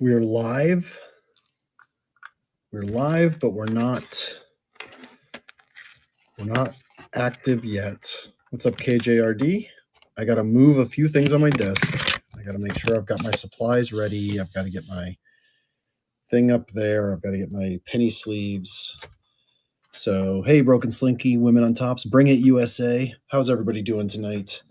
We're live. We're live, but we're not active yet. What's up, KJRD? I got to move a few things on my desk. I got to make sure I've got my supplies ready. I've got to get my thing up there. I've got to get my penny sleeves. So, hey, Broken Slinky, Women on Tops, Bring It USA. How's everybody doing tonight?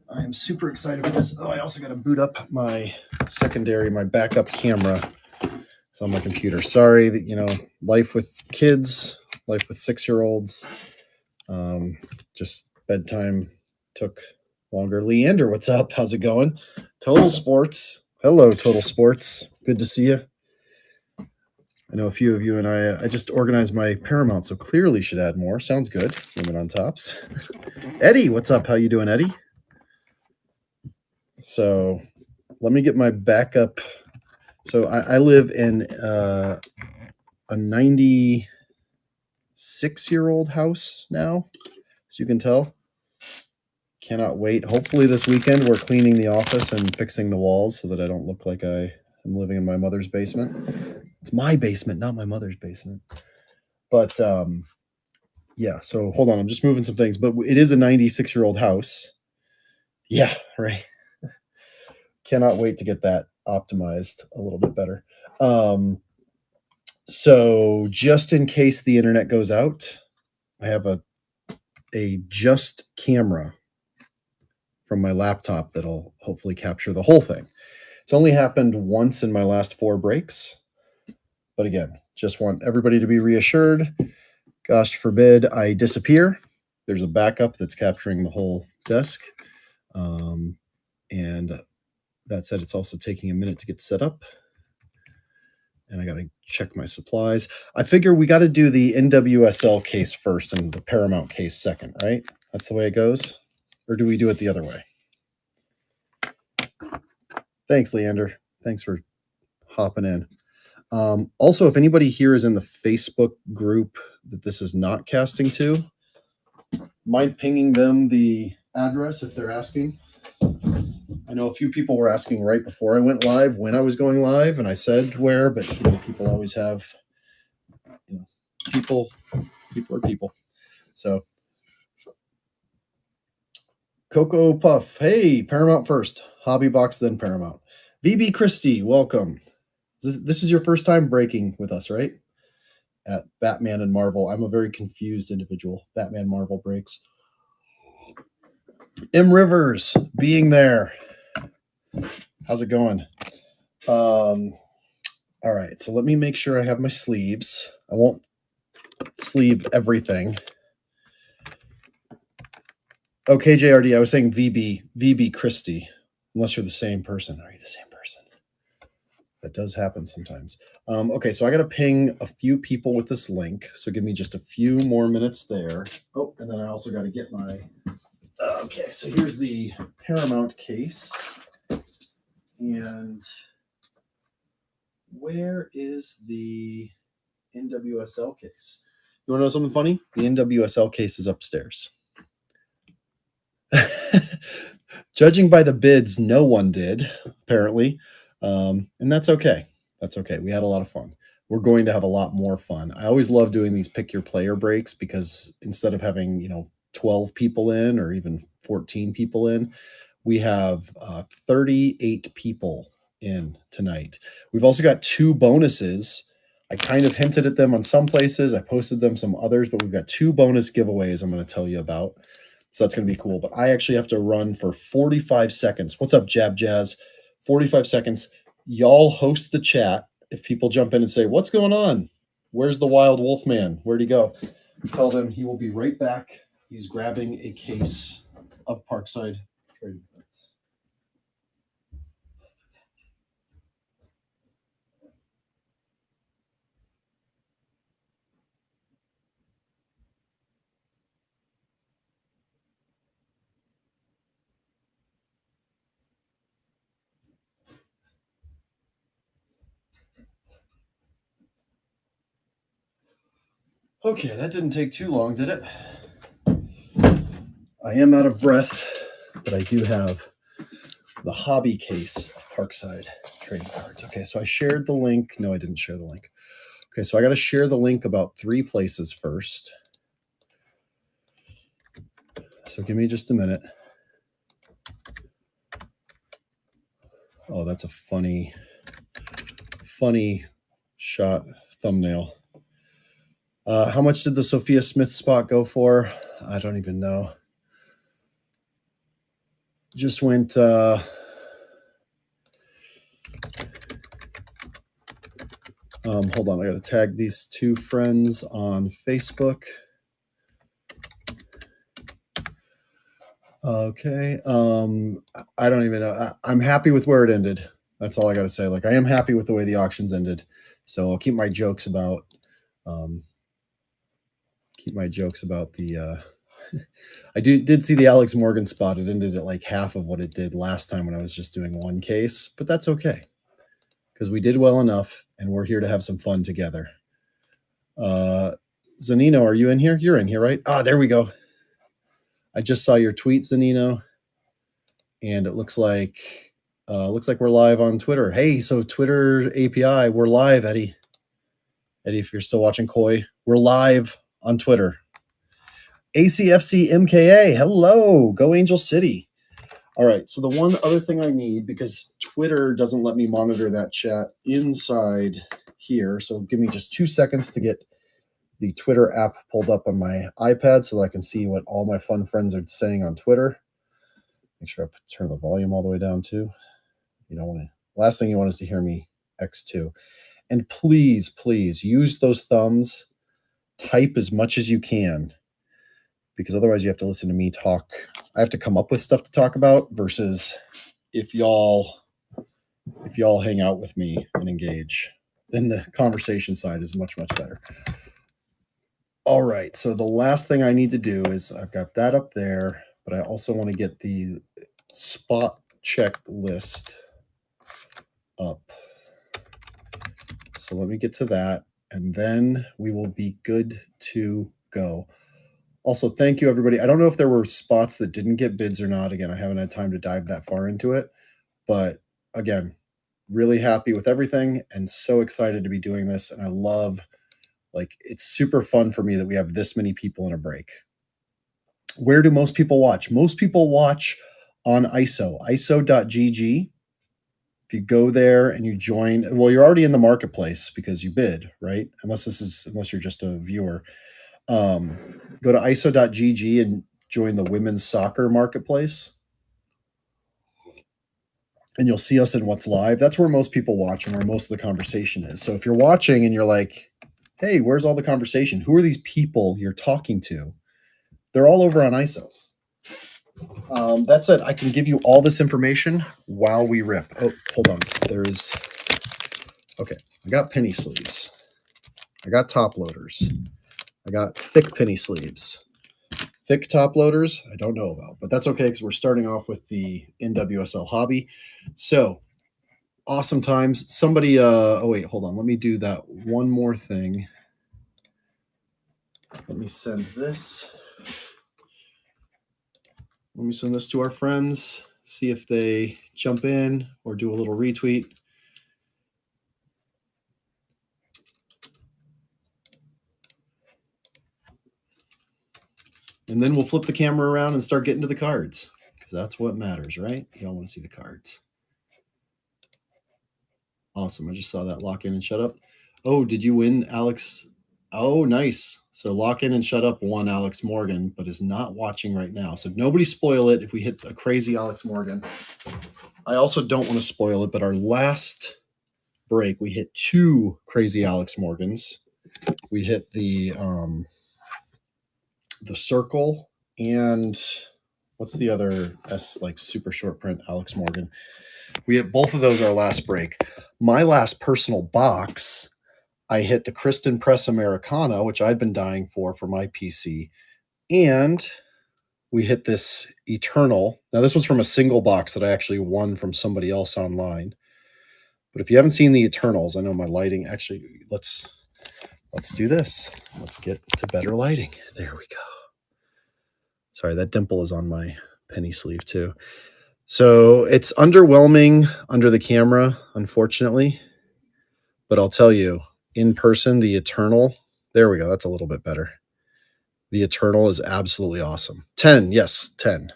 I am super excited for this. Oh, I also got to boot up my backup camera. It's on my computer. Sorry that, life with kids, life with 6-year-olds. Just bedtime took longer. Leander, what's up? How's it going? Total Sports. Hello, Total Sports. Good to see you. I know a few of you, and I just organized my Paramount, so clearly should add more. Sounds good. Women on Tops. Eddie, what's up? How you doing, Eddie? So let me get my backup. So I live in a 96-year-old house now, as you can tell. Cannot wait. Hopefully this weekend we're cleaning the office and fixing the walls so that I don't look like I am living in my mother's basement. It's my basement, not my mother's basement. But yeah, so hold on. I'm just moving some things. But it is a 96-year-old house. Yeah, right. Cannot wait to get that optimized a little bit better. So just in case the internet goes out, I have a just camera from my laptop that'll hopefully capture the whole thing. It's only happened once in my last 4 breaks. But again, just want everybody to be reassured. Gosh forbid I disappear. There's a backup that's capturing the whole desk. And that said, it's also taking a minute to get set up. And I got to check my supplies. I figure we got to do the NWSL case first and the Paramount case second, right? That's the way it goes? Or do we do it the other way? Thanks, Leander. Thanks for hopping in. Also, if anybody here is in the Facebook group that this is not casting to, mind pinging them the address if they're asking. I know a few people were asking right before I went live when I was going live, and I said where, but people always have, people are people. So, Coco Puff, hey, Paramount first, Hobby Box, then Paramount. VB Christie, welcome. This is your first time breaking with us, right? At Batman and Marvel. I'm a very confused individual. Batman, Marvel breaks. M Rivers being there. How's it going? All right, so let me make sure I have my sleeves. I won't sleeve everything. Okay, JRD, I was saying VB Christie, unless you're the same person. Are you the same person? That does happen sometimes. Okay, so I got to ping a few people with this link, so give me just a few more minutes there. Oh, and then I also got to get my... Okay, so here's the Paramount case. And where is the NWSL case? You want to know something funny? The NWSL case is upstairs. Judging by the bids, no one did, apparently. And that's okay. That's okay. We had a lot of fun. We're going to have a lot more fun. I always love doing these pick your player breaks because instead of having, 12 people in or even 14 people in, we have 38 people in tonight. We've also got 2 bonuses. I kind of hinted at them on some places. I posted them some others, but we've got 2 bonus giveaways I'm going to tell you about. So that's going to be cool. But I actually have to run for 45 seconds. What's up, Jab Jazz? 45 seconds. Y'all host the chat. If people jump in and say, what's going on? Where's the wild wolf man? Where'd he go? Tell them he will be right back. He's grabbing a case of Parkside trading cards. Okay, that didn't take too long, did it? I am out of breath, but I do have the hobby case of Parkside trading cards. Okay, so I shared the link. No, I didn't share the link. Okay, so I got to share the link about 3 places first. So give me just a minute. Oh, that's a funny shot thumbnail. How much did the Sophia Smith spot go for? I don't even know. Just went hold on, I gotta tag these 2 friends on Facebook. Okay. I don't even know. I'm happy with where it ended. That's all I gotta say. Like, I am happy with the way the auctions ended. So I'll keep my jokes about the I did see the Alex Morgan spot. It ended at like half of what it did last time when I was just doing one case, but that's okay because we did well enough and we're here to have some fun together. Zanino, are you in here? You're in here, right? Ah, there we go. I just saw your tweet, Zanino, and it looks like we're live on Twitter. Hey, so Twitter API, we're live, Eddie. Eddie, if you're still watching Koi, we're live on Twitter. ACFC MKA, hello, go Angel City. All right, so the one other thing I need, because Twitter doesn't let me monitor that chat inside here, so give me just 2 seconds to get the Twitter app pulled up on my iPad so that I can see what all my fun friends are saying on Twitter. Make sure I turn the volume all the way down too. You don't want to, last thing you want is to hear me X2. And please, please use those thumbs, type as much as you can, because otherwise you have to listen to me talk. I have to come up with stuff to talk about versus if y'all hang out with me and engage, then the conversation side is much, much better. All right, so the last thing I need to do is I've got that up there, but I also want to get the spot check list up. So let me get to that, and then we will be good to go. Also, thank you, everybody. I don't know if there were spots that didn't get bids or not. Again, I haven't had time to dive that far into it. But again, really happy with everything and so excited to be doing this. And I love, like, it's super fun for me that we have this many people in a break. Where do most people watch? Most people watch on iso.gg. If you go there and you join, well, you're already in the marketplace because you bid, right? Unless you're just a viewer. Go to iso.gg and join the women's soccer marketplace. And you'll see us in what's live. That's where most people watch and where most of the conversation is. So if you're watching and you're like, hey, where's all the conversation? Who are these people you're talking to? They're all over on ISO. That said, I can give you all this information while we rip. Oh, hold on. Okay, I got penny sleeves. I got top loaders. I got thick penny sleeves. Thick top loaders, I don't know about, but that's okay because we're starting off with the NWSL hobby. So, awesome times. Somebody, oh wait, hold on. Let me do that one more thing. Let me send this. Let me send this to our friends, see if they jump in or do a little retweet. And then we'll flip the camera around and start getting to the cards because that's what matters, right? Y'all want to see the cards. Awesome. I just saw that lock in and shut up. Oh, did you win, Alex? Oh, nice. So lock in and shut up won Alex Morgan, but is not watching right now. So nobody spoil it if we hit a crazy Alex Morgan. I also don't want to spoil it, but our last break, we hit 2 crazy Alex Morgans. We hit the circle and what's the other S, like super short print Alex Morgan. We hit both of those our last break. My last personal box, I hit the Kristen Press Americana, which I'd been dying for my PC. And we hit this Eternal. Now, this was from a single box that I actually won from somebody else online. But if you haven't seen the Eternals, I know my lighting, actually, let's do this. Let's get to better lighting. There we go. Sorry, that dimple is on my penny sleeve too. So it's underwhelming under the camera, unfortunately. But I'll tell you, in person, the Eternal, there we go. That's a little bit better. The Eternal is absolutely awesome. 10, yes, 10.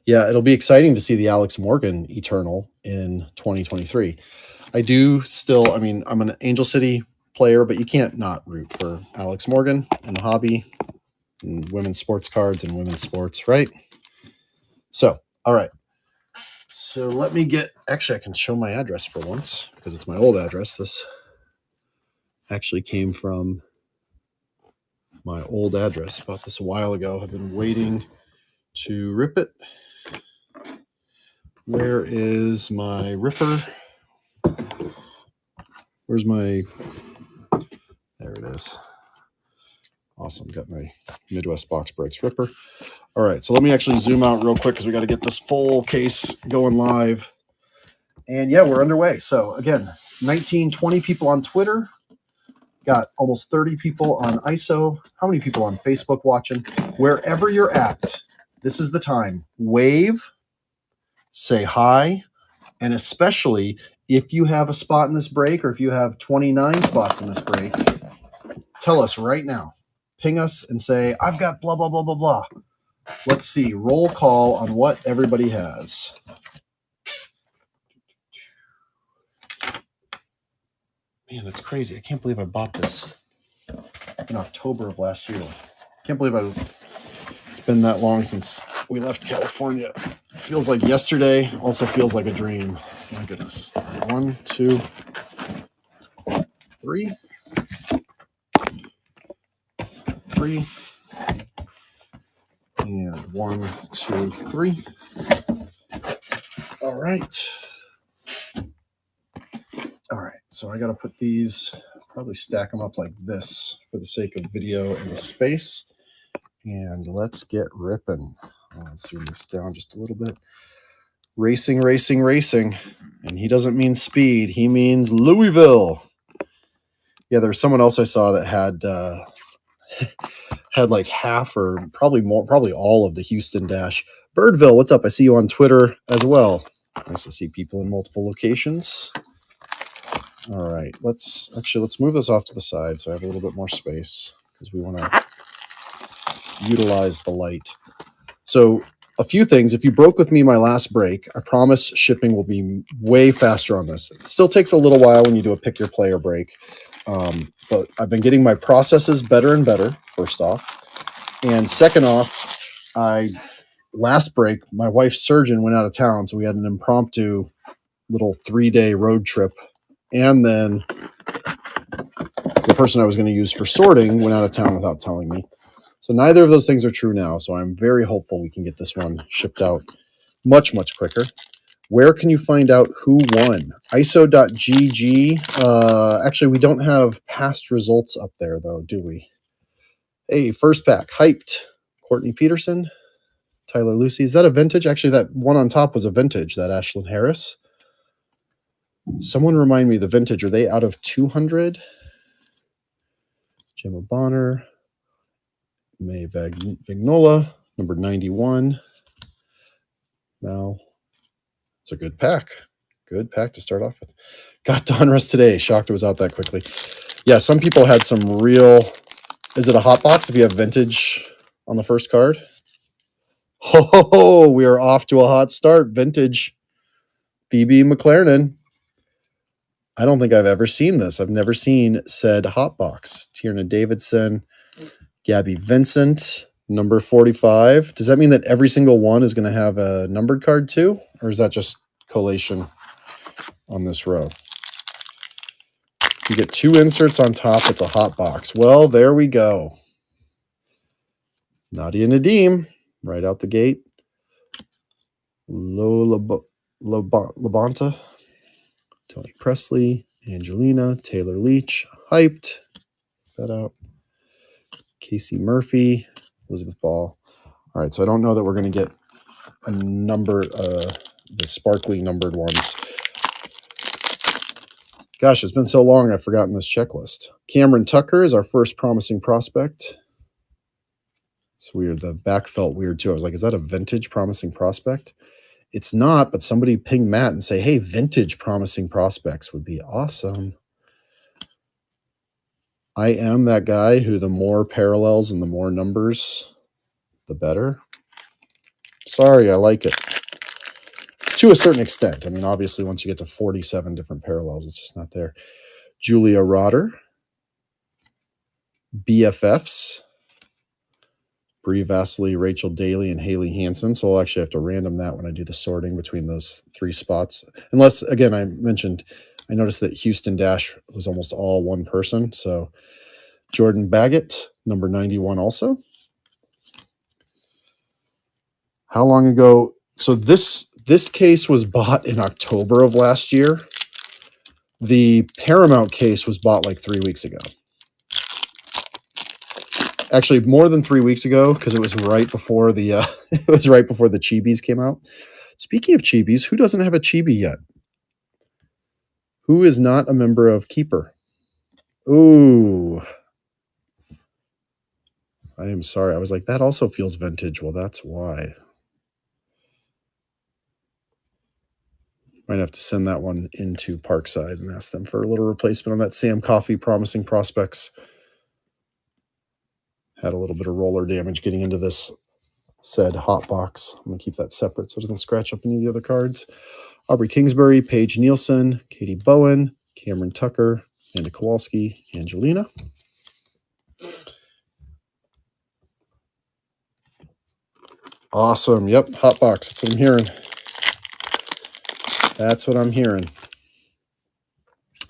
Yeah, it'll be exciting to see the Alex Morgan Eternal in 2023. I do still, I mean, I'm an Angel City player, but you can't not root for Alex Morgan in the hobby and women's sports cards and women's sports, right? So, all right. So let me get, actually, I can show my address for once because it's my old address. This actually came from my old address. Bought this a while ago. I've been waiting to rip it. Where is my ripper? Where's my, there it is. Awesome. Got my Midwest Box Breaks ripper. All right. So let me actually zoom out real quick because we got to get this full case going live. And yeah, we're underway. So again, 19, 20 people on Twitter. Got almost 30 people on ISO. How many people on Facebook watching? Wherever you're at, this is the time. Wave, say hi, and especially if you have a spot in this break or if you have 29 spots in this break, tell us right now. Ping us and say, I've got blah, blah, blah, blah, blah. Let's see. Roll call on what everybody has. Man, that's crazy. I can't believe I bought this in October of last year. Can't believe it's been that long since we left California. It feels like yesterday, also feels like a dream. My goodness. 1, 2, 3. 3. And 1, 2, 3. All right. All right. So I got to put these, probably stack them up like this for the sake of video and the space. And let's get ripping. I'll zoom this down just a little bit. Racing, racing, racing. And he doesn't mean speed. He means Louisville. Yeah, there was someone else I saw that had like half or probably more, probably all of the Houston dash. Birdville, what's up? I see you on Twitter as well. Nice to see people in multiple locations. All right, let's move this off to the side so I have a little bit more space because we want to utilize the light. So a few things. If you broke with me my last break, I promise shipping will be way faster on this. It still takes a little while when you do a pick your player break. But I've been getting my processes better and better, first off. And second off, last break, my wife's surgeon went out of town, so we had an impromptu little 3-day road trip. And then the person I was going to use for sorting went out of town without telling me. So neither of those things are true now. So I'm very hopeful we can get this one shipped out much, much quicker. Where can you find out who won? ISO.gg. Actually, we don't have past results up there, though, do we? Hey, first pack, hyped. Courtney Peterson, Tyler Lucy. Is that a vintage? Actually, that one on top was a vintage, that Ashlyn Harris. Someone remind me the vintage. Are they out of 200? Gemma Bonner. May Vignola, number 91. Now, it's a good pack. Good pack to start off with. Got Donruss today. Shocked it was out that quickly. Yeah, some people had some real... Is it a hot box if you have vintage on the first card? Oh, we are off to a hot start. Vintage. Phoebe McLaren. I don't think I've ever seen this. I've never seen said hot box. Tierna Davidson. Gabby Vincent. Number 45. Does that mean that every single one is going to have a numbered card too? Or is that just collation on this row? You get 2 inserts on top. It's a hot box. Well, there we go. Nadia Nadim, right out the gate. Lola Labonta. Tony Presley. Angelina. Taylor Leach. Hyped. That out. Casey Murphy. Elizabeth Ball. All right, so I don't know that we're going to get a number, the sparkly numbered ones. Gosh, it's been so long I've forgotten this checklist. Cameron Tucker is our first promising prospect. It's weird. The back felt weird too. I was like, is that a vintage promising prospect? It's not, but somebody ping Matt and say, hey, vintage promising prospects would be awesome. I am that guy who the more parallels and the more numbers, the better. Sorry, I like it. To a certain extent. I mean, obviously, once you get to 47 different parallels, it's just not there. Julia Rotter. BFFs. Brie Vasily, Rachel Daly, and Haley Hansen. So I'll actually have to random that when I do the sorting between those 3 spots. Unless, again, I noticed that Houston Dash was almost all one person. So Jordan Baggett, number 91 also. How long ago? So this case was bought in October of last year. The Paramount case was bought like 3 weeks ago. Actually, more than 3 weeks ago, because it was right before the it was right before the Chibis came out. Speaking of Chibis, who doesn't have a Chibi yet? Who is not a member of Keeper? Ooh. I am sorry. I was like, that also feels vintage. Well, that's why. Might have to send that one into Parkside and ask them for a little replacement on that Sam Coffey Promising Prospects. Had a little bit of roller damage getting into this said hot box. I'm going to keep that separate so it doesn't scratch up any of the other cards. Aubrey Kingsbury, Paige Nielsen, Katie Bowen, Cameron Tucker, Anna Kowalski, Angelina. Awesome. Yep, hot box. That's what I'm hearing. That's what I'm hearing.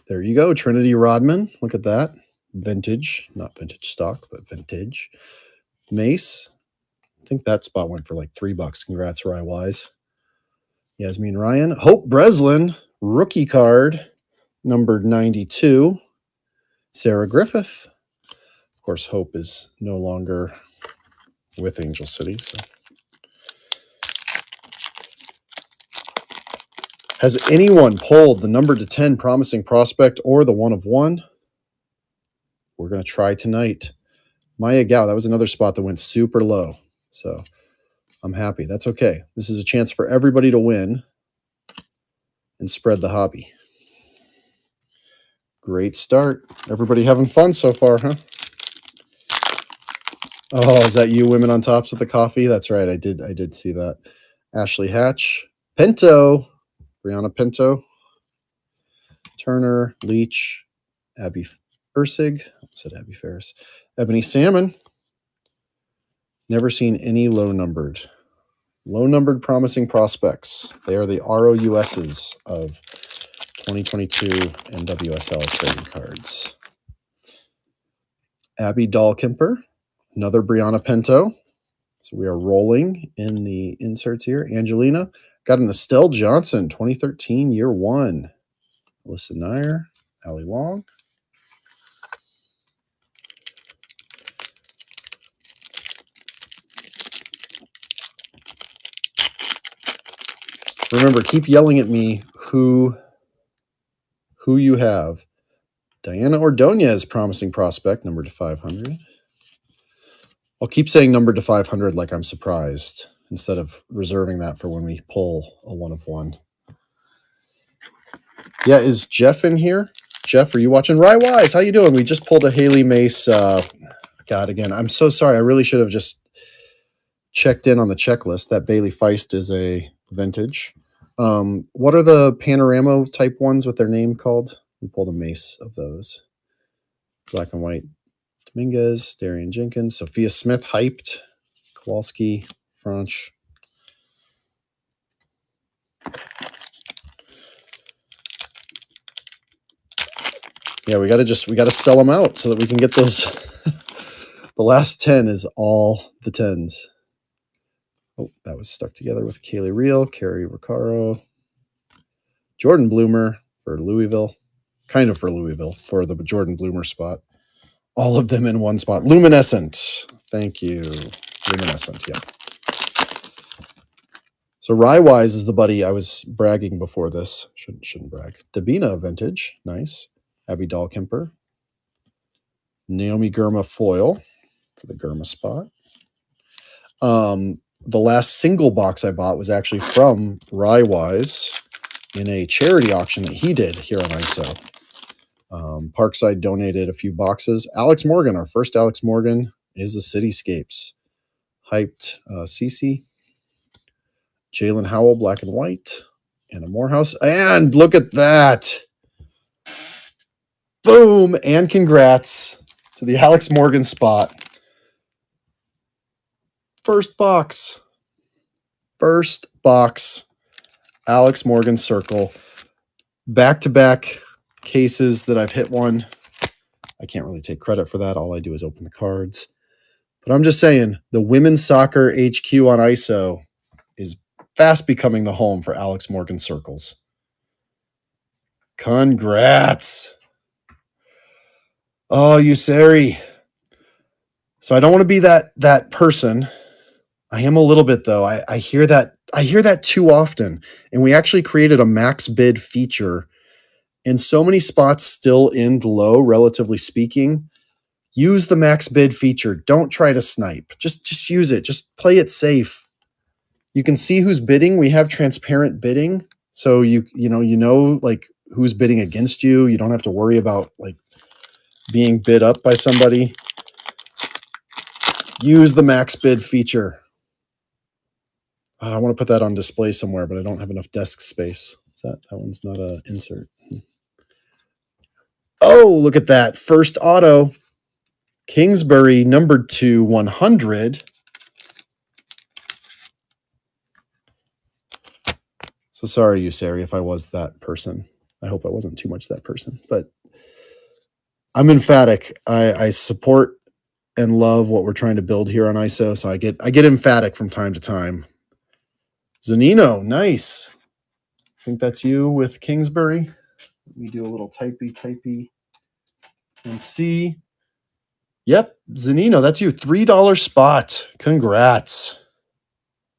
There you go, Trinity Rodman. Look at that. Vintage, not vintage stock, but vintage. Mace. I think that spot went for like $3. Congrats, Rye Wise. Yasmin Ryan. Hope Breslin, rookie card, numbered 92. Sarah Griffith. Of course, Hope is no longer with Angel City. So. Has anyone pulled the number to 10 promising prospect or the 1 of 1? We're going to try tonight. Maya Gao, that was another spot that went super low. So I'm happy. That's okay. This is a chance for everybody to win and spread the hobby. Great start. Everybody having fun so far, huh? Oh, is that you, Women on Tops with the coffee? That's right. I did see that. Ashley Hatch. Pinto. Brianna Pinto. Turner. Leach. Abby Ursig. I said Abby Ferris. Ebony Salmon. Never seen any low-numbered. Low-numbered promising prospects. They are the ROUSs of 2022 NWSL trading cards. Abby Dahlkemper. Another Brianna Pinto. So we are rolling in the inserts here. Angelina. Got an Estelle Johnson, 2013, year 1. Alyssa Nair. Allie Long. Remember, keep yelling at me who you have. Diana Ordonez, promising prospect, numbered to 500. I'll keep saying numbered to 500 like I'm surprised, instead of reserving that for when we pull a 1 of 1. Yeah, is Jeff in here? Jeff, are you watching? Rye Wise, how you doing? We just pulled a Haley Mace. God, again, I'm so sorry. I really should have just checked in on the checklist. That Bailey Feist is a vintage. What are the panorama type ones with their name called? We pulled a Mace of those. Black and white. Dominguez, Darian Jenkins, Sophia Smith, hyped. Kowalski, Franch. Yeah, we gotta sell them out so that we can get those. The last 10 is all the 10s. Oh, that was stuck together with Kaylee Reel, Carrie Riccaro, Jordan Bloomer for Louisville, kind of for Louisville, for the Jordan Bloomer spot. All of them in one spot. Luminescent. Thank you. Luminescent, yeah. So Rye Wise is the buddy I was bragging before this. Shouldn't brag. Dabina vintage. Nice. Abby Dahlkemper. Naomi Gurma foil for the Gurma spot. The last single box I bought was actually from Rywise in a charity auction that he did here on ISO. Parkside donated a few boxes. Alex Morgan, our first Alex Morgan, is the Cityscapes. Hyped CC. Jalen Howell, black and white. And a Morehouse. And look at that. Boom. And congrats to the Alex Morgan spot. First box. First box. Alex Morgan circle. Back-to-back cases that I've hit one. I can't really take credit for that. All I do is open the cards. But I'm just saying, the women's soccer HQ on ISO is fast becoming the home for Alex Morgan circles. Congrats. Oh, Useri. So I don't want to be that person. I am a little bit though. I hear that too often. And we actually created a max bid feature. And so many spots still end low, relatively speaking. Use the max bid feature. Don't try to snipe. Just use it. Just play it safe. You can see who's bidding. We have transparent bidding. So you know like who's bidding against you. You don't have to worry about like being bid up by somebody. Use the max bid feature. I want to put that on display somewhere, but I don't have enough desk space. That one's not an insert. Oh, look at that. First auto. Kingsbury, numbered to 100. So sorry, Useri, if I was that person. I hope I wasn't too much that person. But I'm emphatic. I support and love what we're trying to build here on ISO. So I get emphatic from time to time. Zanino, nice. I think that's you with Kingsbury. Let me do a little typey and see. Yep, Zanino, that's you. $3 spot. Congrats.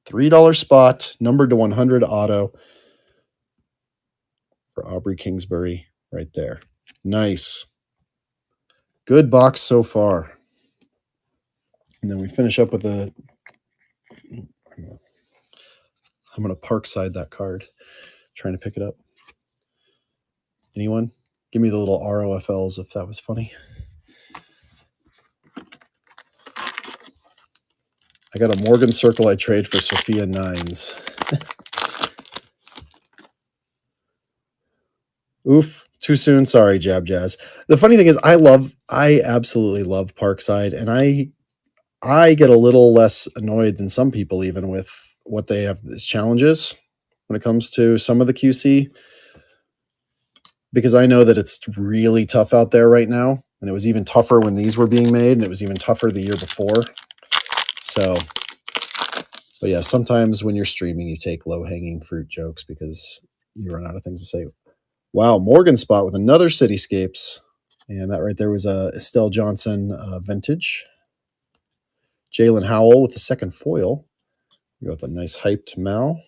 $3 spot, numbered to 100 auto for Aubrey Kingsbury right there. Nice. Good box so far. And then we finish up with a... I'm going to Parkside that card. Trying to pick it up. Anyone? Give me the little ROFLs if that was funny. I got a Morgan circle I trade for Sophia Nines. Oof, too soon. Sorry, Jab Jazz. The funny thing is I absolutely love Parkside, and I get a little less annoyed than some people even with what they have as challenges when it comes to some of the QC, because I know that it's really tough out there right now, and it was even tougher when these were being made, and it was even tougher the year before. So, but yeah, sometimes when you're streaming, you take low-hanging fruit jokes because you run out of things to say. Wow, Morgan spot with another Cityscapes, and that right there was a Estelle Johnson vintage. Jalen Howell with the second foil. You got the nice hyped Mal.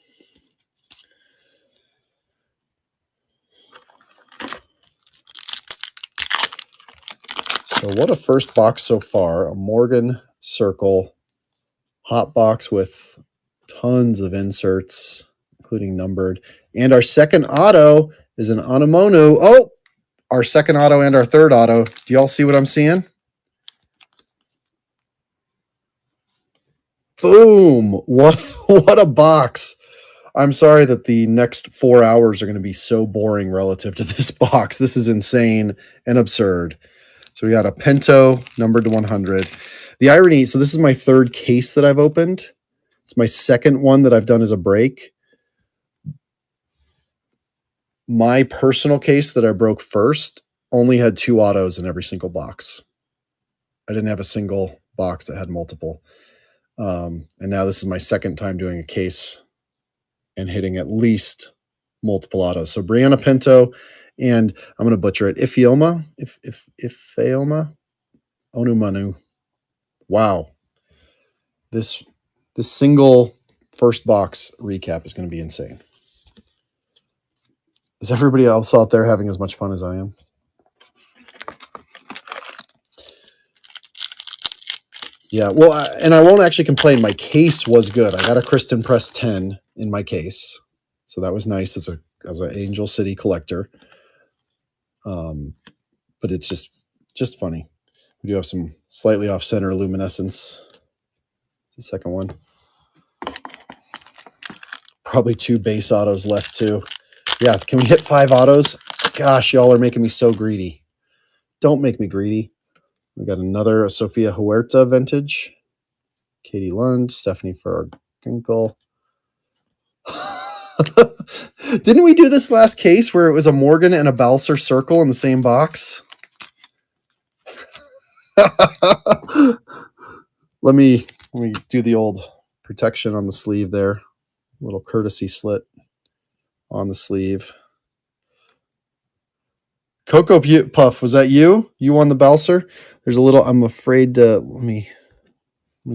So what a first box so far. A Morgan circle. Hot box with tons of inserts, including numbered. And our second auto is an Anamonu. Oh, our second auto and our third auto. Do y'all see what I'm seeing? Boom. What a box. I'm sorry that the next 4 hours are going to be so boring relative to this box. This is insane and absurd. So we got a Pinto numbered to 100. The irony, so this is my third case that I've opened. It's my second one that I've done as a break. My personal case that I broke first only had 2 autos in every single box. I didn't have a single box that had multiple. And now this is my second time doing a case and hitting at least multiple autos. So Brianna Pinto, and I'm going to butcher it, Ifeoma, Onumanu. Wow. This single first box recap is going to be insane. Is everybody else out there having as much fun as I am? Yeah, well, and I won't actually complain. My case was good. I got a Kristen Press 10 in my case, so that was nice as an Angel City collector. But it's just funny. We do have some slightly off center luminescence. The second one. Probably 2 base autos left too. Yeah, can we hit 5 autos? Gosh, y'all are making me so greedy. Don't make me greedy. We got another Sofia Huerta vintage. Katie Lund, Stephanie Farginkle. Didn't we do this last case where it was a Morgan and a Balser circle in the same box? Let me do the old protection on the sleeve there. Little courtesy slit on the sleeve. Cocoa Puff, was that you? You won the Balser? There's a little, I'm afraid to, let me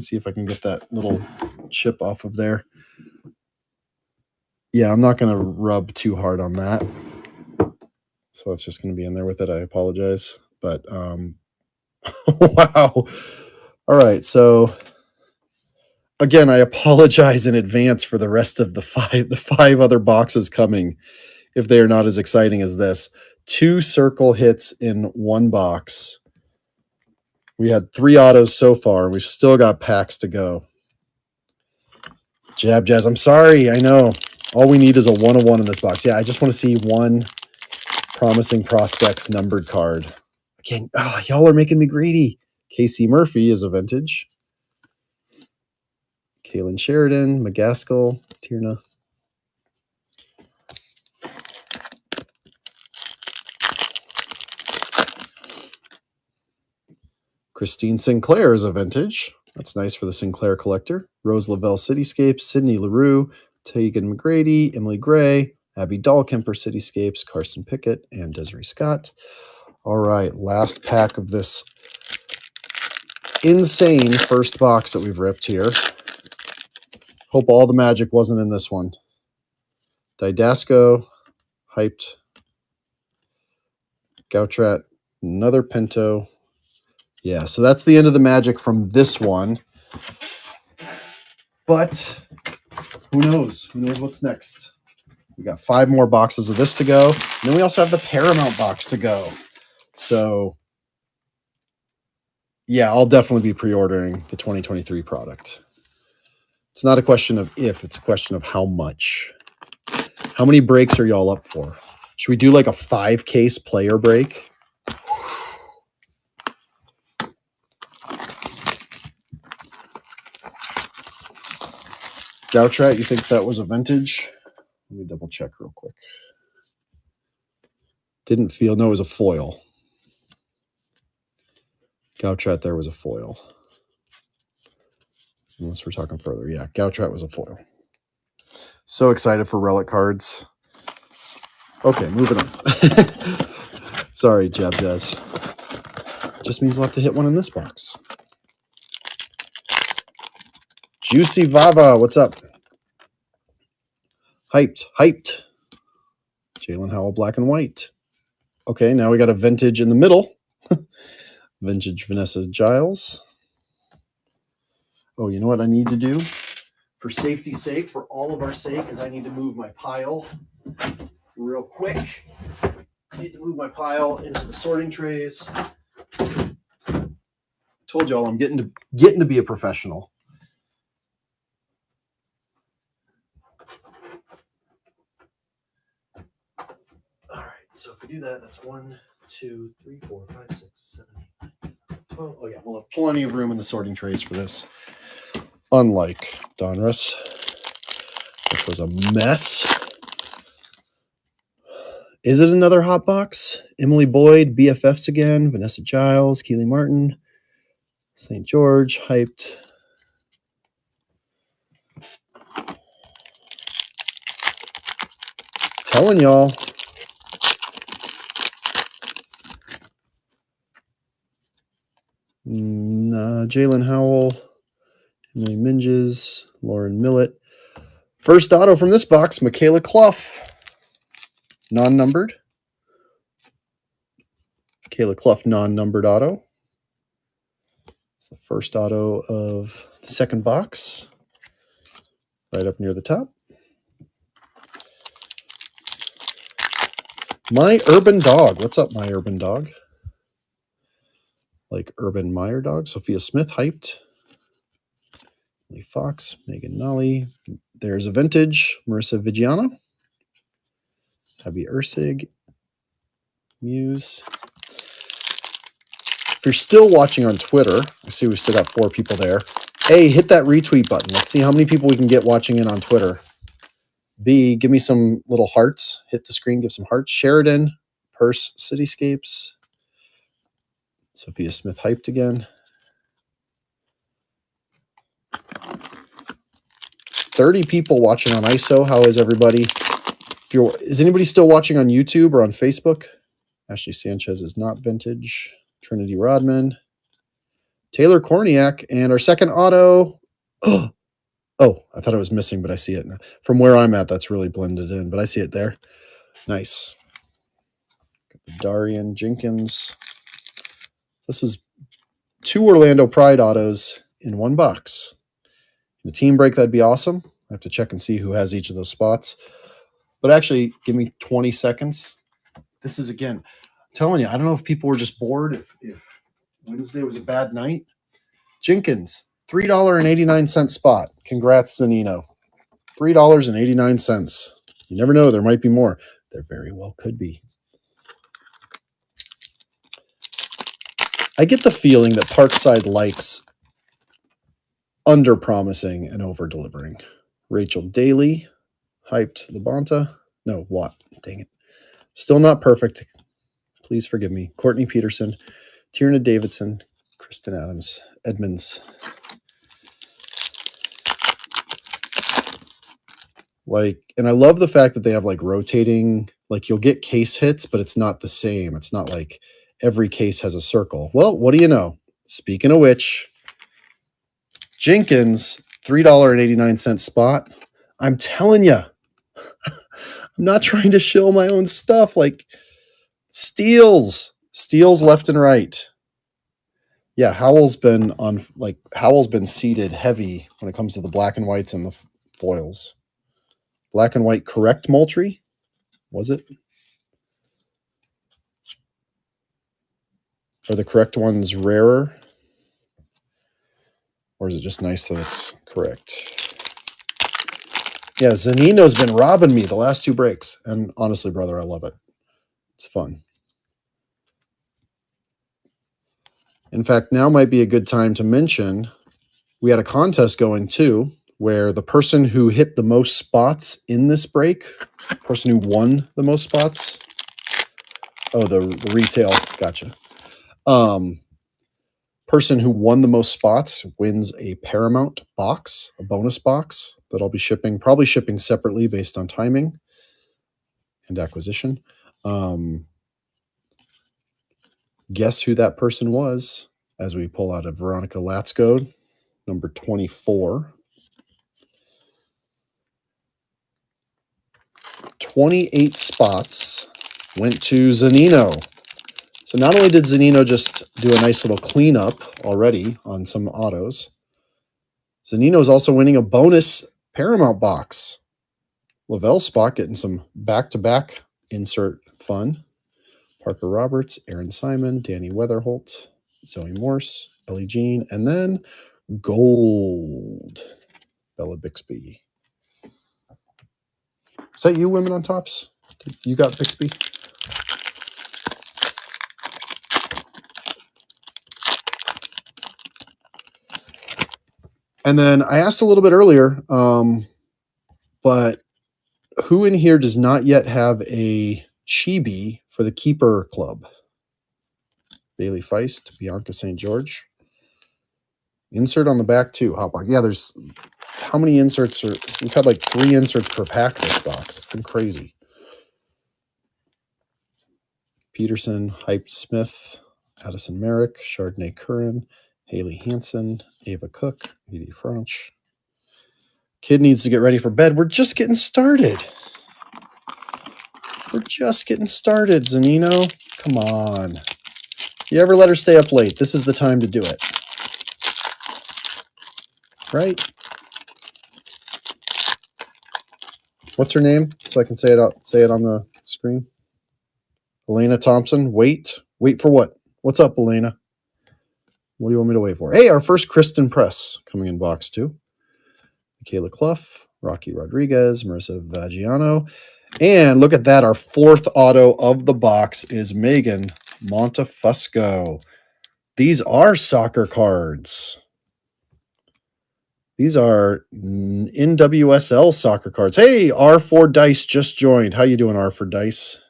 see if I can get that little chip off of there. Yeah, I'm not going to rub too hard on that. So it's just going to be in there with it. I apologize. But, wow. All right. So, again, I apologize in advance for the rest of the five other boxes coming if they are not as exciting as this. 2 circle hits in 1 box. We had 3 autos so far. We've still got packs to go. Jab Jazz, I'm sorry. I know. All we need is a 1-of-1 in this box. Yeah, I just want to see 1 promising prospects numbered card. Again, y'all are making me greedy. Casey Murphy is a vintage. Kaylin Sheridan, McGaskill, Tierna. Christine Sinclair is a vintage. That's nice for the Sinclair collector. Rose Lavelle Cityscapes, Sydney LaRue, Tegan McGrady, Emily Gray, Abby Dahlkemper Cityscapes, Carson Pickett, and Desiree Scott. All right, last pack of this insane first box that we've ripped here. Hope all the magic wasn't in this one. Didasco, hyped. Gautrat, another Pinto. Yeah, so that's the end of the magic from this one. But who knows? Who knows what's next? We got 5 more boxes of this to go. And then we also have the Paramount box to go. So, yeah, I'll definitely be pre-ordering the 2023 product. It's not a question of if, it's a question of how much. How many breaks are y'all up for? Should we do like a 5-case player break? Gautrat, you think that was a vintage? Let me double check real quick. Didn't feel, no, it was a foil. Gautrat there was a foil. Unless we're talking further. Yeah, Gautrat was a foil. So excited for relic cards. Okay, moving on. Sorry, Jab Jazz. Just means we'll have to hit one in this box. Juicy Vava, what's up? Hyped. Jalen Howell, black and white. Okay, now we got a vintage in the middle. Vintage Vanessa Giles. Oh, you know what I need to do? For safety's sake, for all of our sake, is I need to move my pile real quick. I need to move my pile into the sorting trays. Told y'all I'm getting to be a professional. All right, so if we do that, that's 1, 2, 3, 4, 5, 6, 7, 8, 9, 10, 12. Oh yeah, we'll have plenty of room in the sorting trays for this. Unlike Donruss, which was a mess. Is it another hot box? Emily Boyd, BFFs again, Vanessa Giles, Keely Martin, St. George, hyped. Telling y'all. Jalen Howell, Emily Minges, Lauren Millett. First auto from this box, Michaela Clough. Non-numbered. Michaela Clough non-numbered auto. the first auto of the second box, right up near the top. My Urban Dog. What's up, My Urban Dog? Like Urban Meyer Dog. Sophia Smith, hyped. Lee Fox, Megan Nolly. There's a vintage. Marissa Vigiano. Abby Ursig. Muse. If you're still watching on Twitter, I see we still got 4 people there. A, hit that retweet button. Let's see how many people we can get watching in on Twitter. B, give me some little hearts. Hit the screen, give some hearts. Sheridan, Purse Cityscapes. Sophia Smith hyped again. 30 people watching on ISO. How is everybody? Is anybody still watching on YouTube or on Facebook? Ashley Sanchez is not vintage. Trinity Rodman. Taylor Korniak. And our second auto. Oh, I thought it was missing, but I see it now. From where I'm at, that's really blended in, but I see it there. Nice. Darian Jenkins. This is 2 Orlando Pride autos in 1 box. In the team break, that'd be awesome. I have to check and see who has each of those spots. But actually, give me 20 seconds. This is, again, I'm telling you, I don't know if people were just bored, if Wednesday was a bad night. Jenkins, $3.89 spot. Congrats, Zanino. $3.89. You never know. There might be more. There very well could be. I get the feeling that Parkside likes under-promising and over-delivering. Rachel Daly, hyped Labonta. No, Watt. Dang it. Still not perfect. Please forgive me. Courtney Peterson, Tierna Davidson, Kristen Edmonds. And I love the fact that they have rotating, you'll get case hits, but it's not the same. It's not like every case has a circle. Well, what do you know? Speaking of which, Jenkins, $3.89 spot. I'm telling you, I'm not trying to shill my own stuff. Steals left and right. Yeah, Howell's been seated heavy when it comes to the black and whites and the foils. Black and white correct Moultrie? Was it? Are the correct ones rarer? Or is it just nice that it's correct? Yeah, Zanino's been robbing me the last 2 breaks. And honestly, brother, I love it. It's fun. In fact, now might be a good time to mention we had a contest going too, where the person who hit the most spots in this break, the person who won the most spots, the retail, gotcha. Person who won the most spots wins a Paramount box, a bonus box that I'll be probably shipping separately based on timing and acquisition. Guess who that person was as we pull out a Veronica Latsko, number 24. 28 spots went to Zanino. So not only did Zanino just do a nice little cleanup already on some autos, Zanino is also winning a bonus Paramount box. Lavelle spot getting some back-to-back insert fun. Parker Roberts, Aaron Simon, Danny Weatherholt, Zoe Morse, Ellie Jean, and then gold, Bella Bixby. Is that you, Women on Tops? You got Bixby? And then I asked a little bit earlier, but who in here does not yet have a chibi for the Keeper Club? Bailey Feist, Bianca St. George. Insert on the back too. Hot box. Yeah, there's how many inserts we've had 3 inserts per pack this box. It's been crazy. Peterson, Hyped Smith, Addison Merrick, Chardonnay Curran, Haley Hansen, Ava Cook, Edie French. Kid needs to get ready for bed. We're just getting started. Zanino. Come on. If you ever let her stay up late, this is the time to do it. right? What's her name? So I can say it on the screen. Elena Thompson. Wait for what? What's up, Elena? What do you want me to wait for? Hey, our first Kristen Press coming in box 2. Michaela Clough, Rocky Rodriguez, Marissa Vaggiano. And look at that. Our 4th auto of the box is Megan Montefusco. These are soccer cards. These are NWSL soccer cards. Hey, R4 Dice just joined. How you doing, R4 Dice?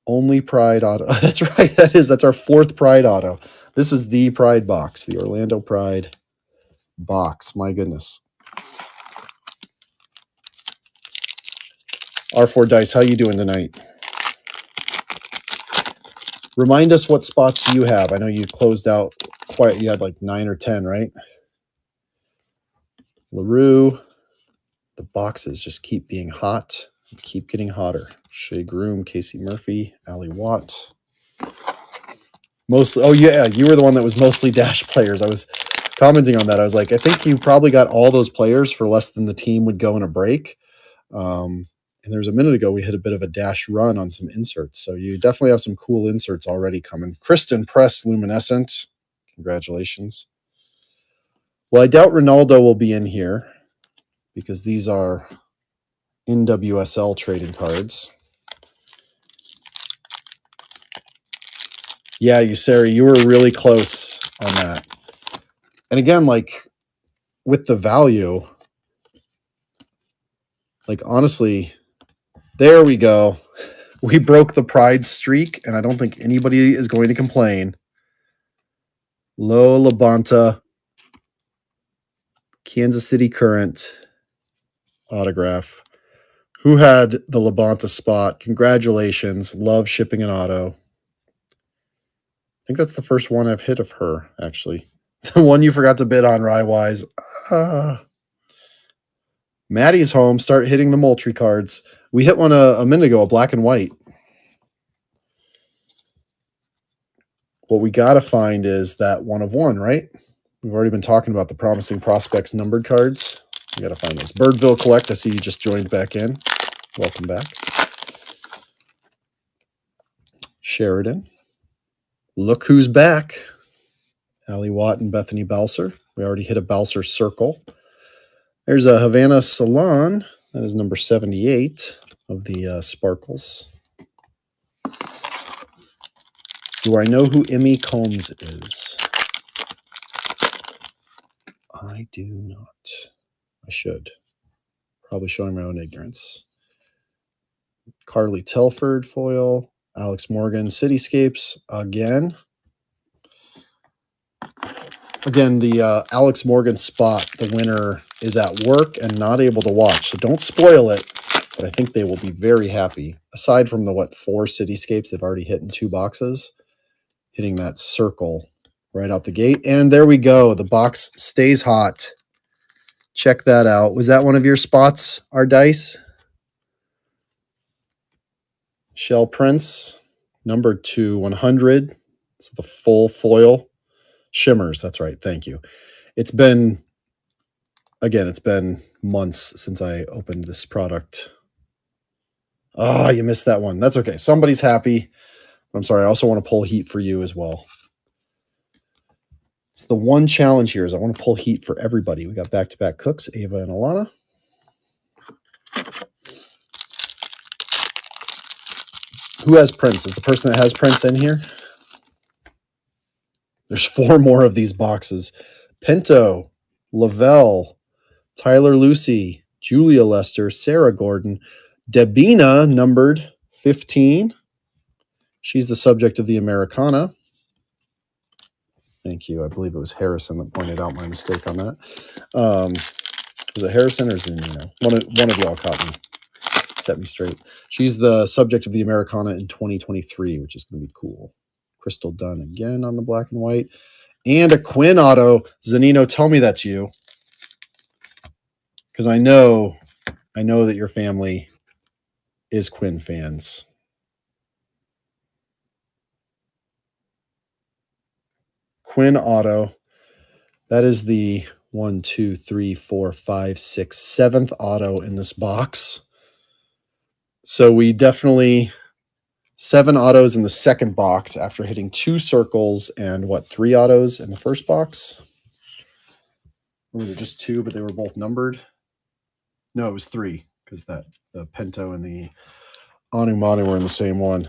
Only Pride auto. That's right. That's our 4th Pride auto. This is the Pride box, the Orlando Pride box. My goodness. R4 Dice, how you doing tonight? Remind us what spots you have. I know you closed out you had like 9 or 10, right? LaRue. The boxes just keep being hot. Keep getting hotter. Shea Groom, Casey Murphy, Ali Watt. Mostly, oh yeah, you were the one that was mostly Dash players. I was commenting on that. I was like, I think you probably got all those players for less than the team would go in a break. And there was a minute ago, we hit a bit of a Dash run on some inserts. So you definitely have some cool inserts already coming. Kristen Press Luminescent. Congratulations. Well, I doubt Ronaldo will be in here because these are NWSL trading cards. Yeah, Usari, you were really close on that. And again, like with the value, like honestly, there we go. We broke the Pride streak, and I don't think anybody is going to complain. Lo Labonta, Kansas City Current autograph. Who had the Labonta spot? Congratulations. Love shipping an auto. I think that's the first one I've hit of her, actually. The one you forgot to bid on, Rywise. Maddie's home. Start hitting the Moultrie cards. We hit one a minute ago, a black and white. What we got to find is that 1 of 1, right? We've already been talking about the Promising Prospects numbered cards. We got to find those. Birdville Collect. I see you just joined back in. Welcome back. Sheridan. Look who's back. Ali Watt and Bethany Balser. We already hit a Balser circle. There's a Havana Salon. That is number 78 of the Sparkles. Do I know who Emmy Combs is? I do not. I should. Probably showing my own ignorance. Carly Telford foil. Alex Morgan Cityscapes again. Again, the Alex Morgan spot, the winner is at work and not able to watch. So don't spoil it, but I think they will be very happy. Aside from the, 4 Cityscapes they've already hit in 2 boxes, hitting that circle right out the gate. And there we go. The box stays hot. Check that out. Was that one of your spots, our dice? Shell Prince, number 2/100. So the full foil. Shimmers, that's right. Thank you. It's been months since I opened this product. Oh, you missed that one. That's okay. Somebody's happy. I'm sorry. I also want to pull heat for you as well. It's the one challenge here is I want to pull heat for everybody. We got back-to-back cooks, Ava and Alana. Who has Prince? Is the person that has Prince in here? There's 4 more of these boxes. Pinto, Lavelle, Tyler Lucy, Julia Lester, Sarah Gordon, Debina, numbered 15. She's the subject of the Americana. Thank you. I believe it was Harrison that pointed out my mistake on that. Was it Harrison or Zunino? One of y'all caught me. Set me straight. She's the subject of the Americana in 2023, which is going to be cool. Crystal Dunn again on the black and white. And a Quinn auto. Zanino, tell me that's you. Because I know that your family is Quinn fans. Quinn auto. That is the 1, 2, 3, 4, 5, 6, 7th auto in this box. So we definitely 7 autos in the second box after hitting 2 circles and 3 autos in the first box? Or was it just 2, but they were both numbered? No, it was 3 because the Pinto and the Anumanu were in the same one.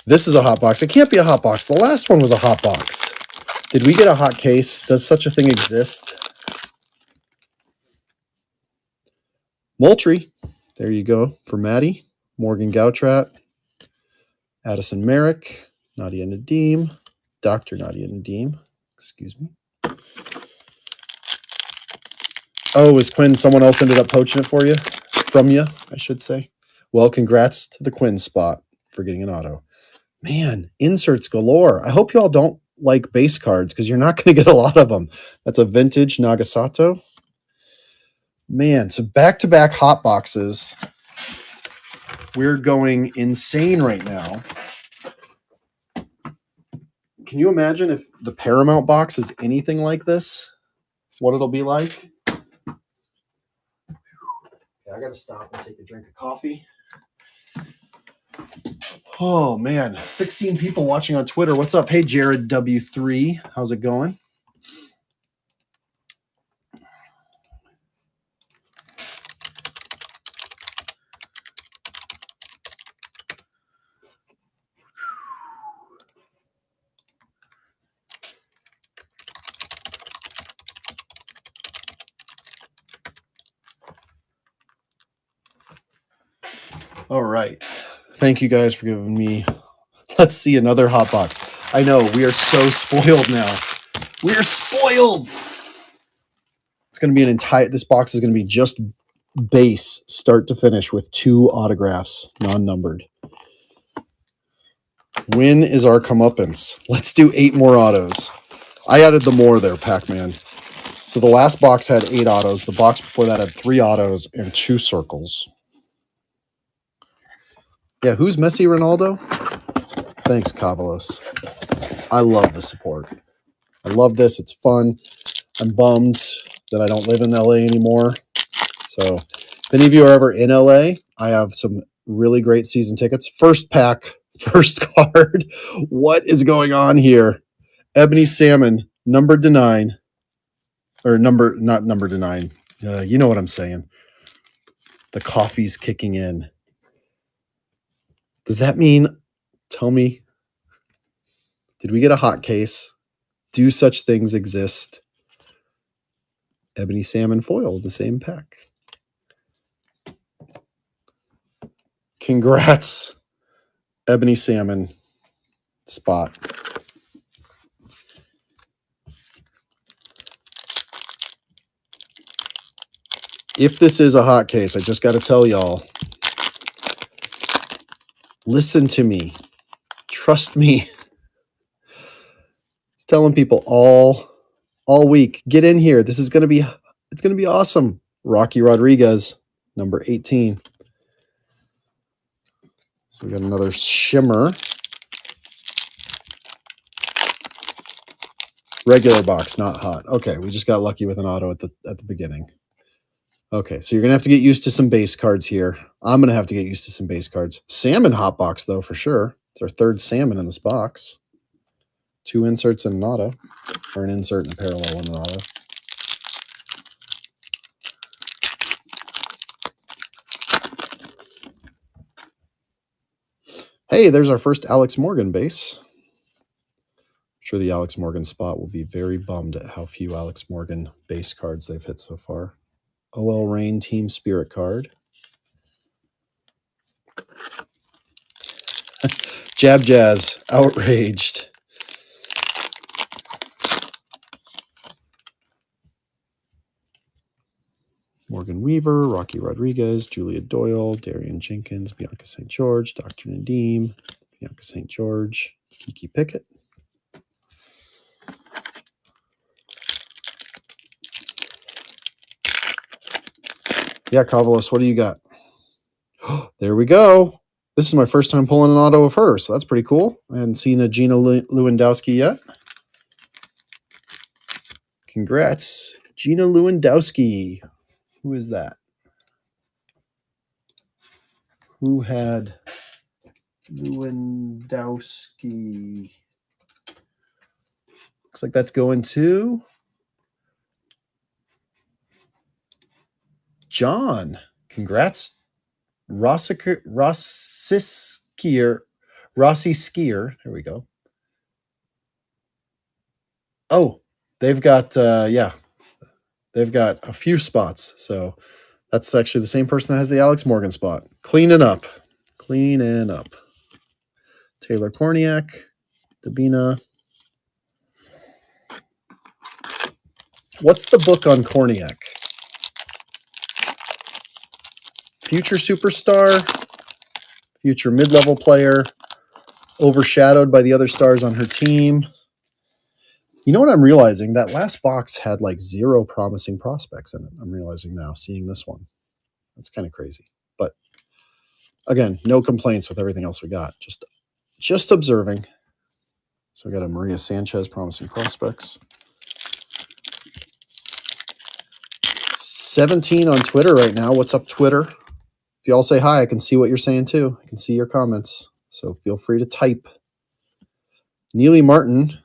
This is a hot box. It can't be a hot box. The last one was a hot box. Did we get a hot case? Does such a thing exist? Moultrie. There you go for Maddie. Morgan Gautrat. Addison Merrick. Nadia Nadim. Dr. Nadia Nadim. Excuse me. Oh, is Quinn someone else ended up poaching it for you? From you, I should say. Well, congrats to the Quinn spot for getting an auto. Man, inserts galore. I hope you all don't like base cards because you're not going to get a lot of them. That's a vintage Nagasato. Man, so back-to-back hot boxes. We're going insane right now. Can you imagine if the Paramount box is anything like this? What it'll be like? I got to stop and take a drink of coffee. Oh, man. 16 people watching on Twitter. What's up? Hey, Jared W3. How's it going? All right. Thank you guys for giving me. Let's see another hot box. I know we are so spoiled now. We are spoiled. It's going to be an entire. This box is going to be just base, start to finish, with 2 autographs, non-numbered. When is our comeuppance? Let's do 8 more autos. I added the more there, Pac-Man. So the last box had 8 autos. The box before that had 3 autos and 2 circles. Yeah, who's Messi Ronaldo? Thanks, Kavalos. I love the support. I love this. It's fun. I'm bummed that I don't live in LA anymore. So if any of you are ever in LA, I have some really great season tickets. First pack, first card. What is going on here? Ebony Salmon, numbered to 9. Or not numbered to 9. You know what I'm saying. The coffee's kicking in. Does that mean, tell me, did we get a hot case? Do such things exist? Ebony Salmon foil, the same pack. Congrats, Ebony Salmon spot. If this is a hot case, I just got to tell y'all, listen to me. Trust me. It's telling people all week, get in here. This is going to be, it's going to be awesome. Rocky Rodriguez, number 18. So we got another shimmer. Regular box, not hot. Okay, we just got lucky with an auto at the beginning. Okay, so you're going to have to get used to some base cards here. I'm going to have to get used to some base cards. Salmon hot box, though, for sure. It's our 3rd salmon in this box. 2 inserts and an auto. Or an insert and a parallel and an auto. Hey, there's our first Alex Morgan base. I'm sure the Alex Morgan spot will be very bummed at how few Alex Morgan base cards they've hit so far. OL Reign Team Spirit card. Jab Jazz, outraged. Morgan Weaver, Rocky Rodriguez, Julia Doyle, Darian Jenkins, Bianca St. George, Dr. Nadim, Bianca St. George, Kiki Pickett. Yeah, Kavalos, what do you got? There we go. This is my first time pulling an auto of her, so that's pretty cool. I hadn't seen a Gina Lewandowski yet. Congrats, Gina Lewandowski. Who is that? Who had Lewandowski? Looks like that's going to John. Congrats, Rossi Skier. There we go. Oh, they've got they've got a few spots. So that's actually the same person that has the Alex Morgan spot. Cleaning up. Taylor Korniak, Dabina. What's the book on Korniak? Future superstar, future mid-level player, overshadowed by the other stars on her team. You know what I'm realizing? That last box had like 0 promising prospects in it. I'm realizing now, seeing this one. That's kind of crazy. But again, no complaints with everything else we got. Just observing. So we got a Maria Sanchez, promising prospects. 17 on Twitter right now. What's up, Twitter? If you all say hi, I can see what you're saying too. I can see your comments. So feel free to type. Neely Martin.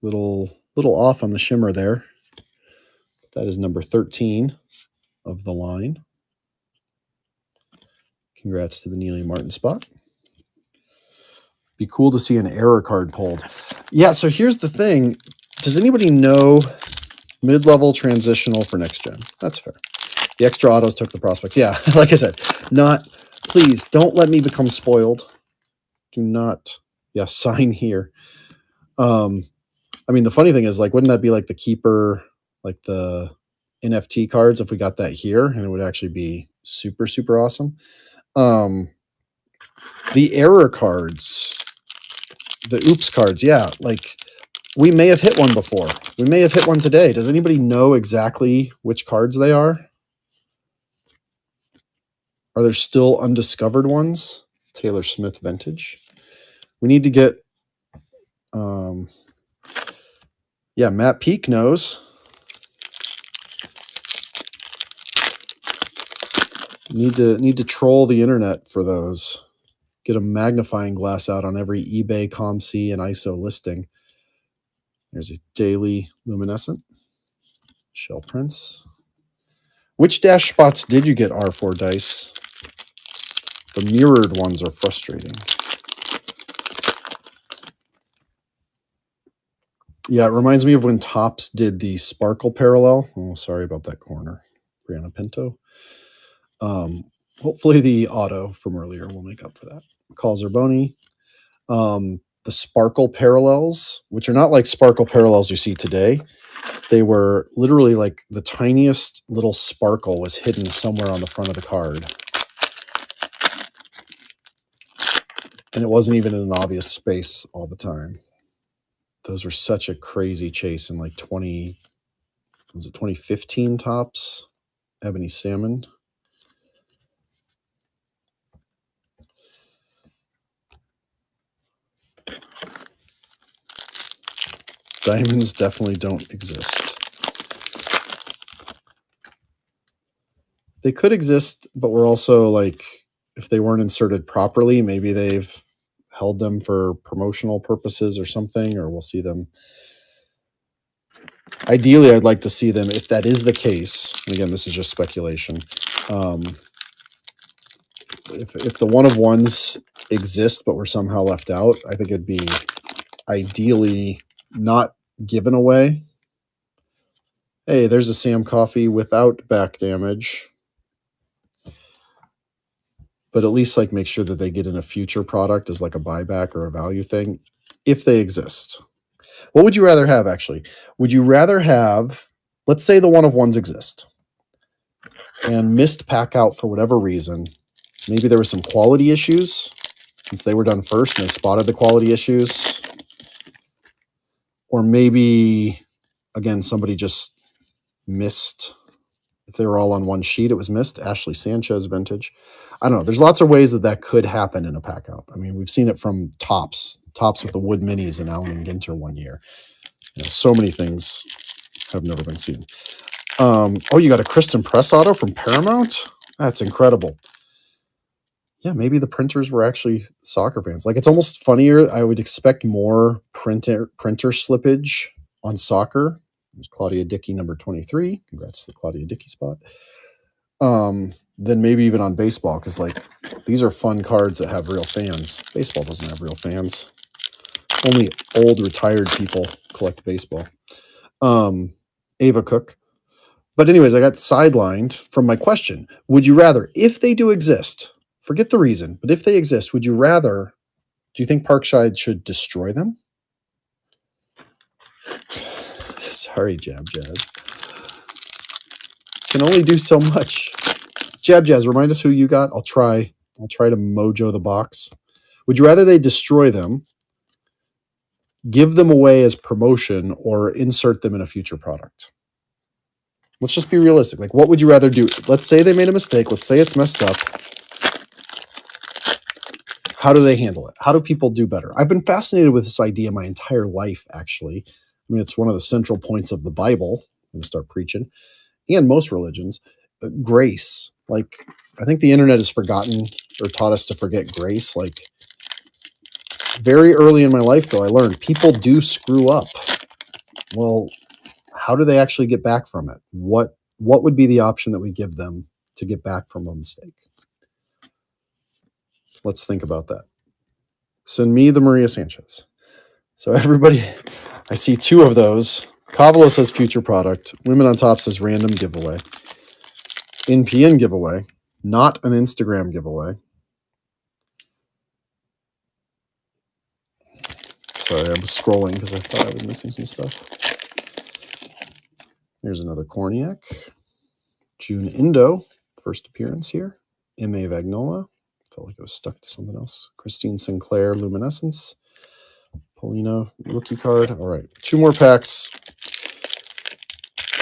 Little off on the shimmer there. That is number 13 of the line. Congrats to the Neely Martin spot. Be cool to see an error card pulled. Yeah, so here's the thing. Does anybody know mid-level transitional for next gen? That's fair. The extra autos took the prospects. Yeah, like I said, please don't let me become spoiled. Do not, sign here. I mean, the funny thing is, like, wouldn't that be like the keeper, like the NFT cards if we got that here? And it would actually be super, super awesome. The error cards, the oops cards, yeah, like we may have hit one before. We may have hit one today. Does anybody know exactly which cards they are? Are there still undiscovered ones? Taylor Smith vintage. We need to get, Matt Peak knows. Need to troll the internet for those. Get a magnifying glass out on every eBay, ComC, and ISO listing. There's a daily luminescent. Shell Prince. Which dash spots did you get, R4 Dice? The mirrored ones are frustrating. Yeah, it reminds me of when Topps did the Sparkle Parallel. Oh, sorry about that corner. Brianna Pinto. Hopefully the auto from earlier will make up for that. Call Zerboni. The Sparkle Parallels, which are not like Sparkle Parallels you see today. They were literally like the tiniest little sparkle was hidden somewhere on the front of the card. And it wasn't even in an obvious space all the time. Those were such a crazy chase in like 2015 Topps? Ebony Salmon. Diamonds definitely don't exist. They could exist, but we're also like, if they weren't inserted properly, maybe they've held them for promotional purposes or something, or we'll see them. Ideally, I'd like to see them, if that is the case, and again, this is just speculation, if the one-of-ones exist but were somehow left out, I think it'd be ideally not given away. Hey, there's a Sam Coffey without back damage. But at least like make sure that they get in a future product as like a buyback or a value thing, if they exist. What would you rather have, actually? Would you rather have, let's say the one-of-ones exist and missed pack out for whatever reason. Maybe there were some quality issues since they were done first and they spotted the quality issues. Or maybe, again, somebody just missed. If they were all on one sheet, it was missed. Ashley Sanchez vintage. I don't know. There's lots of ways that could happen in a pack out. I mean, we've seen it from Topps with the Wood Minis and Allen and Ginter one year. You know, so many things have never been seen. Oh, you got a Kristen Press auto from Paramount? That's incredible. Yeah, maybe the printers were actually soccer fans. Like, it's almost funnier. I would expect more printer slippage on soccer. There's Claudia Dickey, number 23. Congrats to the Claudia Dickey spot. Than maybe even on baseball, because like these are fun cards that have real fans. Baseball doesn't have real fans. Only old retired people collect baseball. Ava Cook. But anyways, I got sidelined from my question. Would you rather, if they do exist, forget the reason, but if they exist, would you rather, do you think Parkside should destroy them? Sorry, Jab Jazz. Can only do so much. Jab Jazz, remind us who you got. I'll try to mojo the box. Would you rather they destroy them, give them away as promotion, or insert them in a future product? Let's just be realistic. Like, what would you rather do? Let's say they made a mistake. Let's say it's messed up. How do they handle it? How do people do better? I've been fascinated with this idea my entire life, actually. I mean, it's one of the central points of the Bible. I'm going to start preaching. And most religions. Grace. Like, I think the internet has forgotten or taught us to forget grace. Like, very early in my life, though, I learned people do screw up. Well, how do they actually get back from it? What would be the option that we give them to get back from a mistake? Let's think about that. Send me the Maria Sanchez. So everybody, I see two of those. Kavalo says future product. Women on Top says random giveaway. NPN giveaway, not an Instagram giveaway. Sorry, I was scrolling because I thought I was missing some stuff. Here's another Korniak. June Indo, first appearance here. M.A. Vagnola. Felt like it was stuck to something else. Christine Sinclair, Luminescence. Polino, rookie card. All right, 2 more packs.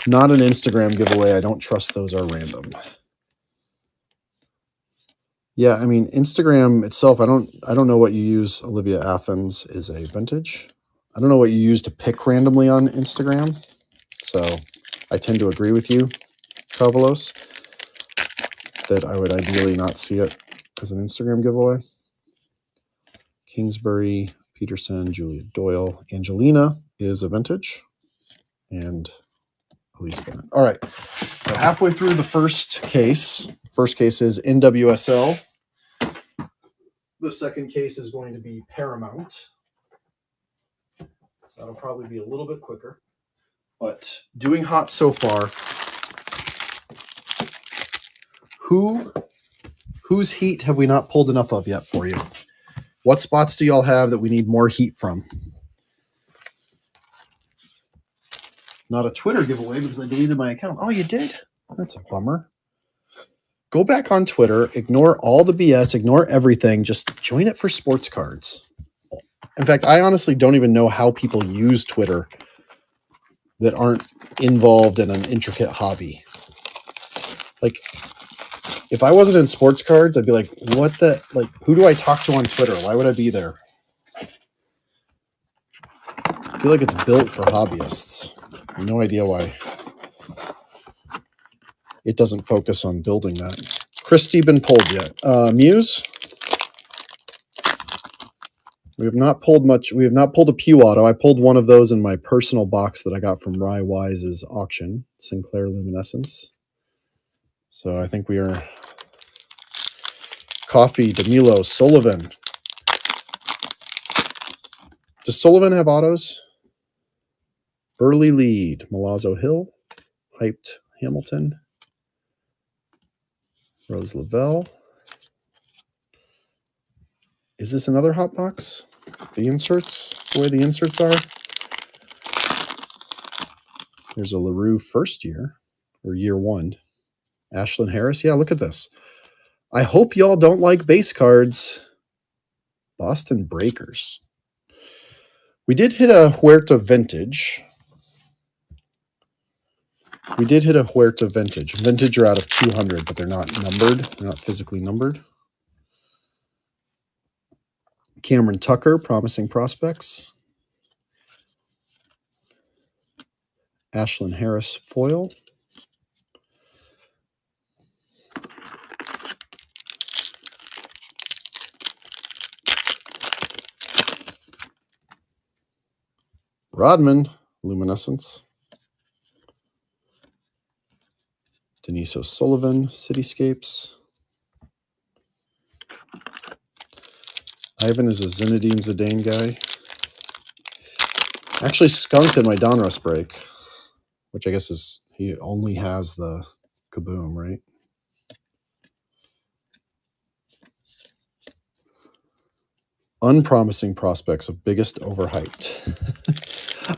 Not an Instagram giveaway. I don't trust those are random. Yeah, I mean, Instagram itself, I don't know what you use. Olivia Athens is a vintage. I don't know what you use to pick randomly on Instagram. So I tend to agree with you, Kavalos, that I would ideally not see it as an Instagram giveaway. Kingsbury, Peterson, Julia Doyle. Angelina is a vintage. And Elise Bennett. All right. So halfway through the first case. First case is NWSL. The second case is going to be Paramount. So that'll probably be a little bit quicker. But doing hot so far. Whose heat have we not pulled enough of yet for you? What spots do y'all have that we need more heat from? Not a Twitter giveaway because I deleted my account. Oh, you did? That's a bummer. Go back on Twitter, ignore all the BS, ignore everything, just join it for sports cards. In fact, I honestly don't even know how people use Twitter that aren't involved in an intricate hobby. Like, if I wasn't in sports cards, I'd be like, who do I talk to on Twitter? Why would I be there? I feel like it's built for hobbyists. I have no idea why it doesn't focus on building that. Christie been pulled yet? Muse? We have not pulled much. We have not pulled a Pew Auto. I pulled one of those in my personal box that I got from Rye Wise's auction, Sinclair Luminescence. So I think we are Coffee, DeMilo, Sullivan. Does Sullivan have autos? Early lead, Milazzo Hill, Hyped Hamilton, Rose Lavelle. Is this another hot box? The inserts, the way the inserts are. There's a LaRue first year, or year 1. Ashlyn Harris. Yeah, look at this. I hope y'all don't like base cards. Boston Breakers. We did hit a Huerta Vintage. Vintage are out of 200, but they're not numbered. They're not physically numbered. Cameron Tucker, Promising Prospects. Ashlyn Harris foil. Rodman, Luminescence. Denise O'Sullivan, Cityscapes. Ivan is a Zinedine Zidane guy. Actually skunked in my Donruss break, which I guess is he only has the Kaboom, right? Unpromising prospects of biggest overhyped.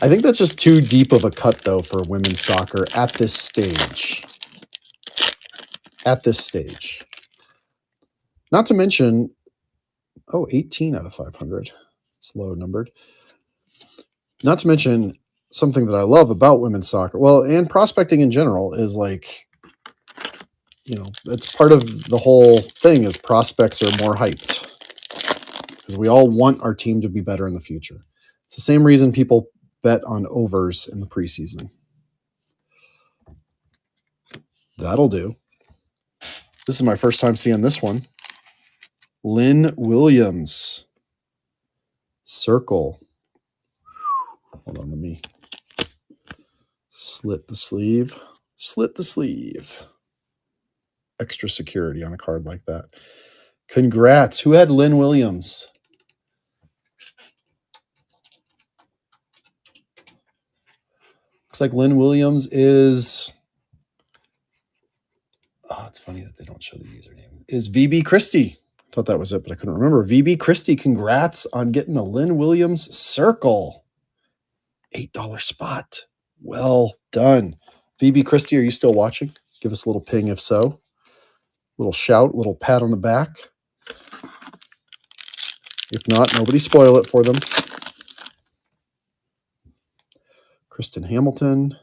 I think that's just too deep of a cut, though, for women's soccer at this stage. At this stage. Not to mention, 18 out of 500. It's low numbered. Not to mention something that I love about women's soccer, well, and prospecting in general, is like, it's part of the whole thing is prospects are more hyped. Because we all want our team to be better in the future. It's the same reason people bet on overs in the preseason. That'll do. This is my first time seeing this one. Lynn Williams. Circle. Hold on, let me slit the sleeve. Slit the sleeve. Extra security on a card like that. Congrats. Who had Lynn Williams? Looks like Lynn Williams is... Oh, it's funny that they don't show the username. Is VB Christie. I thought that was it, but I couldn't remember. VB Christie, congrats on getting the Lynn Williams Circle. $8 spot. Well done. VB Christie, are you still watching? Give us a little ping if so. Little shout, little pat on the back. If not, nobody spoil it for them. Kristen Hamilton.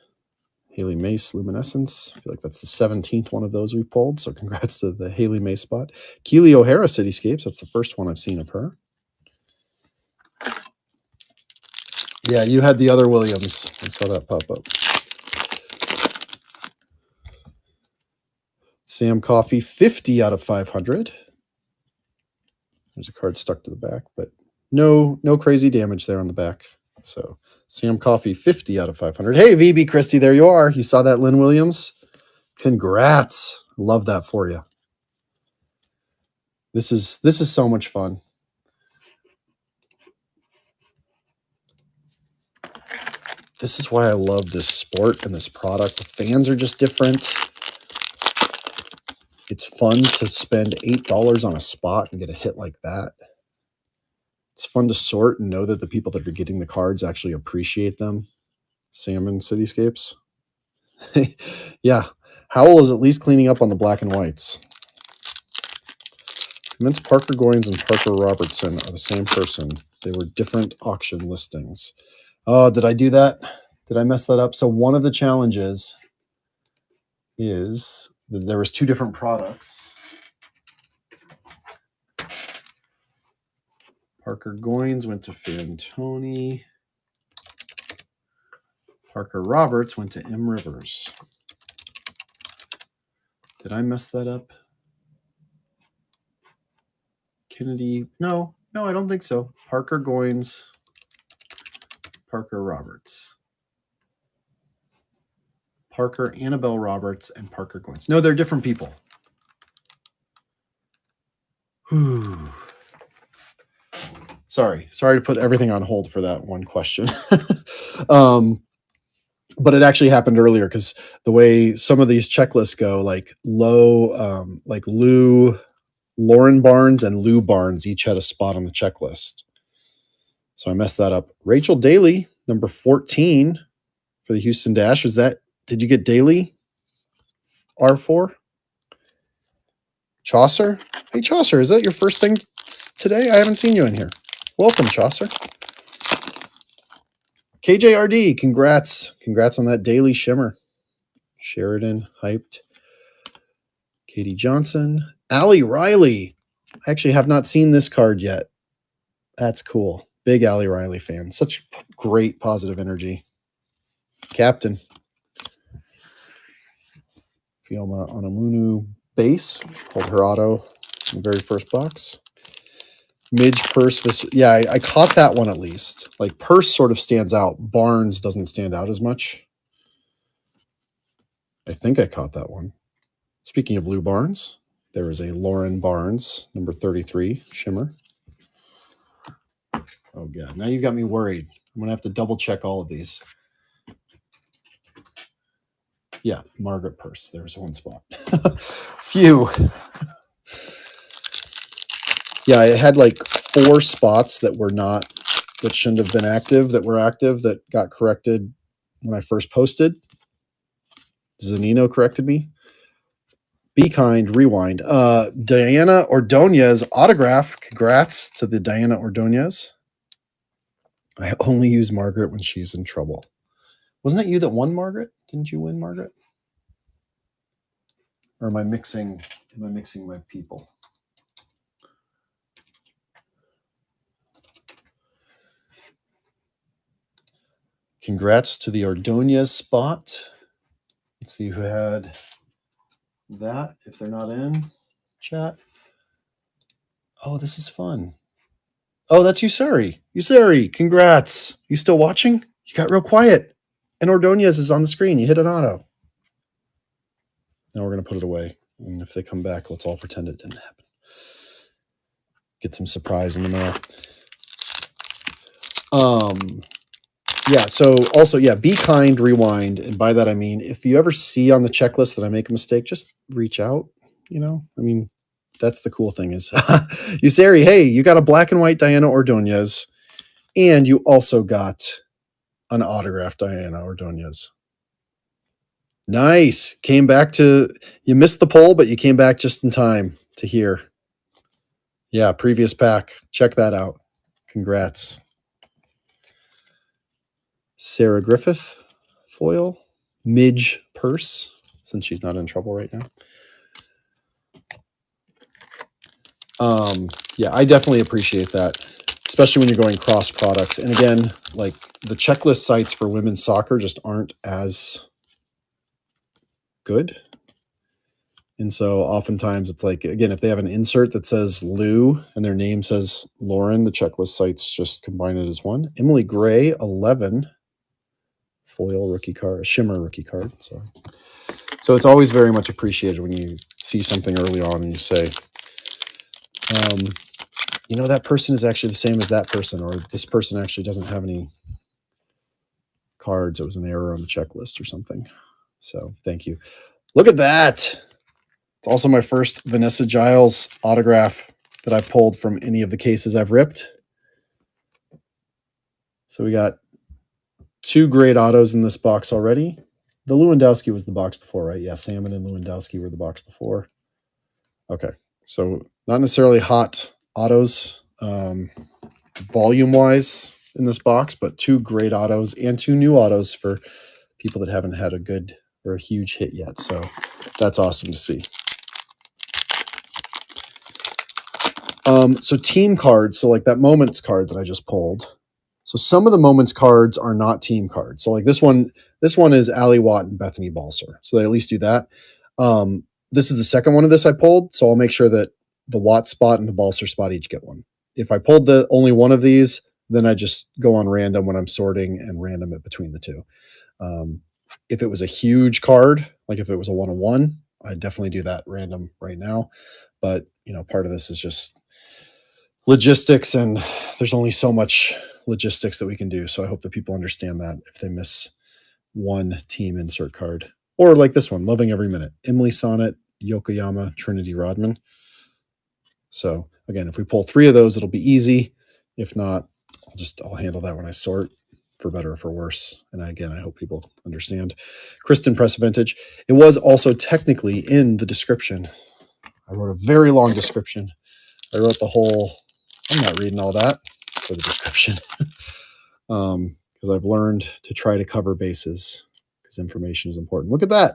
Haley Mace Luminescence. I feel like that's the 17th one of those we pulled, so congrats to the Haley Mace spot. Keely O'Hara Cityscapes. That's the first one I've seen of her. Yeah, you had the other Williams. I saw that pop up. Sam Coffey, 50 out of 500. There's a card stuck to the back, but no crazy damage there on the back. So Sam Coffey, 50 out of 500. Hey, VB Christie, there you are. You saw that, Lynn Williams? Congrats. Love that for you. This is so much fun. This is why I love this sport and this product. The fans are just different. It's fun to spend $8 on a spot and get a hit like that. It's fun to sort and know that the people that are getting the cards actually appreciate them. Salmon Cityscapes. Yeah. Howell is at least cleaning up on the black and whites. Convinced Parker Goins and Parker Robertson are the same person. They were different auction listings. Oh, did I do that? Did I mess that up? So one of the challenges is that there was two different products. Parker Goins went to Fantoni. Parker Roberts went to M. Rivers. Did I mess that up? Kennedy. No, I don't think so. Parker Goins, Parker Roberts. Parker Annabelle Roberts and Parker Goins. No, they're different people. Whew. Sorry to put everything on hold for that one question. But it actually happened earlier because the way some of these checklists go, like Lauren Barnes and Lou Barnes each had a spot on the checklist. So I messed that up. Rachel Daly, number 14 for the Houston Dash. Did you get Daly? R4? Chaucer? Hey, Chaucer, is that your first thing today? I haven't seen you in here. Welcome, Chaucer. KJRD, congrats. Congrats on that Daily Shimmer. Sheridan, hyped. Katie Johnson. Allie Riley. I actually have not seen this card yet. That's cool. Big Allie Riley fan. Such great positive energy. Captain. Fioma Onamunu base. Pulled her auto in the very first box. Midge, Purse. Yeah, I caught that one at least. Like, Purse sort of stands out. Barnes doesn't stand out as much. I think I caught that one. Speaking of Lou Barnes, there is a Lauren Barnes, number 33, Shimmer. Oh, God. Now you've got me worried. I'm going to have to double check all of these. Yeah, Margaret Purse. There's one spot. Phew. Yeah, I had like 4 spots that shouldn't have been active, that were active, that got corrected when I first posted. Zanino corrected me. Be kind, rewind. Diana Ordonez autograph. Congrats to the Diana Ordonez. I only use Margaret when she's in trouble. Wasn't that you that won, Margaret? Didn't you win, Margaret? Or am I mixing my people? Congrats to the Ordonez spot. Let's see who had that, if they're not in chat. Oh, this is fun. Oh, that's Usari. Usari, congrats. You still watching? You got real quiet. And Ordonez is on the screen. You hit an auto. Now we're going to put it away. And if they come back, let's all pretend it didn't happen. Get some surprise in the mail. Yeah, so also, yeah, be kind, rewind. And by that, I mean, if you ever see on the checklist that I make a mistake, just reach out, you know? I mean, that's the cool thing is, Usari, hey, you got a black and white Diana Ordonez, and you also got an autographed Diana Ordonez. Nice. You missed the poll, but you came back just in time to hear. Yeah, previous pack. Check that out. Congrats. Sarah Griffith, foil. Midge Purse, since she's not in trouble right now. Yeah, I definitely appreciate that, especially when you're going cross products. And again, like the checklist sites for women's soccer just aren't as good. And so oftentimes it's like, again, if they have an insert that says Lou and their name says Lauren, the checklist sites just combine it as one. Emily Gray, 11. Foil rookie card, shimmer rookie card. Sorry. So it's always very much appreciated when you see something early on and you say, you know, that person is actually the same as that person, or this person actually doesn't have any cards. It was an error on the checklist or something. So thank you. Look at that. It's also my first Vanessa Giles autograph that I've pulled from any of the cases I've ripped. So we got 2 great autos in this box already. The Lewandowski was the box before, right? Yeah, Salmon and Lewandowski were the box before. Okay, so not necessarily hot autos volume-wise in this box, but 2 great autos and 2 new autos for people that haven't had a good or a huge hit yet. So that's awesome to see. So team cards, so like that Moments card that I just pulled. So some of the Moments cards are not team cards. So like this one is Ali Watt and Bethany Balser. So they at least do that. This is the second one of this I pulled. So I'll make sure that the Watt spot and the Balser spot each get one. If I pulled the only one of these, then I just go on random when I'm sorting and random it between the two. If it was a huge card, like if it was a 1-on-1, I'd definitely do that random right now. But, you know, part of this is just logistics, and there's only so much logistics that we can do. So I hope that people understand that if they miss one team insert card. Or like this one, Loving Every Minute. Emily Sonnet, Yokoyama, Trinity Rodman. So again, if we pull 3 of those, it'll be easy. If not, I'll handle that when I sort, for better or for worse. And again, I hope people understand. Kristen Press Vintage. It was also technically in the description. I wrote a very long description. I wrote the whole, I'm not reading all that for the description. Because I've learned to try to cover bases because information is important. Look at that.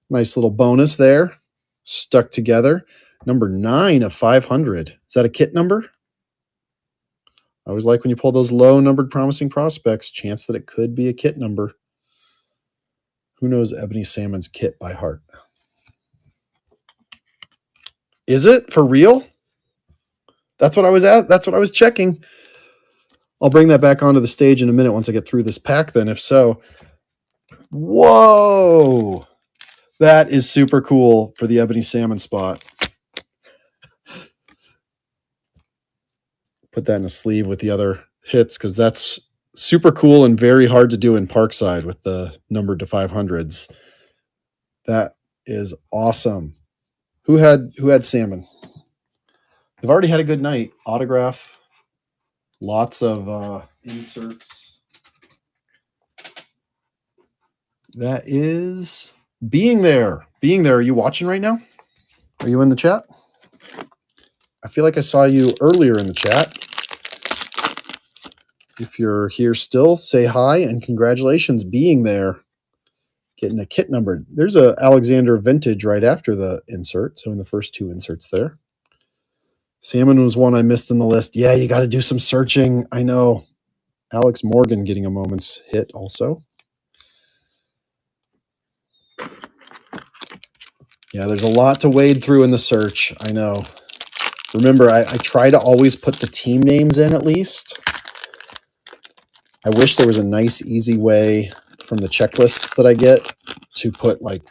Nice little bonus there. Stuck together. Number 9 of 500. Is that a kit number? I always like when you pull those low numbered promising prospects, chance that it could be a kit number. Who knows Ebony Salmon's kit by heart? Is it for real? That's what I was at. That's what I was checking. I'll bring that back onto the stage in a minute once I get through this pack then, if so. Whoa! That is super cool for the Ebony Salmon spot. Put that in a sleeve with the other hits because that's super cool and very hard to do in Parkside with the numbered to 500s. That is awesome. Who had salmon? They've already had a good night. Autograph, lots of inserts. That is being there. Being there. Are you watching right now? Are you in the chat? I feel like I saw you earlier in the chat. If you're here still, say hi and congratulations being there. Getting a kit numbered. There's a Alexander vintage right after the insert. So in the first two inserts there. Salmon was one I missed in the list. Yeah, you got to do some searching. I know. Alex Morgan getting a moment's hit also. Yeah, there's a lot to wade through in the search. I know. Remember, I try to always put the team names in at least. I wish there was a nice, easy way from the checklists that I get to put like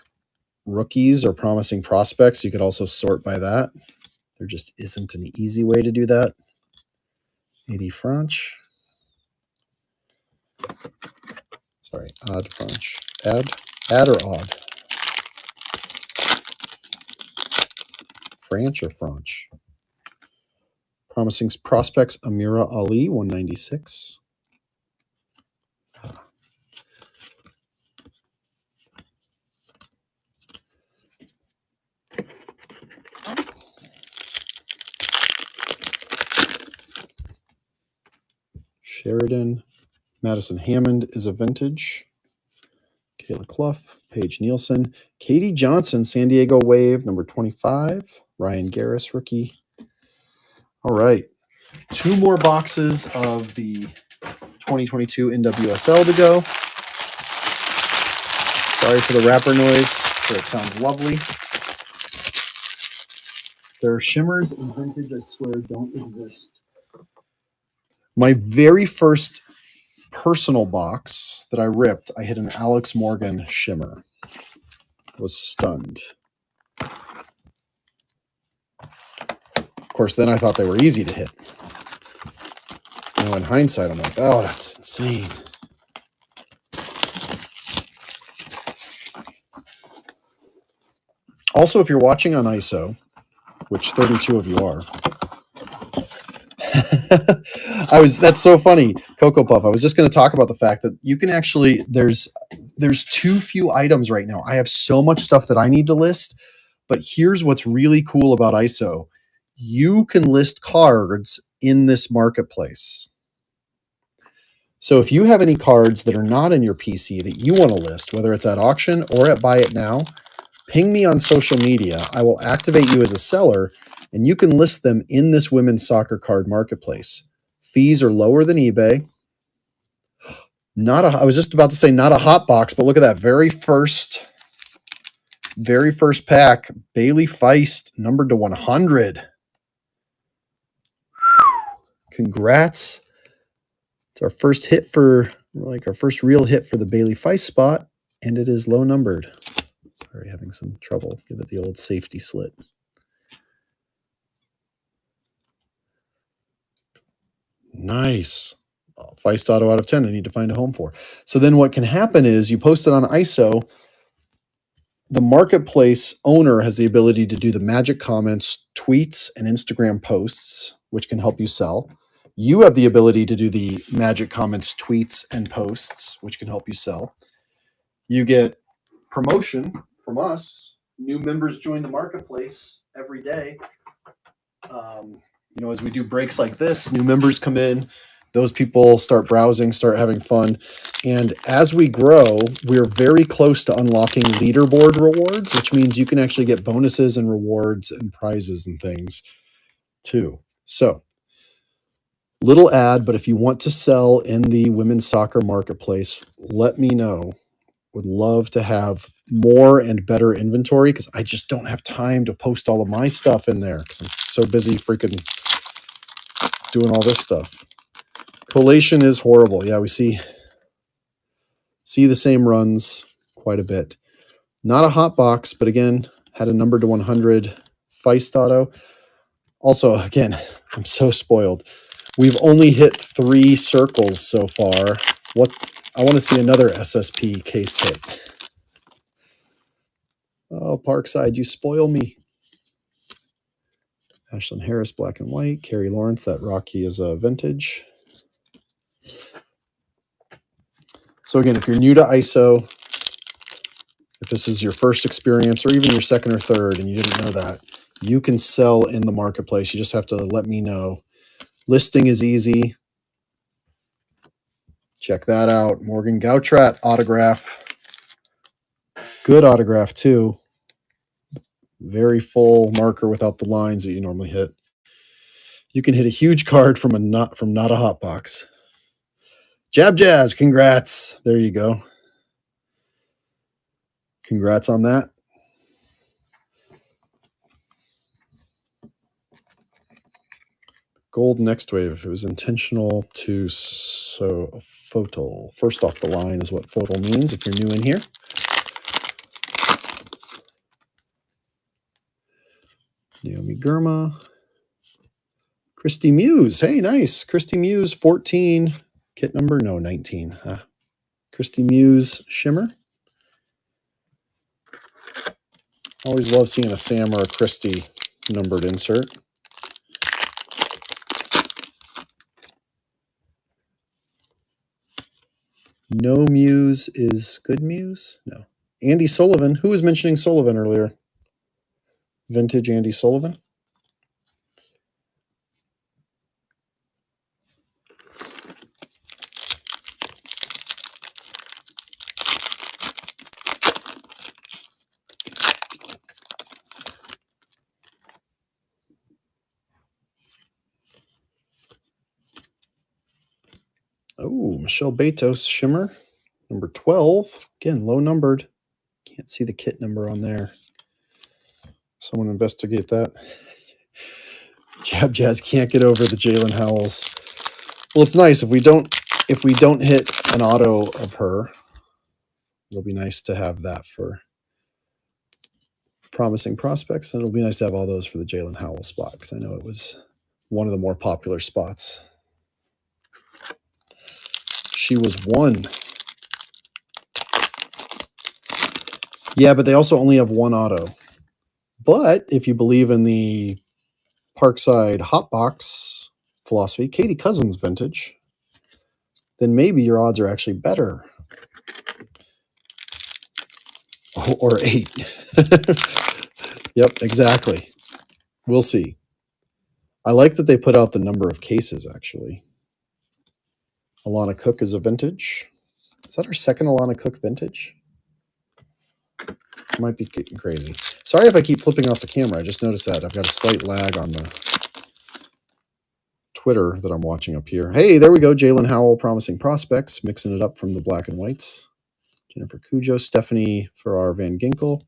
rookies or promising prospects. You could also sort by that. There just isn't an easy way to do that. 80 French. Sorry, odd French. Add or odd? French or French? Promising prospects, Amira Ali, 196. Sheridan. Madison Hammond is a vintage. Kayla Clough, Paige Nielsen. Katie Johnson, San Diego Wave, number 25. Ryan Garris, rookie. All right. 2 more boxes of the 2022 NWSL to go. Sorry for the wrapper noise, but it sounds lovely. There are shimmers and vintage, I swear, don't exist. My very first personal box that I ripped, I hit an Alex Morgan shimmer. I was stunned. Of course, then I thought they were easy to hit. Now, in hindsight, I'm like, oh, that's insane. Also, if you're watching on ISO, which 32 of you are, that's so funny, Cocoa Puff. I was just going to talk about the fact that you can actually, there's too few items right now. I have so much stuff that I need to list, but here's what's really cool about ISO. You can list cards in this marketplace. So if you have any cards that are not in your PC that you want to list, whether it's at auction or at Buy It Now, ping me on social media. I will activate you as a seller, and you can list them in this women's soccer card marketplace. Fees are lower than eBay. I was just about to say not a hot box, but look at that very first pack. Bailey Feist, numbered to 100. Congrats. It's our first hit our first real hit for the Bailey Feist spot, and it is low numbered. Sorry, having some trouble. Give it the old safety slit. Nice. Feist auto out of 10. I need to find a home for. So then what can happen is you post it on ISO. The marketplace owner has the ability to do the magic comments, tweets, and Instagram posts, which can help you sell. You have the ability to do the magic comments, tweets, and posts, which can help you sell. You get promotion from us. New members join the marketplace every day. As we do breaks like this, new members come in. Those people start browsing, start having fun. And as we grow, we're very close to unlocking leaderboard rewards, which means you can actually get bonuses and rewards and prizes and things too. So, little ad, but if you want to sell in the women's soccer marketplace, let me know. Would love to have more and better inventory because I just don't have time to post all of my stuff in there because I'm so busy freaking doing all this stuff. Collation is horrible. Yeah, we see the same runs quite a bit. Not a hot box, but again, had a number to 100 Feist auto. Also, again, I'm so spoiled. We've only hit 3 circles so far. I want to see another SSP case hit. Oh, Parkside, you spoil me. Ashlyn Harris, black and white. Carrie Lawrence, that Rocky is a vintage. So again, if you're new to ISO, if this is your first experience or even your second or third and you didn't know that, you can sell in the marketplace. You just have to let me know. Listing is easy. Check that out. Morgan Gautrat autograph. Good autograph too. Very full marker without the lines that you normally hit. You can hit a huge card from not a hot box. Jab Jazz, congrats. There you go. Congrats on that. Gold next wave. It was intentional to so photo. First off the line is what photo means if you're new in here. Naomi Gurma. Christy Muse. Hey, nice. Christy Muse, 14. Kit number? No, 19. Christy Muse Shimmer. Always love seeing a Sam or a Christy numbered insert. No Muse is good Muse? No. Andy Sullivan. Who was mentioning Sullivan earlier? Vintage Andy Sullivan. Oh, Michelle Betos Shimmer. Number 12. Again, low numbered. Can't see the kit number on there. Someone investigate that. Jab Jazz can't get over the Jalen Howells. Well, it's nice if we don't hit an auto of her. It'll be nice to have that for promising prospects, and it'll be nice to have all those for the Jalen Howell spot because I know it was one of the more popular spots. She was one. Yeah, but they also only have one auto. But if you believe in the Parkside Hotbox philosophy, Katie Cousins vintage, then maybe your odds are actually better. Or 8. Yep, exactly. We'll see. I like that they put out the number of cases, actually. Alana Cook is a vintage. Is that our second Alana Cook vintage? Might be getting crazy. Sorry if I keep flipping off the camera. I just noticed that. I've got a slight lag on the Twitter that I'm watching up here. Hey, there we go. Jalen Howell, promising prospects. Mixing it up from the black and whites. Jennifer Cujo, Stephanie Farrar Van Ginkel.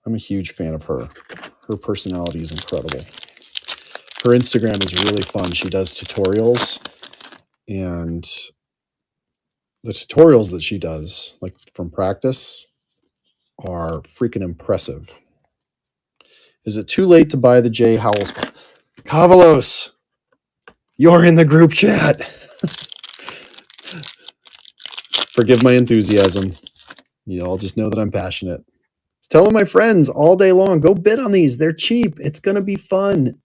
I'm a huge fan of her. Her personality is incredible. Her Instagram is really fun. She does tutorials, and the tutorials that she does, like from practice, are freaking impressive. Is it too late to buy the Jay Howell spot? Kavalos, you're in the group chat. Forgive my enthusiasm. You all just know that I'm passionate. I was telling my friends all day long, go bid on these. They're cheap. It's going to be fun.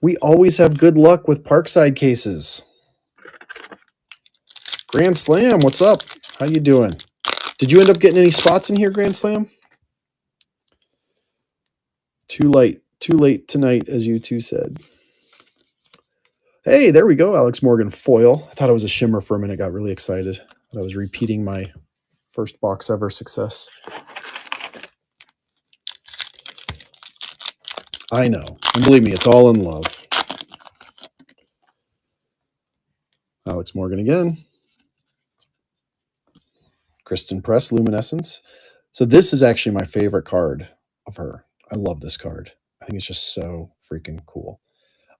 We always have good luck with Parkside cases. Grand Slam, what's up? How you doing? Did you end up getting any spots in here, Grand Slam? Too late tonight, as you two said. Hey, there we go, Alex Morgan foil. I thought it was a shimmer for a minute, got really excited. I was repeating my first box ever success. I know, and believe me, it's all in love. Alex Morgan again. Kristen Press, Luminescence. So this is actually my favorite card of her. I love this card. I think it's just so freaking cool.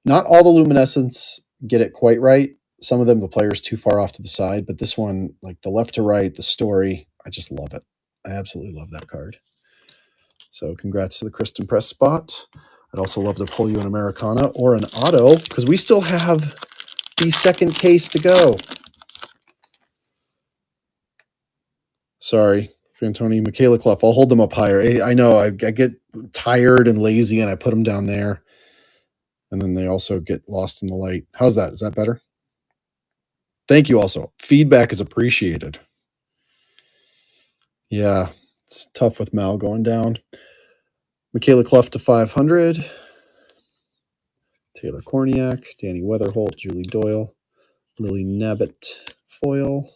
Not all the Luminescence get it quite right. Some of them, the player's too far off to the side, but this one, like the left to right, the story, I just love it. I absolutely love that card. So congrats to the Kristen Press spot. I'd also love to pull you an Americana or an auto because we still have the second case to go. Sorry, Fantoni, Michaela Clough. I'll hold them up higher. I know I get tired and lazy and I put them down there. And then they also get lost in the light. How's that? Is that better? Thank you also. Feedback is appreciated. Yeah, it's tough with Mal going down. Michaela Clough to 500. Taylor Korniak, Danny Weatherholt, Julie Doyle, Lily Nabbit foil.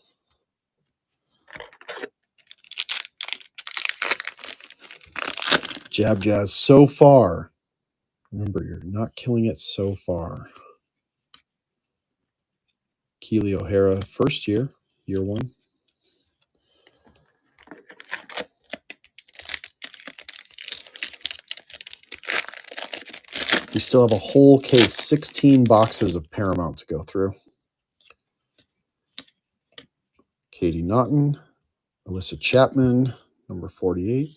Jab Jazz so far. Remember, you're not killing it so far. Keely O'Hara, first year 1. We still have a whole case, 16 boxes of Paramount to go through. Katie Naughton, Alyssa Chapman, number 48.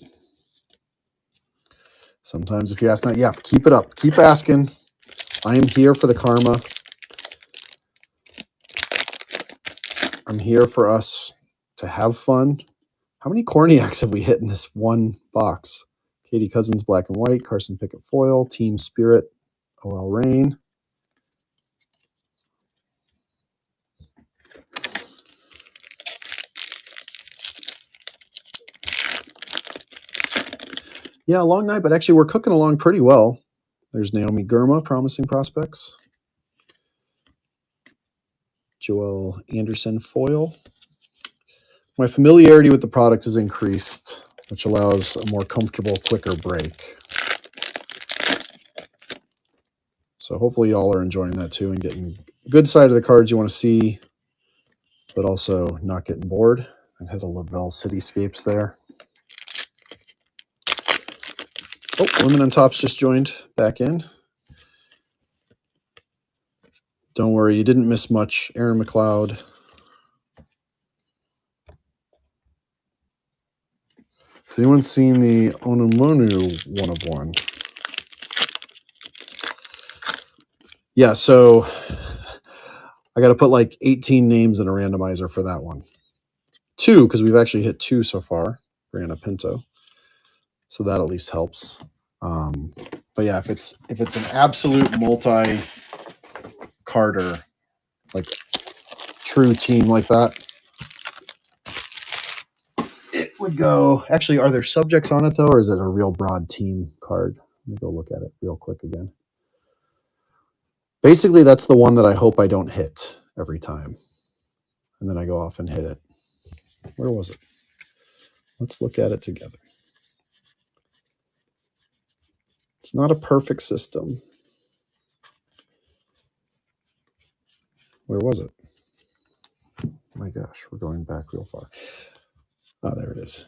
Sometimes if you ask not, yeah, keep it up. Keep asking. I am here for the karma. I'm here for us to have fun. How many Korniaks have we hit in this one box? Katie Cousins, black and white. Carson Pickett foil. Team Spirit, OL Reign. Yeah, a long night, but actually we're cooking along pretty well. There's Naomi Gurma, promising prospects. Joelle Anderson foil. My familiarity with the product has increased, which allows a more comfortable, quicker break. So hopefully y'all are enjoying that too and getting a good side of the cards you want to see, but also not getting bored. I had a Lavelle Cityscapes there. Oh, Women on Tops just joined back in. Don't worry, you didn't miss much. Aaron McLeod. Has anyone seen the Onumonu 1 of 1? Yeah, so I got to put like 18 names in a randomizer for that one. 2, because we've actually hit 2 so far. Brianna Pinto. So that at least helps. But yeah, if it's an absolute multi-carder, like true team like that, it would go. Actually, are there subjects on it though, or is it a real broad team card? Let me go look at it real quick again. Basically, that's the one that I hope I don't hit every time. And then I go off and hit it. Where was it? Let's look at it together. It's not a perfect system. Where was it? Oh my gosh, we're going back real far. Oh, there it is.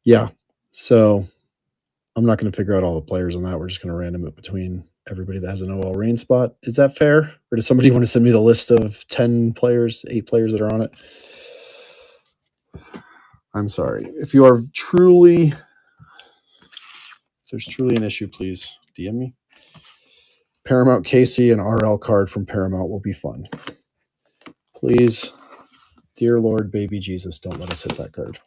Yeah, so I'm not going to figure out all the players on that. We're just going to random it between everybody that has an OL Reign spot. Is that fair? Or does somebody want to send me the list of 10 players, 8 players that are on it? I'm sorry. If there's truly an issue, please DM me. Paramount KC and RL card from Paramount will be fun. Please, dear Lord, baby Jesus, don't let us hit that card.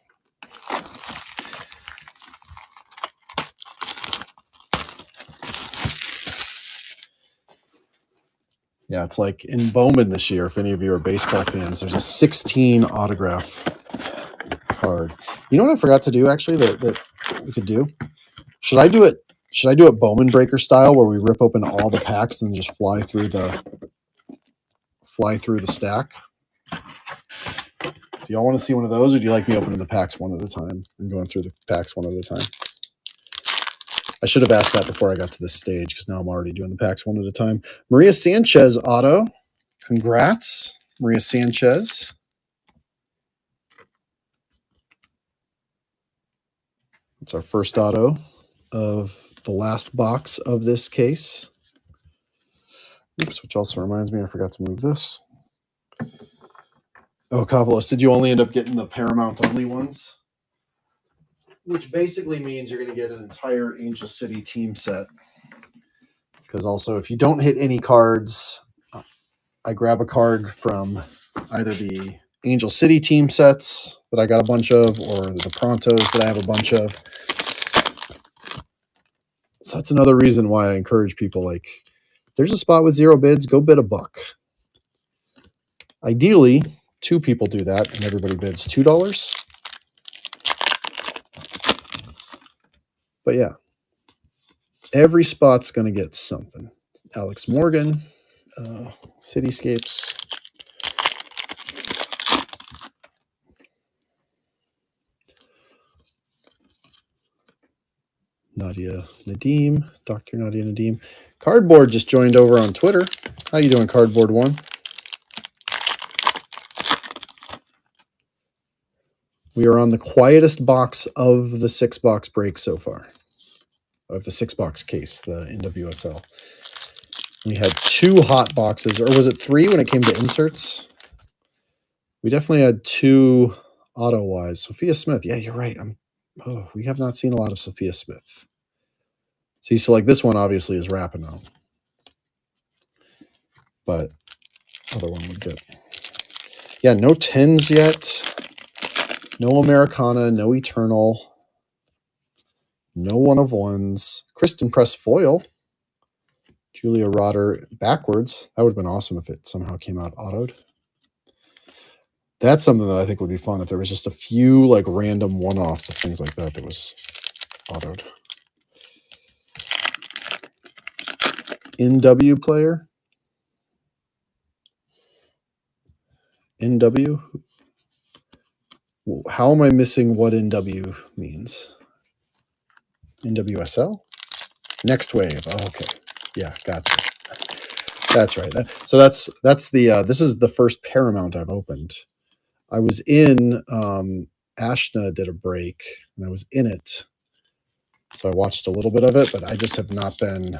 Yeah, it's like in Bowman this year, if any of you are baseball fans, there's a 16 autograph card. You know what I forgot to do actually that we could do? Should I do it Bowman Breaker style where we rip open all the packs and just fly through the stack? Do y'all want to see one of those, or do you like me opening the packs one at a time and going through the packs one at a time? I should have asked that before I got to this stage because now I'm already doing the packs one at a time. Maria Sanchez auto. Congrats, Maria Sanchez. It's our first auto of the last box of this case. Oops, which also reminds me I forgot to move this. Oh, Kavalos, did you only end up getting the Paramount only ones? Which basically means you're going to get an entire Angel City team set. Because also, if you don't hit any cards, I grab a card from either the Angel City team sets that I got a bunch of, or the Prontos that I have a bunch of. So that's another reason why I encourage people, like, there's a spot with 0 bids, go bid $1. Ideally, 2 people do that, and everybody bids $2. But yeah, every spot's going to get something. Alex Morgan, Cityscapes. Nadia Nadim, Dr. Nadia Nadim. Cardboard just joined over on Twitter. How you doing, Cardboard One? We are on the quietest box of the 6-box break so far. Of the 6-box case, the NWSL. We had 2 hot boxes, or was it 3 when it came to inserts? We definitely had 2 auto-wise. Sophia Smith. Yeah, you're right. We have not seen a lot of Sophia Smith. See, so like this one obviously is Rapinoe. But other one would get. Yeah, no 10s yet. No Americana, no Eternal. No 1 of 1s. Kristen Press foil. Julia Rotter backwards. That would have been awesome if it somehow came out autoed. That's something that I think would be fun if there was just a few like random one-offs of things like that was autoed. NW player. NW. How am I missing what NW means? NWSL? Next wave. Oh, okay. Yeah, gotcha. That's right. So that's the this is the first Paramount I've opened. I was in Ashna did a break and I was in it. So I watched a little bit of it, but I just have not been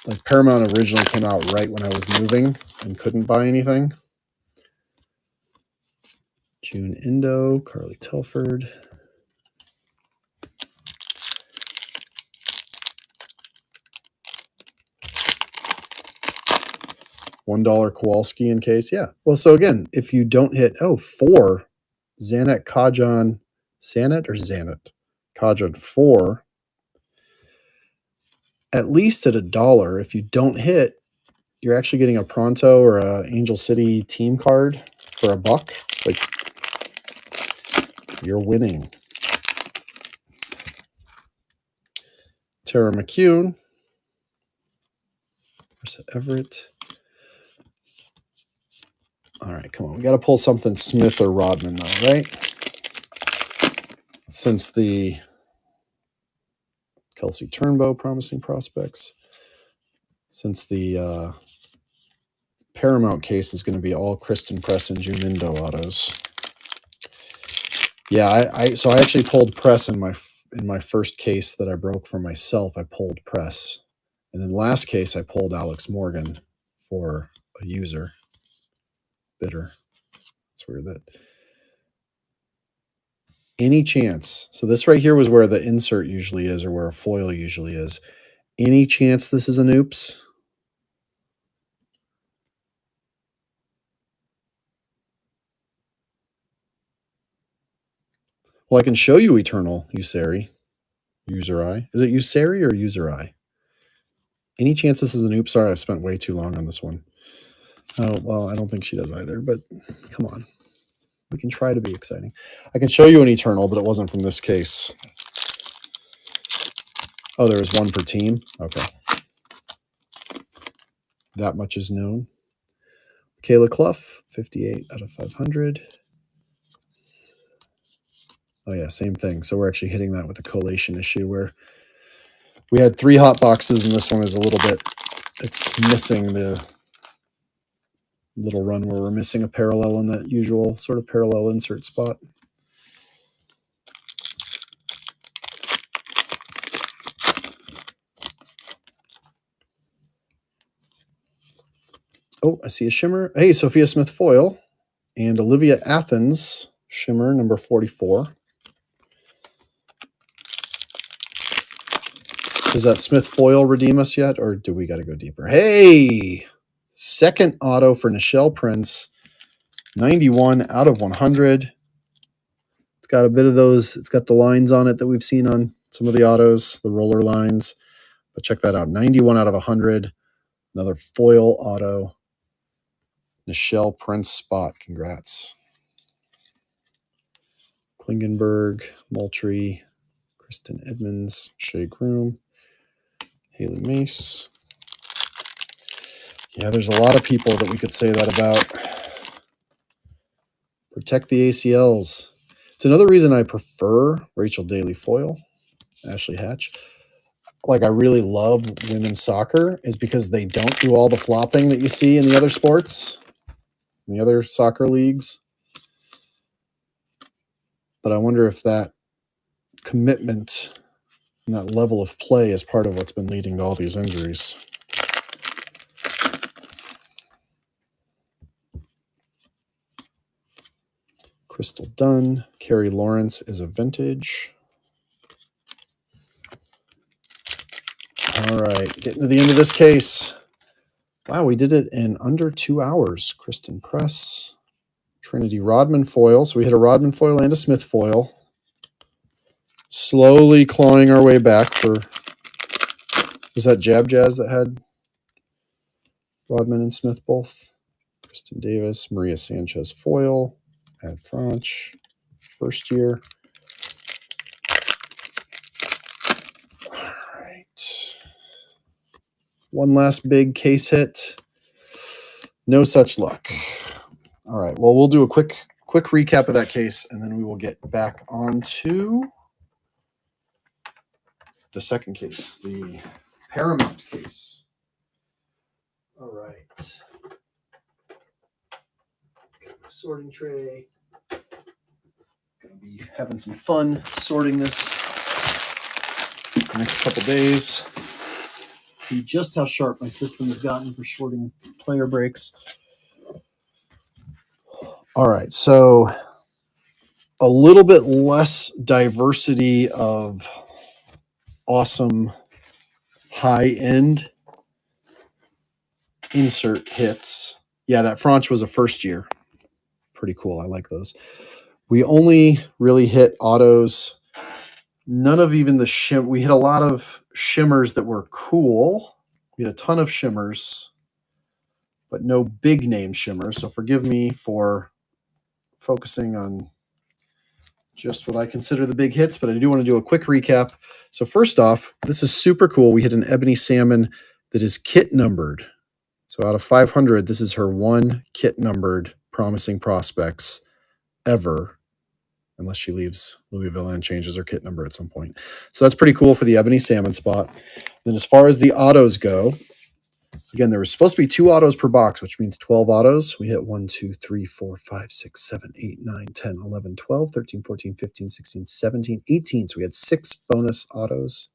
like Paramount originally came out right when I was moving and couldn't buy anything. June Indo, Carly Telford. $1 Kowalski in case. Yeah. Well, so again, if you don't hit 4 Zanet Kajan Sanet or Zanet Kajan 4, at least at $1. If you don't hit, you're actually getting a Pronto or a Angel City team card for $1. Like, you're winning. Tara McCune. Marissa Everett. All right, come on. We got to pull something Smith or Rodman, though, right? Since the Kelsey Turnbow, promising prospects. Since the Paramount case is going to be all Kristen Press and Junindo autos. Yeah, so I actually pulled Press in my first case that I broke for myself. I pulled Press, and then last case I pulled Alex Morgan for a user bidder. It's weird that any chance. So this right here was where the insert usually is, or where a foil usually is. Any chance this is an oops? Well, I can show you Eternal Usari. User I. Is it Usari or User I? Any chance this is an oops? Sorry, I've spent way too long on this one. Oh, well, I don't think she does either, but come on. We can try to be exciting. I can show you an Eternal, but it wasn't from this case. Oh, there was 1 per team? Okay. That much is known. Kayla Clough, 58 out of 500. Oh, yeah, same thing. So we're actually hitting that with a collation issue where we had 3 hot boxes, and this one is a little bit, it's missing the little run where we're missing a parallel in that usual sort of parallel insert spot. Oh, I see a shimmer. Hey, Sophia Smith foil and Olivia Athens shimmer number 44. Does that Smith foil redeem us yet, or do we got to go deeper? Hey, second auto for Nichelle Prince, 91 out of 100. It's got a bit of those. It's got the lines on it that we've seen on some of the autos, the roller lines. But check that out, 91 out of 100. Another foil auto. Nichelle Prince spot. Congrats. Klingenberg, Moultrie, Kristen Edmonds, Shea Groom, Haley Mace. Yeah, there's a lot of people that we could say that about. Protect the ACLs. It's another reason I prefer Rachel Daly foil, Ashley Hatch. Like, I really love women's soccer is because they don't do all the flopping that you see in the other sports, in the other soccer leagues. But I wonder if that commitment and that level of play is part of what's been leading to all these injuries. Crystal Dunn. Carrie Lawrence is a vintage. All right, getting to the end of this case. Wow, we did it in under 2 hours. Kristen Press. Trinity Rodman foil. So we hit a Rodman foil and a Smith foil. Slowly clawing our way back for... Was that Jab Jazz that had Rodman and Smith both? Kristen Davis. Maria Sanchez foil. Ad Franch. First year. All right. One last big case hit. No such luck. All right. Well, we'll do a quick recap of that case, and then we will get back on to the second case, the Paramount case. All right. Sorting tray. Gonna be having some fun sorting this the next couple days. See just how sharp my system has gotten for sorting player breaks. All right, so a little bit less diversity of awesome high-end insert hits. Yeah, that Franch was a first year. Pretty cool. I like those. We only really hit autos. None of even the we hit a lot of shimmers that were cool. We had a ton of shimmers, but no big name shimmers. So forgive me for focusing on just what I consider the big hits, but I do want to do a quick recap. So first off, this is super cool. We hit an ebony salmon that is kit numbered. So out of 500, this is her one kit numbered promising prospects ever, unless she leaves Louisville and changes her kit number at some point. So that's pretty cool for the ebony salmon spot. Then as far as the autos go, again, there was supposed to be 2 autos per box, which means 12 autos. We hit 1, 2, 3, 4, 5, 6, 7, 8, 9, 10, 11, 12, 13, 14, 15, 16, 17, 18. So we had 6 bonus autos.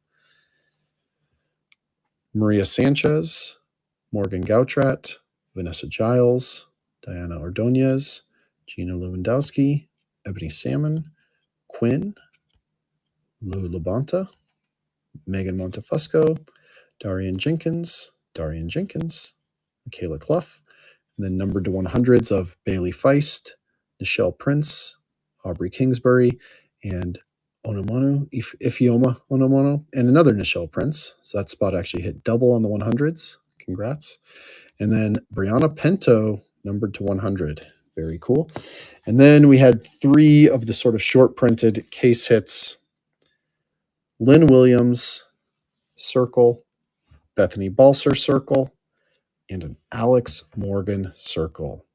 Maria Sanchez, Morgan Gautrat, Vanessa Giles, Diana Ordonez, Gina Lewandowski, Ebony Salmon, Quinn, Lou Labonta, Megan Montefusco, Darian Jenkins, Michaela Clough, and then numbered to 100s of Bailey Feist, Nichelle Prince, Aubrey Kingsbury, and Ifeoma Onomono, and another Nichelle Prince. So that spot actually hit double on the 100s. Congrats. And then Brianna Pinto, numbered to 100. Very cool. And then we had 3 of the sort of short printed case hits. Lynn Williams, circle, Bethany Balser, circle, and an Alex Morgan, circle.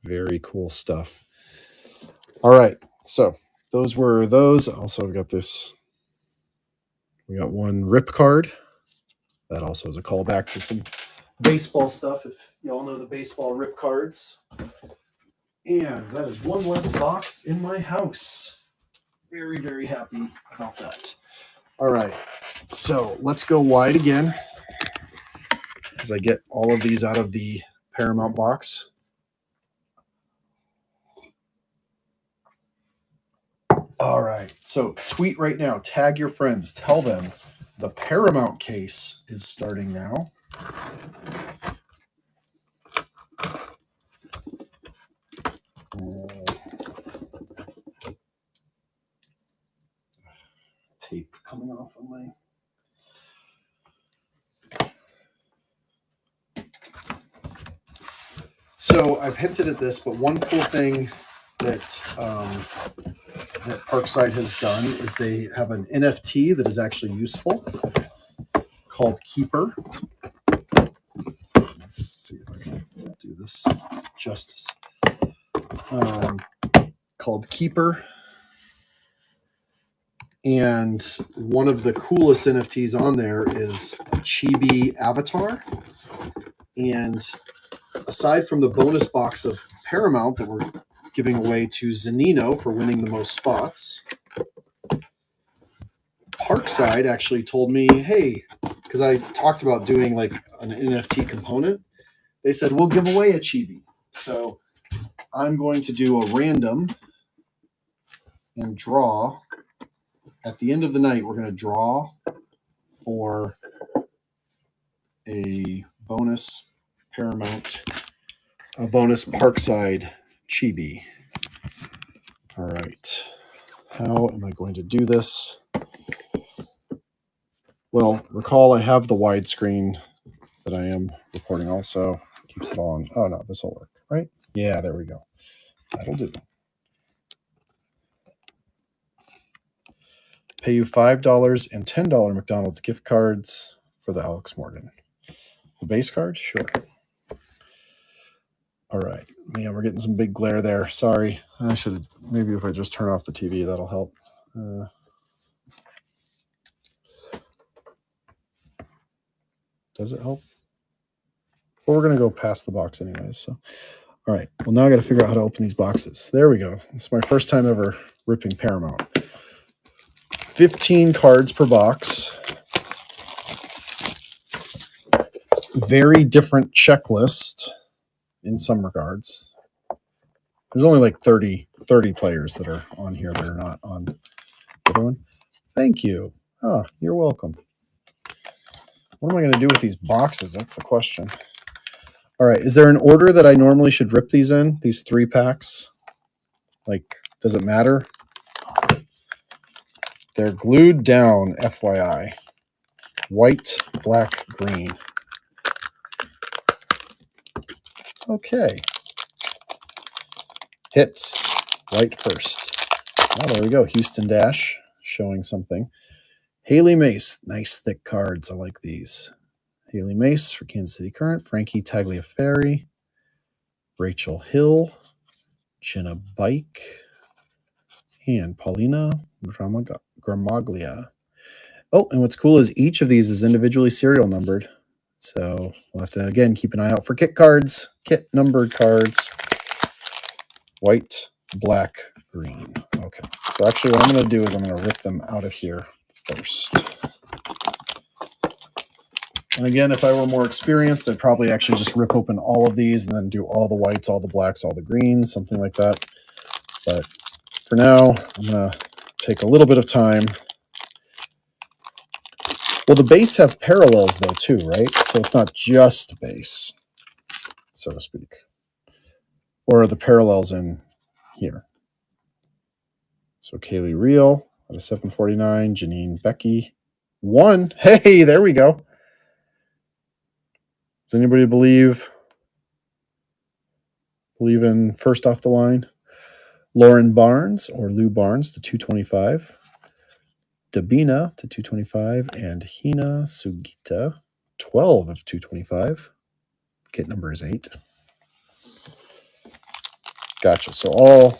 Very cool stuff. All right. So those were those. Also, we got this. We got one rip card. That also is a callback to some baseball stuff, if y'all know the baseball rip cards. And that is one less box in my house. Very, very happy about that. All right. So let's go wide again as I get all of these out of the Paramount box. All right. So tweet right now. Tag your friends. Tell them the Paramount case is starting now. Tape coming off of my... So I've hinted at this, but one cool thing that that Parkside has done is they have an NFT that is actually useful called Keeper. Let's see if I can do this justice. Called Keeper. And one of the coolest NFTs on there is Chibi Avatar. And aside from the bonus box of Paramount that we're giving away to Zanino for winning the most spots, Parkside actually told me, hey, because I talked about doing like an NFT component, they said, we'll give away a Chibi. So I'm going to do a random and draw. At the end of the night, we're going to draw for a bonus Paramount, a bonus Parkside Chibi. All right. How am I going to do this? Well, recall I have the widescreen that I am recording also. Keeps it on. Oh, no, this will work, right? Yeah, there we go. That'll do. Pay you $5 and $10 McDonald's gift cards for the Alex Morgan. The base card? Sure. All right. Man, we're getting some big glare there. Sorry. I should, maybe if I just turn off the TV, that'll help. Does it help? Well, we're going to go past the box anyways. So, all right. Well, now I got to figure out how to open these boxes. There we go. It's my first time ever ripping Paramount. 15 cards per box. Very different checklist in some regards. There's only like 30 players that are on here that are not on the other one. Thank you. Oh, you're welcome. What am I going to do with these boxes? That's the question. All right. Is there an order that I normally should rip these in? These 3 packs? Like, does it matter? They're glued down, FYI. White, black, green. Okay. Hits. White first. Oh, there we go. Houston Dash showing something. Haley Mace. Nice thick cards. I like these. Haley Mace for Kansas City Current. Frankie Tagliaferri. Rachel Hill. Jenna Bike. And Paulina Gramaglia. Oh, and what's cool is each of these is individually serial numbered. So we'll have to, again, keep an eye out for kit cards, kit numbered cards. White, black, green. Okay. So actually what I'm going to do is I'm going to rip them out of here first. And again, if I were more experienced, I'd probably actually just rip open all of these and then do all the whites, all the blacks, all the greens, something like that. But for now, I'm going to take a little bit of time. Well, the base have parallels though too, right? So it's not just base, so to speak. Or are the parallels in here? So Kaylee Reel at a 749, Janine Becky, 1. Hey, there we go. Does anybody believe in first off the line? Lauren Barnes or Lou Barnes to 225. Dabina to 225 and Hina Sugita, 12 of 225. Kit number is 8. Gotcha. So all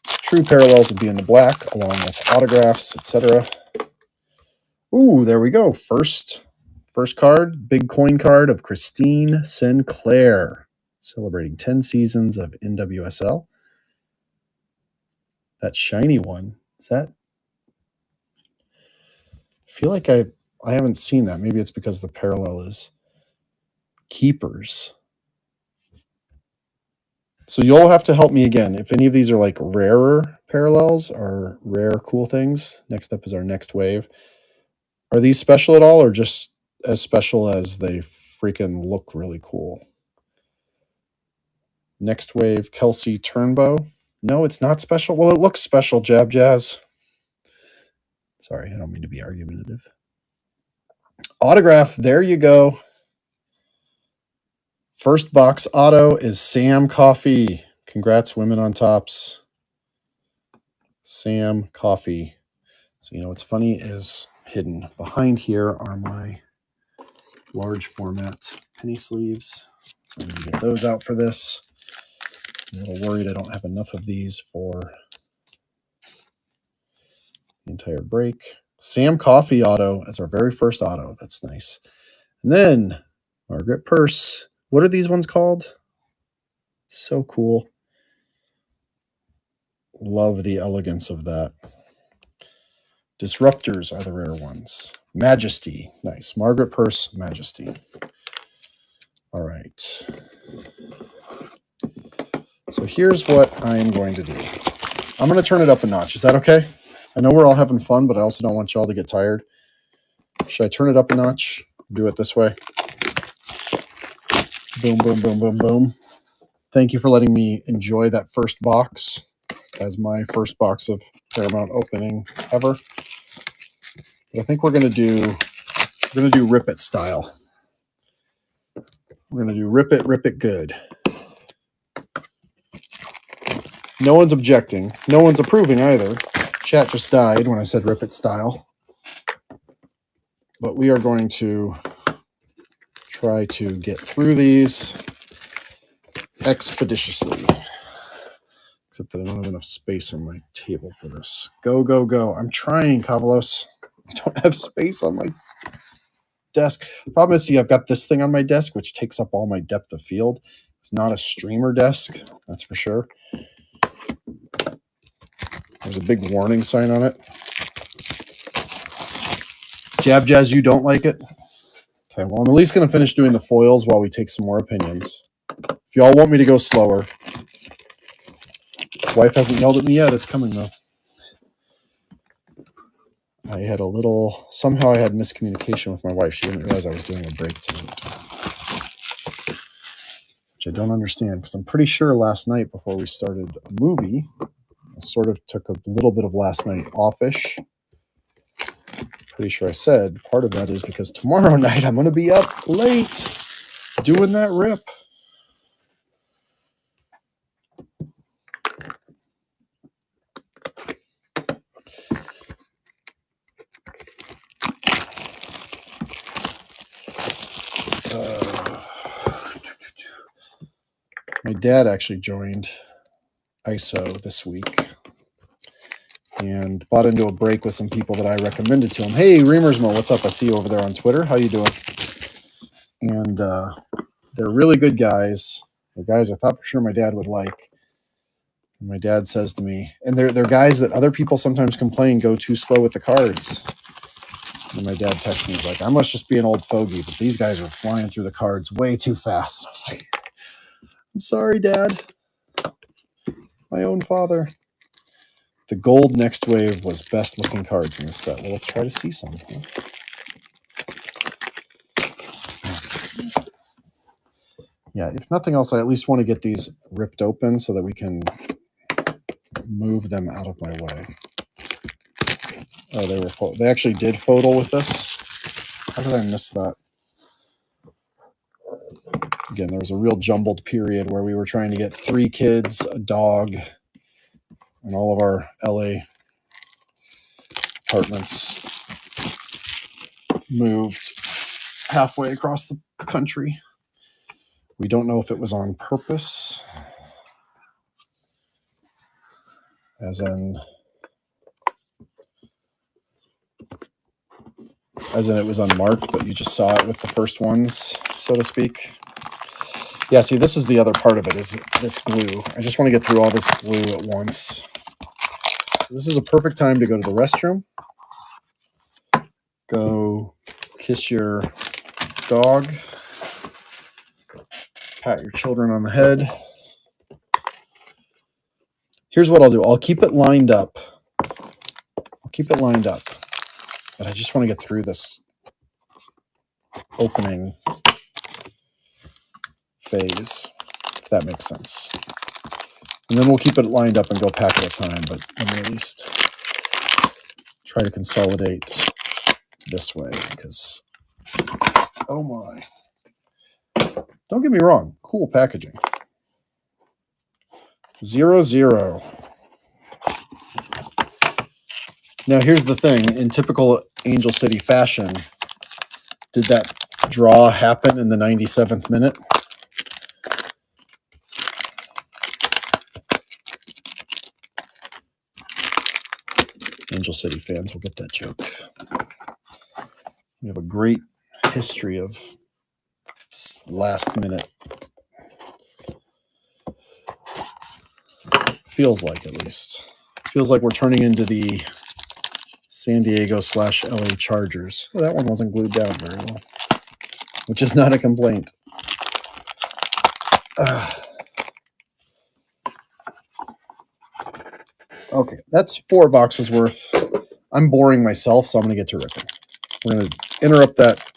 true parallels would be in the black, along with autographs, etc. Ooh, there we go. First card, big coin card of Christine Sinclair, celebrating 10 seasons of NWSL. That shiny one, is that? I feel like I haven't seen that. Maybe it's because the parallel is Keepers. So you'll have to help me again. If any of these are like rarer parallels or rare cool things, next up is our next wave. Are these special at all or just as special as they freaking look really cool? Next wave, Kelsey Turnbow. No, it's not special. Well, it looks special, Jab Jazz. Sorry, I don't mean to be argumentative. Autograph, there you go. First box auto is Sam Coffey. Congrats, Women on Tops. Sam Coffey. So, you know what's funny is hidden behind here are my large format penny sleeves. So I'm going to get those out for this. I'm a little worried I don't have enough of these for the entire break. Sam Coffey auto as our very first auto. That's nice. And then Margaret Purse. What are these ones called? So cool. Love the elegance of that. Disruptors are the rare ones. Majesty. Nice. Margaret Purse, Majesty. All right. So here's what I am going to do. I'm going to turn it up a notch. Is that okay? I know we're all having fun, but I also don't want y'all to get tired. Should I turn it up a notch? Do it this way. Boom, boom, boom, boom, boom. Thank you for letting me enjoy that first box as my first box of Paramount opening ever. But I think we're going to do Rip It style. We're going to do Rip It good. No one's objecting. No one's approving either. Chat just died when I said Rip It style. But we are going to try to get through these expeditiously. Except that I don't have enough space on my table for this. Go, go, go. I'm trying, Kavalos. I don't have space on my desk. The problem is, see, I've got this thing on my desk, which takes up all my depth of field. It's not a streamer desk, that's for sure. There's a big warning sign on it. Jab Jazz, you don't like it? Okay, well, I'm at least going to finish doing the foils while we take some more opinions. If y'all want me to go slower, wife hasn't yelled at me yet. It's coming, though. I had somehow I had miscommunication with my wife. She didn't realize I was doing a break tonight. Which I don't understand, because I'm pretty sure last night before we started a movie, I sort of took a little bit of last night offish. Pretty sure I said part of that is because tomorrow night I'm going to be up late doing that rip. My dad actually joined ISO this week and bought into a break with some people that I recommended to him. Hey, Reamersmo, what's up? I see you over there on Twitter. How you doing? And they're really good guys. They're guys I thought for sure my dad would like. And my dad says to me, and they're guys that other people sometimes complain go too slow with the cards. And my dad texts me, he's like, I must just be an old fogey, but these guys are flying through the cards way too fast. I was like, I'm sorry, Dad. My own father. The gold next wave was best looking cards in this set. Well, let's try to see some. Yeah, if nothing else, I at least want to get these ripped open so that we can move them out of my way. Oh, they actually did photo with this. How did I miss that? Again, there was a real jumbled period where we were trying to get 3 kids, a dog, and all of our LA apartments moved halfway across the country. We don't know if it was on purpose, as in it was unmarked, but you just saw it with the first ones, so to speak. Yeah, see, this is the other part of it, is this glue. I just want to get through all this glue at once. This is a perfect time to go to the restroom. Go kiss your dog. pat your children on the head. Here's what I'll do. I'll keep it lined up. But I just want to get through this opening phase, if that makes sense. And then we'll keep it lined up and go pack at a time, but let me at least try to consolidate this way because, oh my. Don't get me wrong, cool packaging. 0-0. Now here's the thing, in typical Angel City fashion, did that draw happen in the 97th minute? Angel City fans will get that joke. We have a great history of last minute. Feels like, at least. Feels like we're turning into the San Diego / LA Chargers. Well, that one wasn't glued down very well, which is not a complaint. Okay, that's 4 boxes worth. I'm boring myself, so I'm going to get to ripping. We're going to interrupt that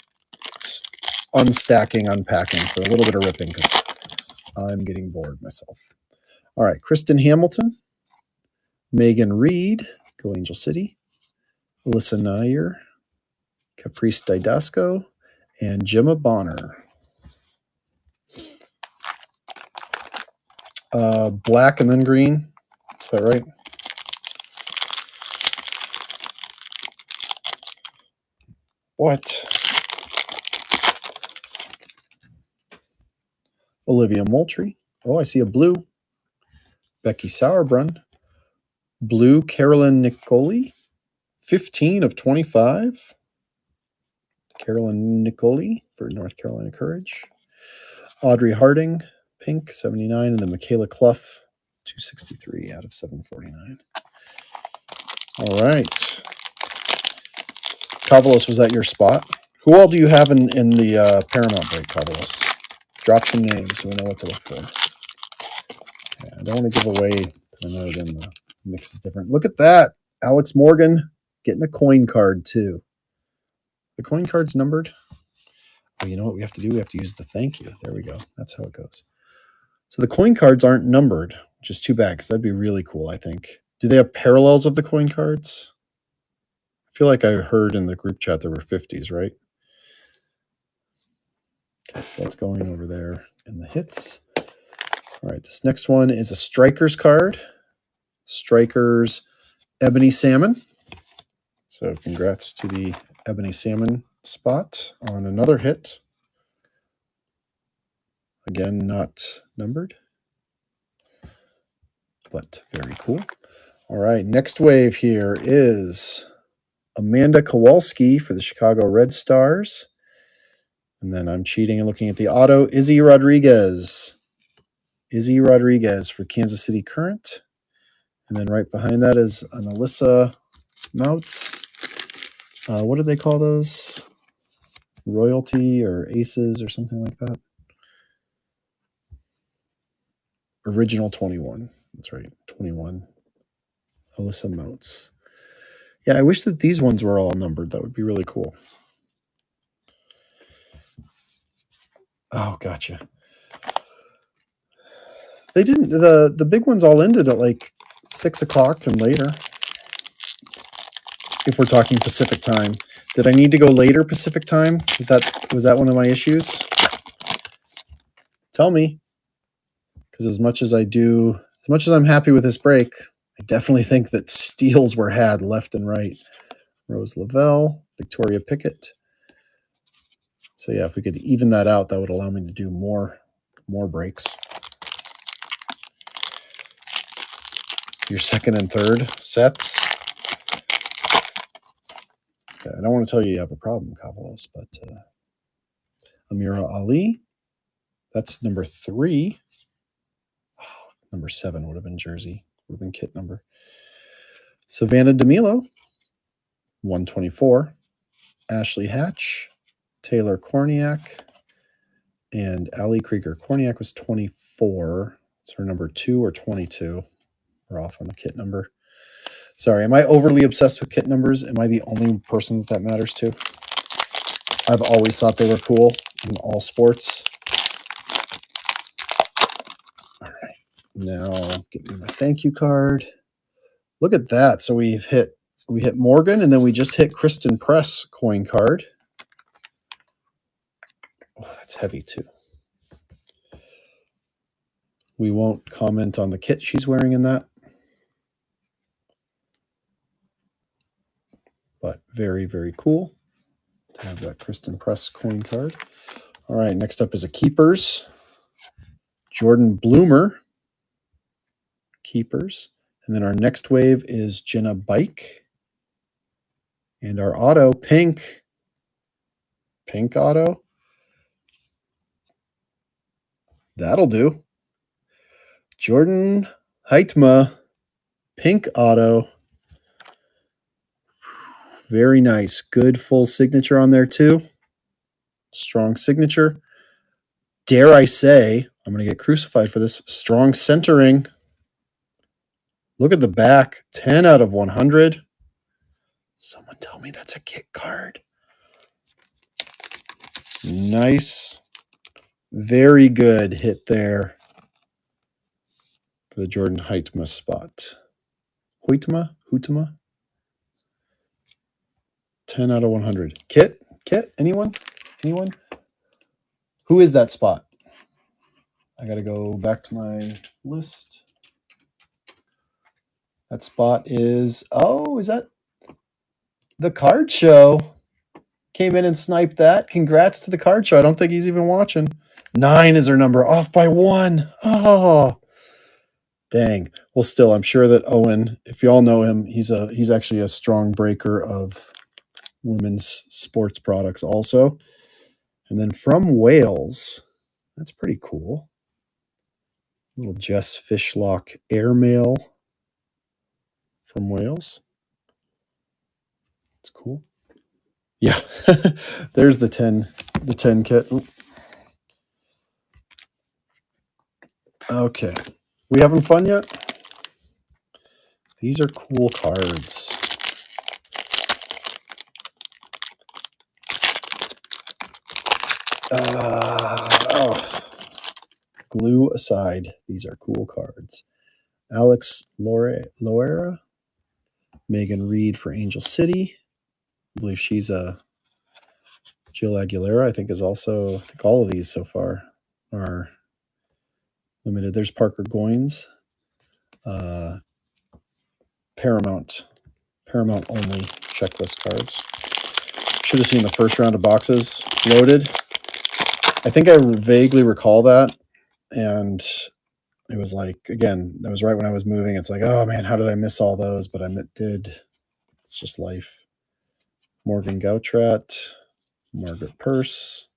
unstacking, unpacking for a little bit of ripping because I'm getting bored myself. All right, Kristen Hamilton, Megan Reed, go Angel City, Alyssa Nair, Caprice Didasco, and Gemma Bonner. Black and then green. Is that right? What? Olivia Moultrie. Oh, I see a blue. Becky Sauerbrunn. Blue Carolyn Nicoli. 15 of 25. Carolyn Nicoli for North Carolina Courage. Audrey Harding. Pink, 79. And then Michaela Clough, 263 out of 749. All right. Kavalos, was that your spot? Who all do you have in the Paramount break, Kavalos? Drop some names so we know what to look for. Yeah, I don't want to give away, because I know then the mix is different. Look at that. Alex Morgan getting a coin card, too. The coin card's numbered. Oh, you know what we have to do? We have to use the thank you. There we go. That's how it goes. So the coin cards aren't numbered, which is too bad, because that'd be really cool, I think. Do they have parallels of the coin cards? I feel like I heard in the group chat there were 50s, right? Okay, so that's going over there in the hits. All right, this next one is a Strikers card. Strikers Ebony Salmon. So congrats to the Ebony Salmon spot on another hit. Again, not numbered, but very cool. All right, next wave here is Amanda Kowalski for the Chicago Red Stars. And then I'm cheating and looking at the auto. Izzy Rodriguez. Izzy Rodriguez for Kansas City Current. And then right behind that is an Alyssa Mouts. What do they call those? Royalty or Aces or something like that. Original 21. That's right, 21. Alyssa Mouts. Yeah, I wish that these ones were all numbered. That would be really cool. Oh, gotcha. They didn't. The big ones all ended at like 6 o'clock and later. If we're talking Pacific time, did I need to go later Pacific time? Was that one of my issues? Tell me, because as much as I'm happy with this break, I definitely think that steals were had left and right. Rose Lavelle, Victoria Pickett. So yeah, if we could even that out, that would allow me to do more breaks. Your second and third sets. Okay, I don't want to tell you have a problem, Kavalos, but Amira Ali, that's number 3. Oh, number 7 would have been jersey, would have been kit number. Savannah DeMilo, 124. Ashley Hatch, Taylor Korniak, And Ali Krieger. Korniak was 24. It's her number 2 or 22. We're off on the kit number. Sorry, am I overly obsessed with kit numbers? Am I the only person that matters to? I've always thought they were cool in all sports. All right, now give me my thank you card. Look at that. So we hit Morgan, and then we just hit Kristen Press coin card. Oh, that's heavy too. We won't comment on the kit she's wearing in that. But very, very cool to have that Kristen Press coin card. All right, next up is a Keepers. Jordan Bloomer. Keepers. And then our next wave is Jenna Bike. And our auto, pink. Pink auto. That'll do. Jordan Heitma. Pink auto. Very nice. Good full signature on there too. Strong signature. Dare I say, I'm going to get crucified for this. Strong centering. Look at the back. 10 out of 100. Someone tell me that's a kit card. Nice. Very good hit there for the Jordan Heitma spot. Hoytema? 10 out of 100. Kit? Anyone? Who is that spot? I got to go back to my list. That spot is, is that the card show? Came in and sniped that. Congrats to the card show. I don't think he's even watching. 9 is her number, off by 1. Oh, dang. Well, still, I'm sure that Owen, if you all know him, he's actually a strong breaker of women's sports products also. And then from Wales, that's pretty cool. Little Jess Fishlock airmail from Wales. It's cool. Yeah, there's the 10 kit. Ooh. Okay, we having fun yet? These are cool cards. Glue aside, these are cool cards. Alex Loera, Megan Reed for Angel City. I believe she's Jill Aguilera, I think, is also, I think all of these so far are limited. There's Parker Goins. Paramount only checklist cards. Should have seen the first round of boxes loaded. I think I vaguely recall that. And it was like, again, that was right when I was moving. It's like, oh man, how did I miss all those? But I did. It's just life. Morgan Gautrat, Margaret Purse,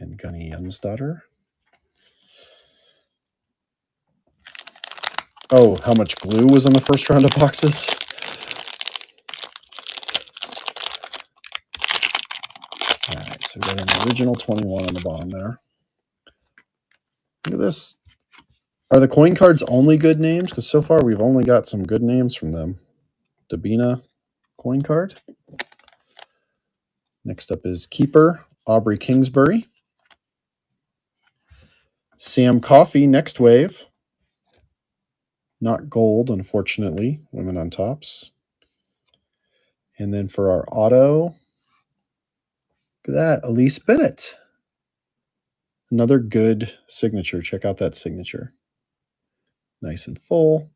and Gunny Jonsdottir. Oh, how much glue was on the first round of boxes? All right, so we got an original 21 on the bottom there. Look at this. Are the coin cards only good names? Because so far we've only got some good names from them. Dabina coin card. Next up is Keeper, Aubrey Kingsbury. Sam Coffey, next wave. Not gold, unfortunately. Women on tops. And then for our auto, look at that, Elise Bennett. Another good signature. Check out that signature. Nice and full.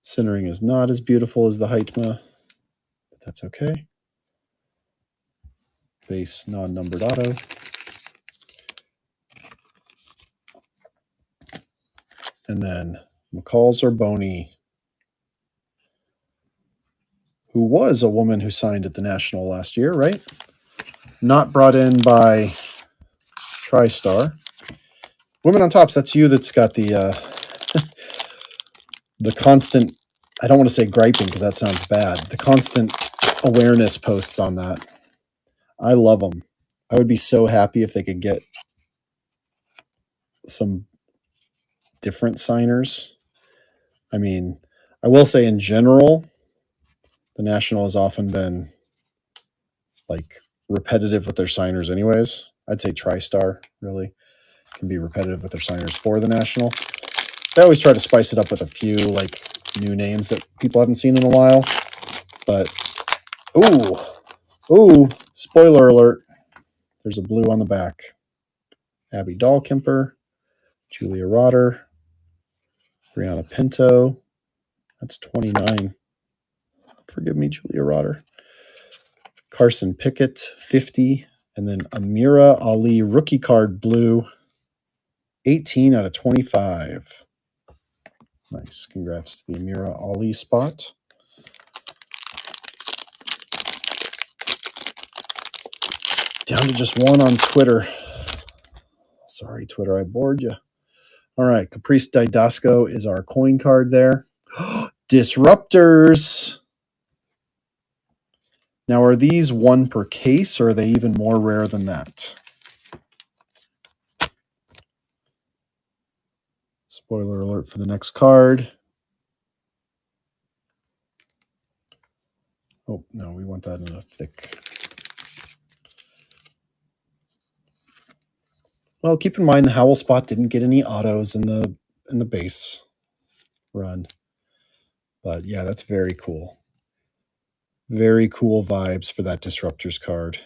Centering is not as beautiful as the Heitma, but that's okay. Face non-numbered auto. And then McCall Zerboni, who was a woman who signed at the National last year, right? Not brought in by TriStar. Women on Tops, that's you that's got the the constant, I don't want to say griping because that sounds bad, the constant awareness posts on that. I love them. I would be so happy if they could get some different signers. I mean, I will say in general, the National has often been like repetitive with their signers anyways. I'd say TriStar really can be repetitive with their signers for the National. They always try to spice it up with a few like new names that people haven't seen in a while. But ooh, spoiler alert. There's a blue on the back. Abby Dahlkemper, Julia Rotter, Brianna Pinto. That's 29. Forgive me, Julia Rotter. Carson Pickett, 50. And then Amira Ali, rookie card blue, 18 out of 25. Nice. Congrats to the Amira Ali spot. Down to just one on Twitter. Sorry, Twitter, I bored you. All right, Caprice Didasco is our coin card there. Disruptors. Now, are these one per case, or are they even more rare than that? Spoiler alert for the next card. Oh, no, we want that in a thick. Well, keep in mind the Howell spot didn't get any autos in the base run. But yeah, that's very cool. Very cool vibes for that Disruptors card.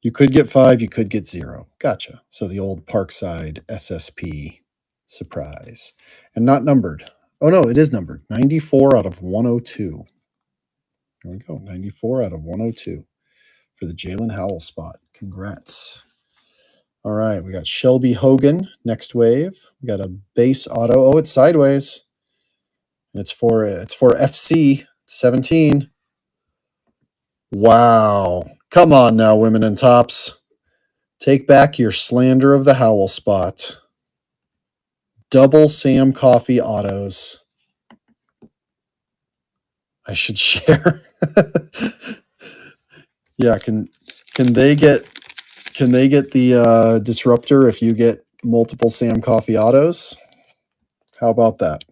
You could get 5, you could get 0. Gotcha. So the old Parkside SSP surprise. And not numbered. Oh no, it is numbered. 94 out of 102. There we go. 94 out of 102 for the Jalen Howell spot. Congrats. All right, we got Shelby Hogan, next wave. We got a base auto. Oh, it's sideways. And it's for FC 17. Wow. Come on now, women in tops. Take back your slander of the Howell spot. Double Sam Coffee autos. I should share. Yeah, can they get the disruptor if you get multiple Sam Coffee autos? How about that?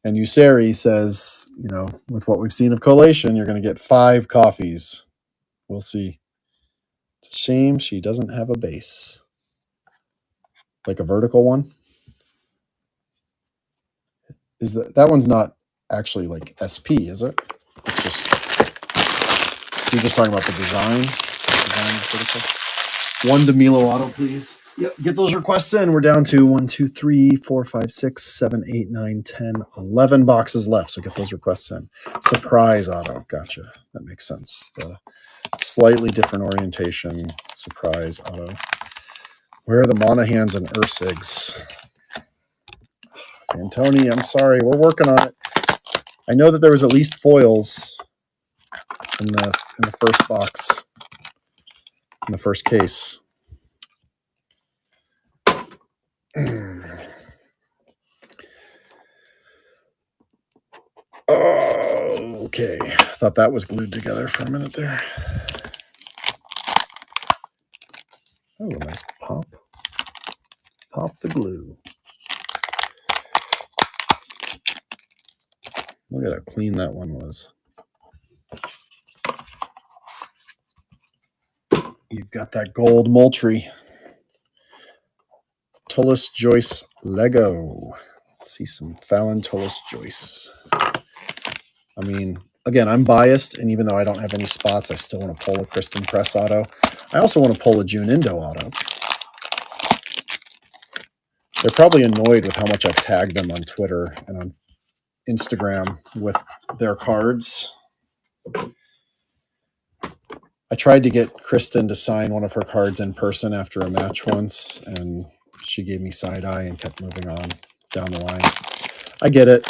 And Usari says, with what we've seen of collation, you're going to get 5 coffees. We'll see. It's a shame she doesn't have a base. Like a vertical one. Is that one's not actually like SP, is it? It's just, you're just talking about the design. One DeMilo auto, please. Yep, get those requests in. We're down to 1, 2, 3, 4, 5, 6, 7, 8, 9, 10, 11 boxes left. So get those requests in. Surprise auto. Gotcha. That makes sense. The slightly different orientation. Surprise auto. Where are the Monahans and Ursigs? Antoni, I'm sorry. We're working on it. I know that there was at least foils in the first box, in the first case. Okay. Thought that was glued together for a minute there. Oh, a nice pop. Pop the glue. Look at how clean that one was. You've got that gold Moultrie. Tullis Joyce Lego. Let's see some Fallon Tullis Joyce. I mean, again, I'm biased, and even though I don't have any spots, I still want to pull a Kristen Press auto. I also want to pull a June Indo auto. They're probably annoyed with how much I've tagged them on Twitter and on Instagram with their cards. I tried to get Kristen to sign one of her cards in person after a match once, and she gave me side eye and kept moving on down the line. I get it.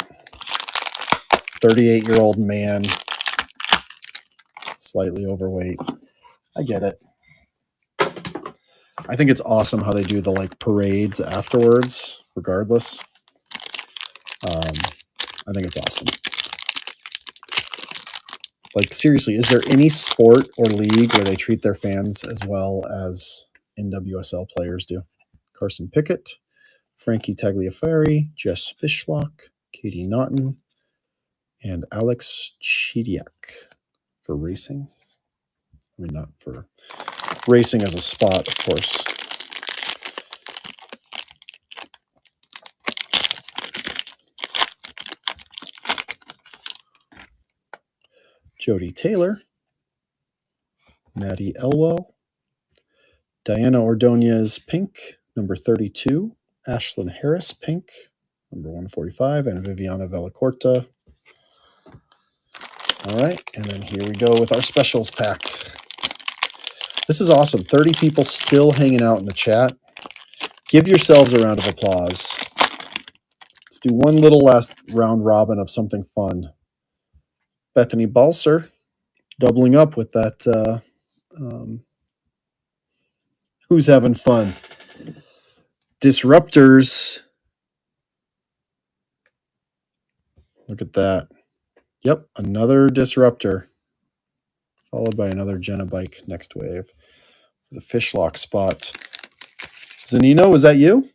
38-year-old man, slightly overweight. I get it. I think it's awesome how they do the like parades afterwards, regardless. I think it's awesome. Like, seriously, is there any sport or league where they treat their fans as well as NWSL players do? Carson Pickett, Frankie Tagliaferri, Jess Fishlock, Katie Naughton, and Alex Chidiak for racing. I mean, not for racing as a spot, of course. Jodie Taylor, Maddie Elwell, Diana Ordonez, pink, number 32, Ashlyn Harris, pink, number 145, and Viviana Vellacorta. All right, and then here we go with our specials pack. This is awesome. 30 people still hanging out in the chat. Give yourselves a round of applause. Let's do one little last round robin of something fun. Bethany Balser, doubling up with that. Who's having fun? Disruptors. Look at that. Yep, another disruptor. Followed by another Jenna Bike next wave for the fishlock spot. Zanino, was that you?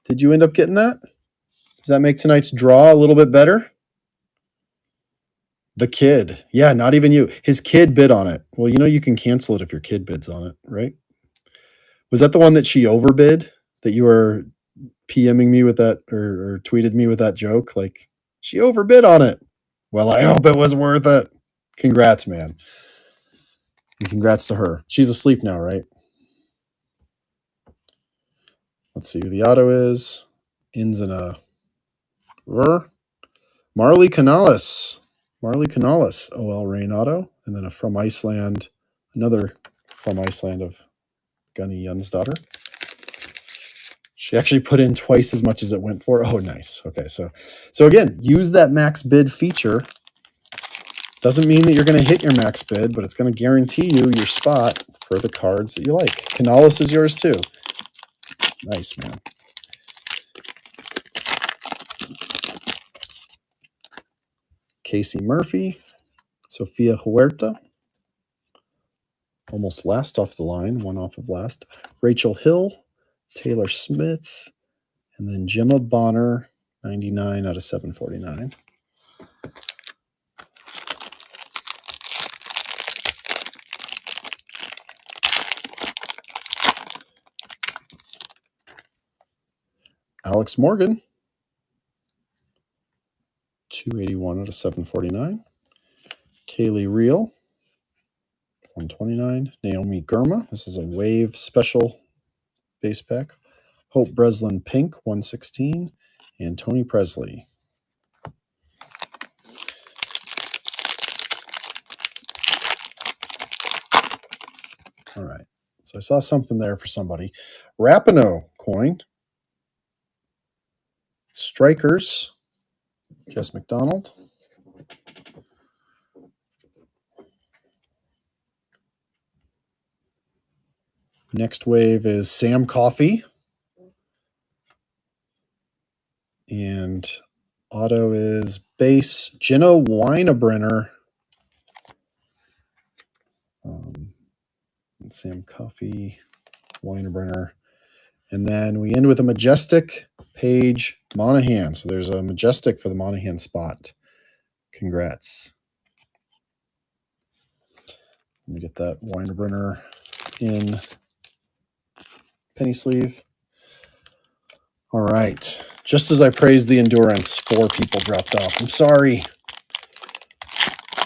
Did you end up getting that? Does that make tonight's draw a little bit better? The kid. Yeah, not even you. His kid bid on it. Well, you know you can cancel it if your kid bids on it, right? Was that the one that she overbid? That you were PMing me with that or tweeted me with that joke? Like, she overbid on it. Well, I hope it was worth it. Congrats, man. And congrats to her. She's asleep now, right? Let's see who the auto is. Ins and a Marley Canales. Marley Canales, OL Rain Auto. And then a from Iceland, another from Iceland of Gunny Jonsdottir. She actually put in twice as much as it went for. Oh, nice. Okay, so again, use that max bid feature. Doesn't mean that you're going to hit your max bid, but it's going to guarantee you your spot for the cards that you like. Canales is yours too. Nice, man. Casey Murphy, Sofia Huerta, almost last off the line, one off of last. Rachel Hill, Taylor Smith, and then Gemma Bonner, 99 out of 749. Alex Morgan, 281 out of 749. Kaylee Reel, 129. Naomi Gurma, this is a wave special base pack. Hope Breslin Pink, 116. And Tony Presley. All right. So I saw something there for somebody. Rapinoe coin. Strikers. Jess McDonald. Next wave is Sam Coffey. And auto is base Jenna Weinebrenner. Sam Coffey, Weinebrenner. And then we end with a majestic Paige Monahan. So there's a majestic for the Monahan spot. Congrats. Let me get that Weinebrenner in penny sleeve. All right. Just as I praised the endurance, 4 people dropped off. I'm sorry.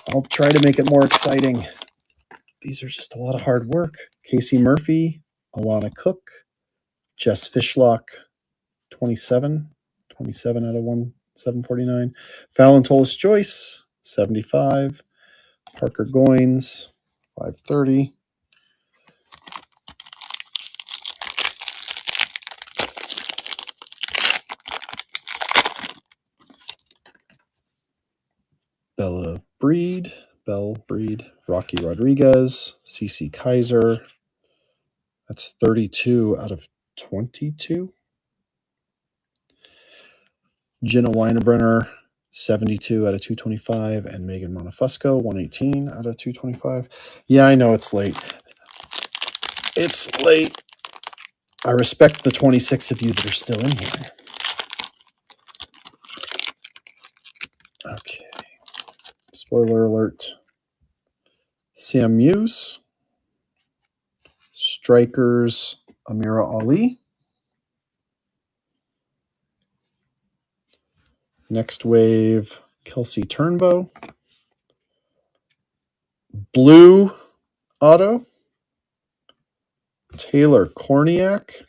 I'll try to make it more exciting. These are just a lot of hard work. Casey Murphy, Alana Cook, Jess Fishlock, 27 out of 749. Fallon Tolis Joyce, 75. Parker Goins, 530. Belle Breed, Rocky Rodriguez, CC Kaiser. That's 32 out of 22. Jenna Weinebrenner, 72 out of 225, and Megan Monofusco, 118 out of 225. Yeah, I know it's late. It's late. I respect the 26 of you that are still in here. Okay. Spoiler alert. Sam Muse. Strikers, Amira Ali. Next wave, Kelsey Turnbow. Blue auto, Taylor Korniak.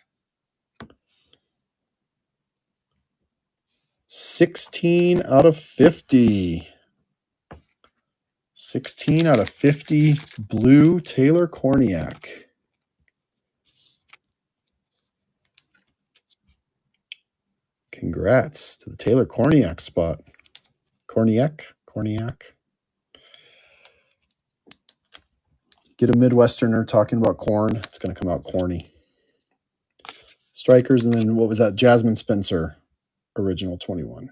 16 out of 50. 16 out of 50, blue Taylor Korniak. Congrats to the Taylor Korniak spot. Korniak. Get a Midwesterner talking about corn. It's going to come out corny. Strikers, and then what was that? Jasmine Spencer, original 21.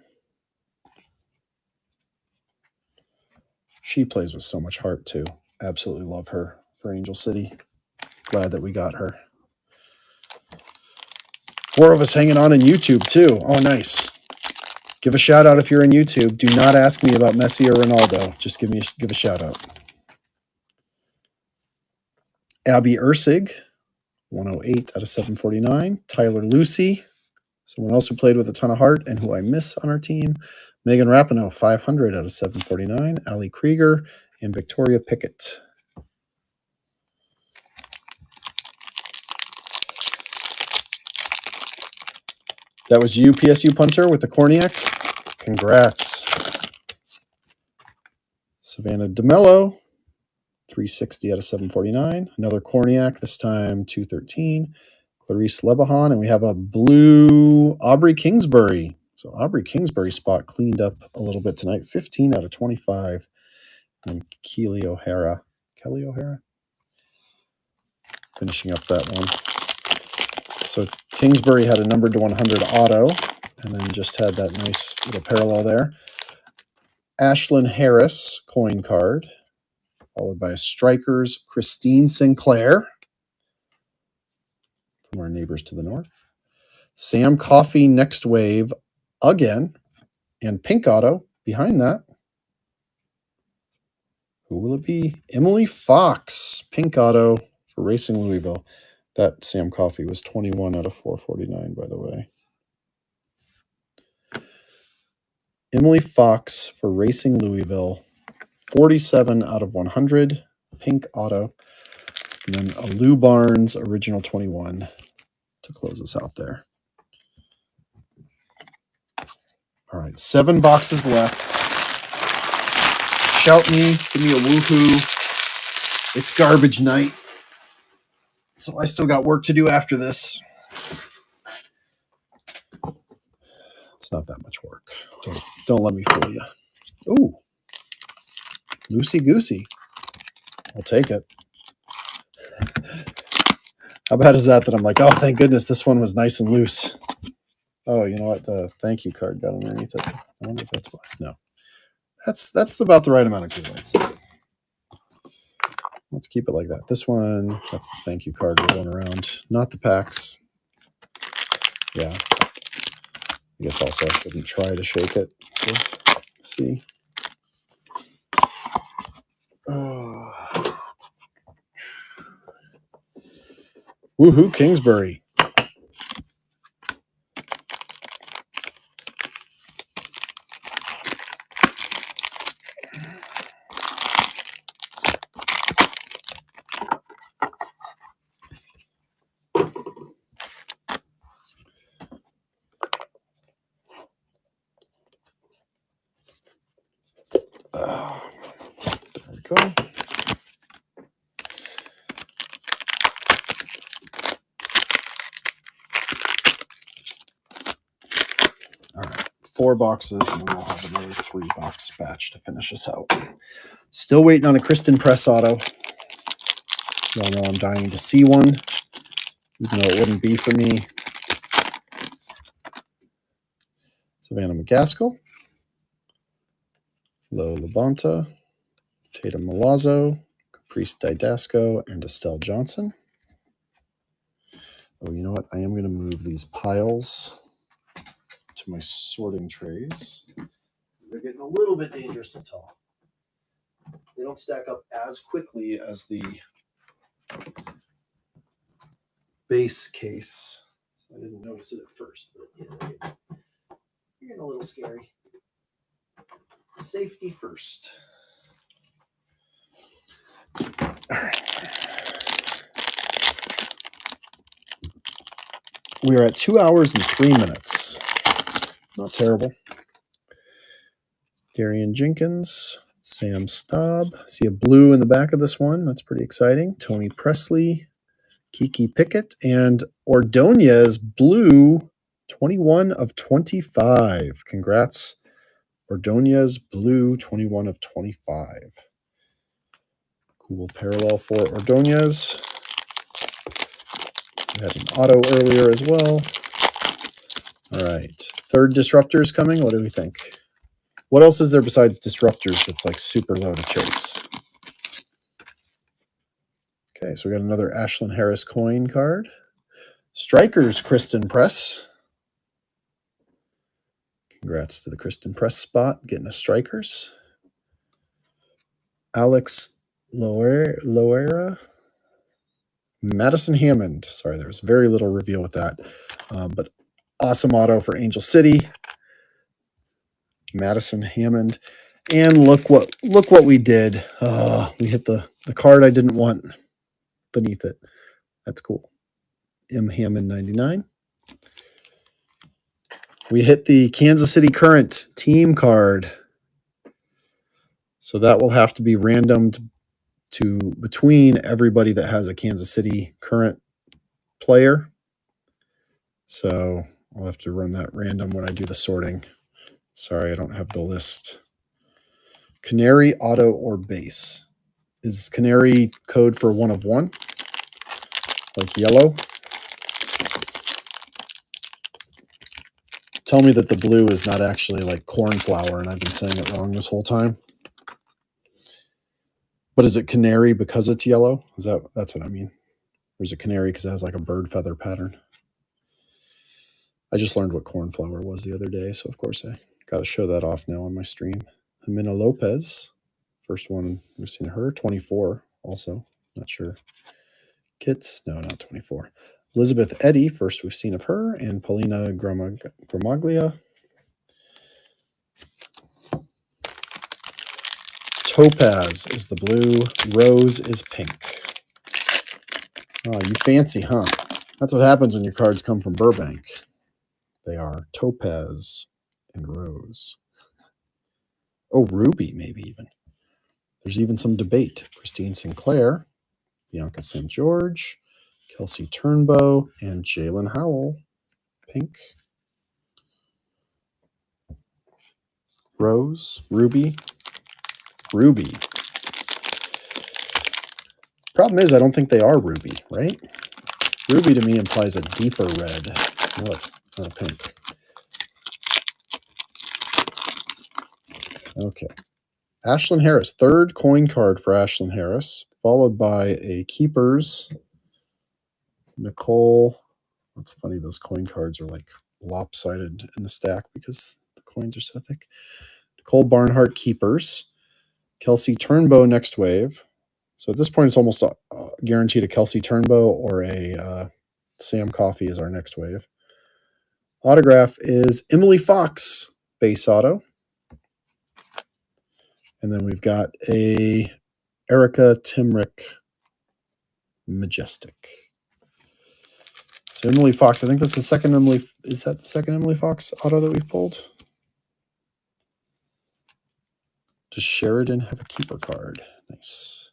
She plays with so much heart, too. Absolutely love her for Angel City. Glad that we got her. 4 of us hanging on YouTube, too. Oh, nice. Give a shout out if you're in YouTube. Do not ask me about Messi or Ronaldo. Just give a shout out. Abby Ursig, 108 out of 749. Tyler Lucy, someone else who played with a ton of heart and who I miss on our team. Megan Rapinoe, 500 out of 749. Ali Krieger and Victoria Pickett. That was you, PSU punter, with the Korniak. Congrats. Savannah DeMello, 360 out of 749. Another Korniak, this time 213. Clarice Lebahan, and we have a blue Aubrey Kingsbury. So Aubrey Kingsbury spot cleaned up a little bit tonight. 15 out of 25. And Kelly O'Hara, finishing up that one. So Kingsbury had a numbered to 100 auto, and then just had that nice little parallel there. Ashlyn Harris coin card, followed by Strikers Christine Sinclair from our neighbors to the north. Sam Coffey next wave again, and pink auto behind that. Who will it be? Emily Fox, pink auto for Racing Louisville. That Sam Coffey was 21 out of 449, by the way. Emily Fox for Racing Louisville, 47 out of 100, pink auto. And then a Lou Barnes original 21 to close us out there. All right, 7 boxes left. Shout me, give me a woohoo. It's garbage night. So I still got work to do after this. It's not that much work. Don't let me fool you. Ooh. Loosey goosey. I'll take it. How bad is that I'm like, oh, thank goodness this one was nice and loose. Oh, you know what? The thank you card got underneath it. I wonder if that's why. No. That's about the right amount of glue, I'd say. Let's keep it like that. This one, that's the thank you card we're going around. Not the packs. Yeah. I guess also I didn't try to shake it. Let's see. Woohoo, Kingsbury. There we go. All right, 4 boxes, and then we'll have another 3-box batch to finish us out. Still waiting on a Kristen Press auto. Y'all know I'm dying to see one, even though it wouldn't be for me. Savannah McGaskill. Lo Labonta, Tatum Milazzo, Caprice Didasco, and Estelle Johnson. Oh, you know what? I am going to move these piles to my sorting trays. They're getting a little bit dangerously tall. They don't stack up as quickly as the base case. So I didn't notice it at first, but yeah, they're getting a little scary. Safety first. All right. We are at 2 hours and 3 minutes. Not terrible. Darian Jenkins, Sam Staub. See a blue in the back of this one. That's pretty exciting. Tony Presley, Kiki Pickett, and Ordonez blue 21 of 25. Congrats. Ordonez blue 21 of 25. Cool parallel for Ordonez. We had an auto earlier as well. All right. Third disruptor is coming. What do we think? What else is there besides disruptors that's like super low to chase? Okay, so we got another Ashlyn Harris coin card. Strikers, Kristen Press. Congrats to the Kristen Press spot, getting a Strikers. Alex Loera. Madison Hammond. Sorry, there was very little reveal with that. But awesome auto for Angel City. Madison Hammond. And look what we did. We hit the card I didn't want beneath it. That's cool. M. Hammond 99. We hit the Kansas City Current team card. So that will have to be randomed to between everybody that has a Kansas City Current player. So I'll have to run that random when I do the sorting. Sorry, I don't have the list. Canary, auto, or base. Is Canary code for 1 of 1? Like yellow? Tell me that the blue is not actually like cornflower and I've been saying it wrong this whole time. But is it canary because it's yellow? That's what I mean? Or is it canary because it has like a bird feather pattern? I just learned what cornflower was the other day, so of course I got to show that off now on my stream. Jimena Lopez, first one we've seen her, 24 also, not sure. Kits, no, not 24. Elizabeth Eddy, first we've seen of her, and Paulina Gramaglia. Topaz is the blue, rose is pink. Oh, you fancy, huh? That's what happens when your cards come from Burbank. They are topaz and rose. Oh, ruby, maybe even. There's even some debate. Christine Sinclair, Bianca St. George, Kelsey Turnbow, and Jalen Howell. Pink. Rose, ruby, ruby. Problem is, I don't think they are ruby, right? Ruby to me implies a deeper red, not a pink. Okay. Ashlyn Harris, third coin card for Ashlyn Harris, followed by a Keepers. Nicole. It's funny, those coin cards are like lopsided in the stack because the coins are so thick. Nicole Barnhart, Keepers. Kelsey Turnbow, next wave. So at this point, it's almost guaranteed a Kelsey Turnbow or a Sam Coffey is our next wave. Autograph is Emily Fox, base auto. And then we've got a Erica Timrick, Majestic. So Emily Fox, I think that's the second Emily. Is that the second Emily Fox auto that we've pulled? Does Sheridan have a keeper card? Nice.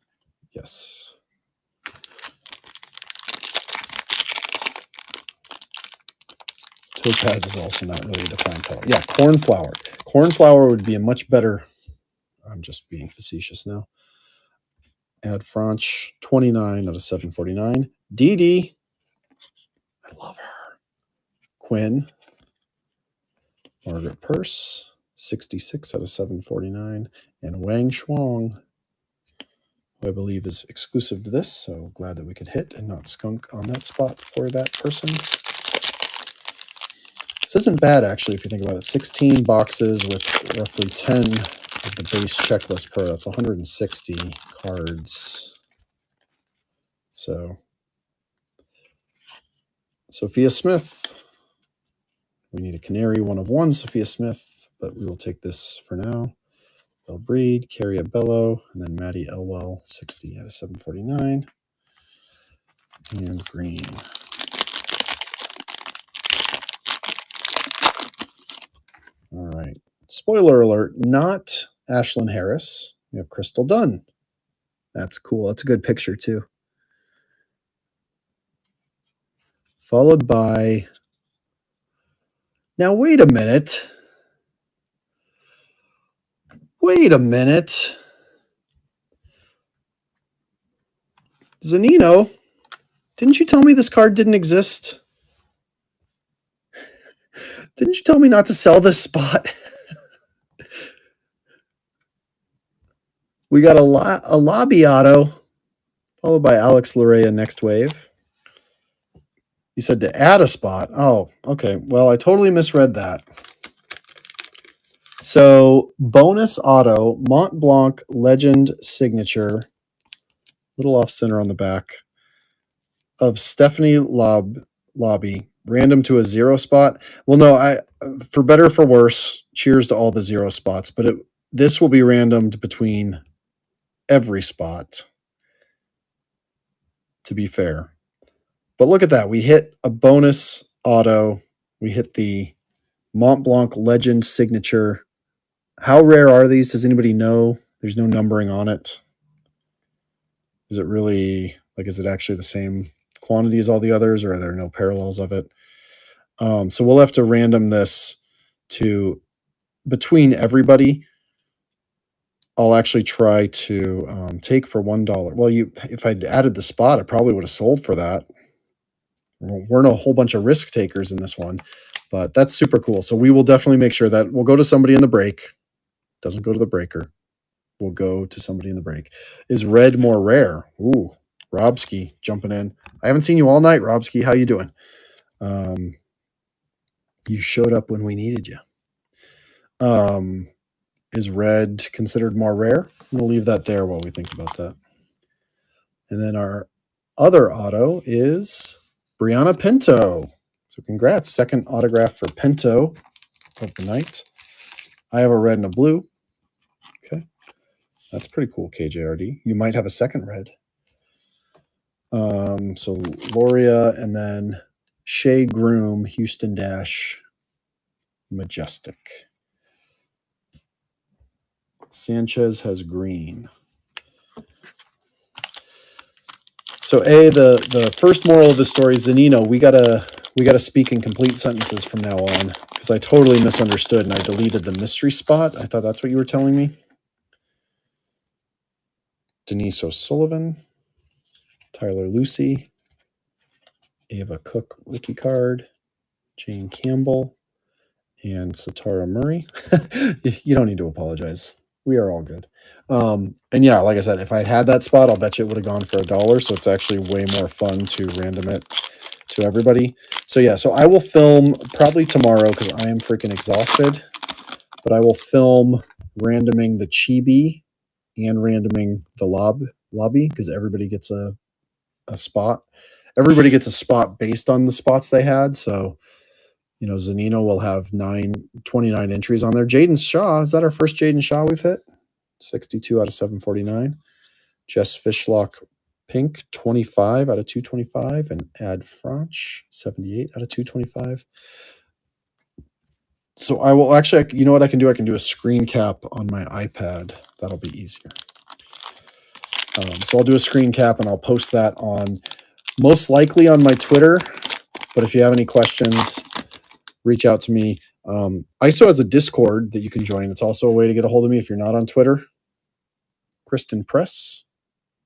Yes. Topaz is also not really a defined color. Yeah, cornflower. Cornflower would be a much better. I'm just being facetious now. Ad Franch, 29 out of 749. Dee Dee. I love her. Quinn. Margaret Purse. 66 out of 749. And Wang Shuang, who I believe is exclusive to this, so glad that we could hit and not skunk on that spot for that person. This isn't bad, actually, if you think about it. 16 boxes with roughly 10 of the base checklist per. That's 160 cards. So, Sophia Smith. We need a canary, 1 of 1, Sophia Smith, but we will take this for now. Bell Breed, Carrie Bello, and then Maddie Elwell, 60 out of 749. And green. All right. Spoiler alert, not Ashlyn Harris. We have Crystal Dunn. That's cool. That's a good picture, too. Followed by... Now, wait a minute. Wait a minute. Zanino, didn't you tell me this card didn't exist? Didn't you tell me not to sell this spot? We got a lobby auto, followed by Alex Lorea next wave. You said to add a spot. Oh, okay. Well, I totally misread that. So, bonus auto, Mont Blanc Legend Signature, little off center on the back, of Stephanie Lobby, random to a 0 spot. Well, no, for better or for worse, cheers to all the 0 spots, but this will be randomed between every spot, to be fair. But look at that. We hit a bonus auto. We hit the Mont Blanc Legend Signature. How rare are these? Does anybody know? There's no numbering on it. Is it really, is it actually the same quantity as all the others, or are there no parallels of it? So we'll have to random this to between everybody. I'll actually try to take for $1. Well, if I'd added the spot, I probably would have sold for that. We're a whole bunch of risk takers in this one, but that's super cool. So we will definitely make sure that we'll go to somebody in the break. Doesn't go to the breaker. We'll go to somebody in the break. Is red more rare? Ooh, Robski jumping in. I haven't seen you all night, Robski. How you doing? You showed up when we needed you. Is red considered more rare? We'll leave that there while we think about that. And then our other auto is Brianna Pinto. So congrats. Second autograph for Pinto of the night. I have a red and a blue. Okay. That's pretty cool, KJRD. You might have a second red. So Loria and then Shea Groom, Houston Dash, Majestic. Sanchez has green. So the first moral of the story, Zanino, we gotta speak in complete sentences from now on, because I totally misunderstood and I deleted the mystery spot. I thought that's what you were telling me. Denise O'Sullivan, Tyler Lucy, Ava Cook rookie card, Jane Campbell, and Satara Murray. You don't need to apologize. We are all good. And yeah, like I said, if I'd had that spot, I'll bet you it would have gone for $1. So it's actually way more fun to random it to everybody. So yeah, so I will film probably tomorrow because I am freaking exhausted. But I will film randoming the Chibi and randoming the lobby because everybody gets a spot. Everybody gets a spot based on the spots they had. So, Zanino will have 29 entries on there. Jaden Shaw, is that our first Jaden Shaw we've hit? 62 out of 749. Jess Fishlock Pink, 25 out of 225. And Ad Franch, 78 out of 225. So I will actually, you know what I can do? I can do a screen cap on my iPad. That'll be easier. So I'll do a screen cap and I'll post that on, most likely on my Twitter. But if you have any questions, reach out to me. ISO has a Discord that you can join. It's also a way to get a hold of me if you're not on Twitter. Kristen Press.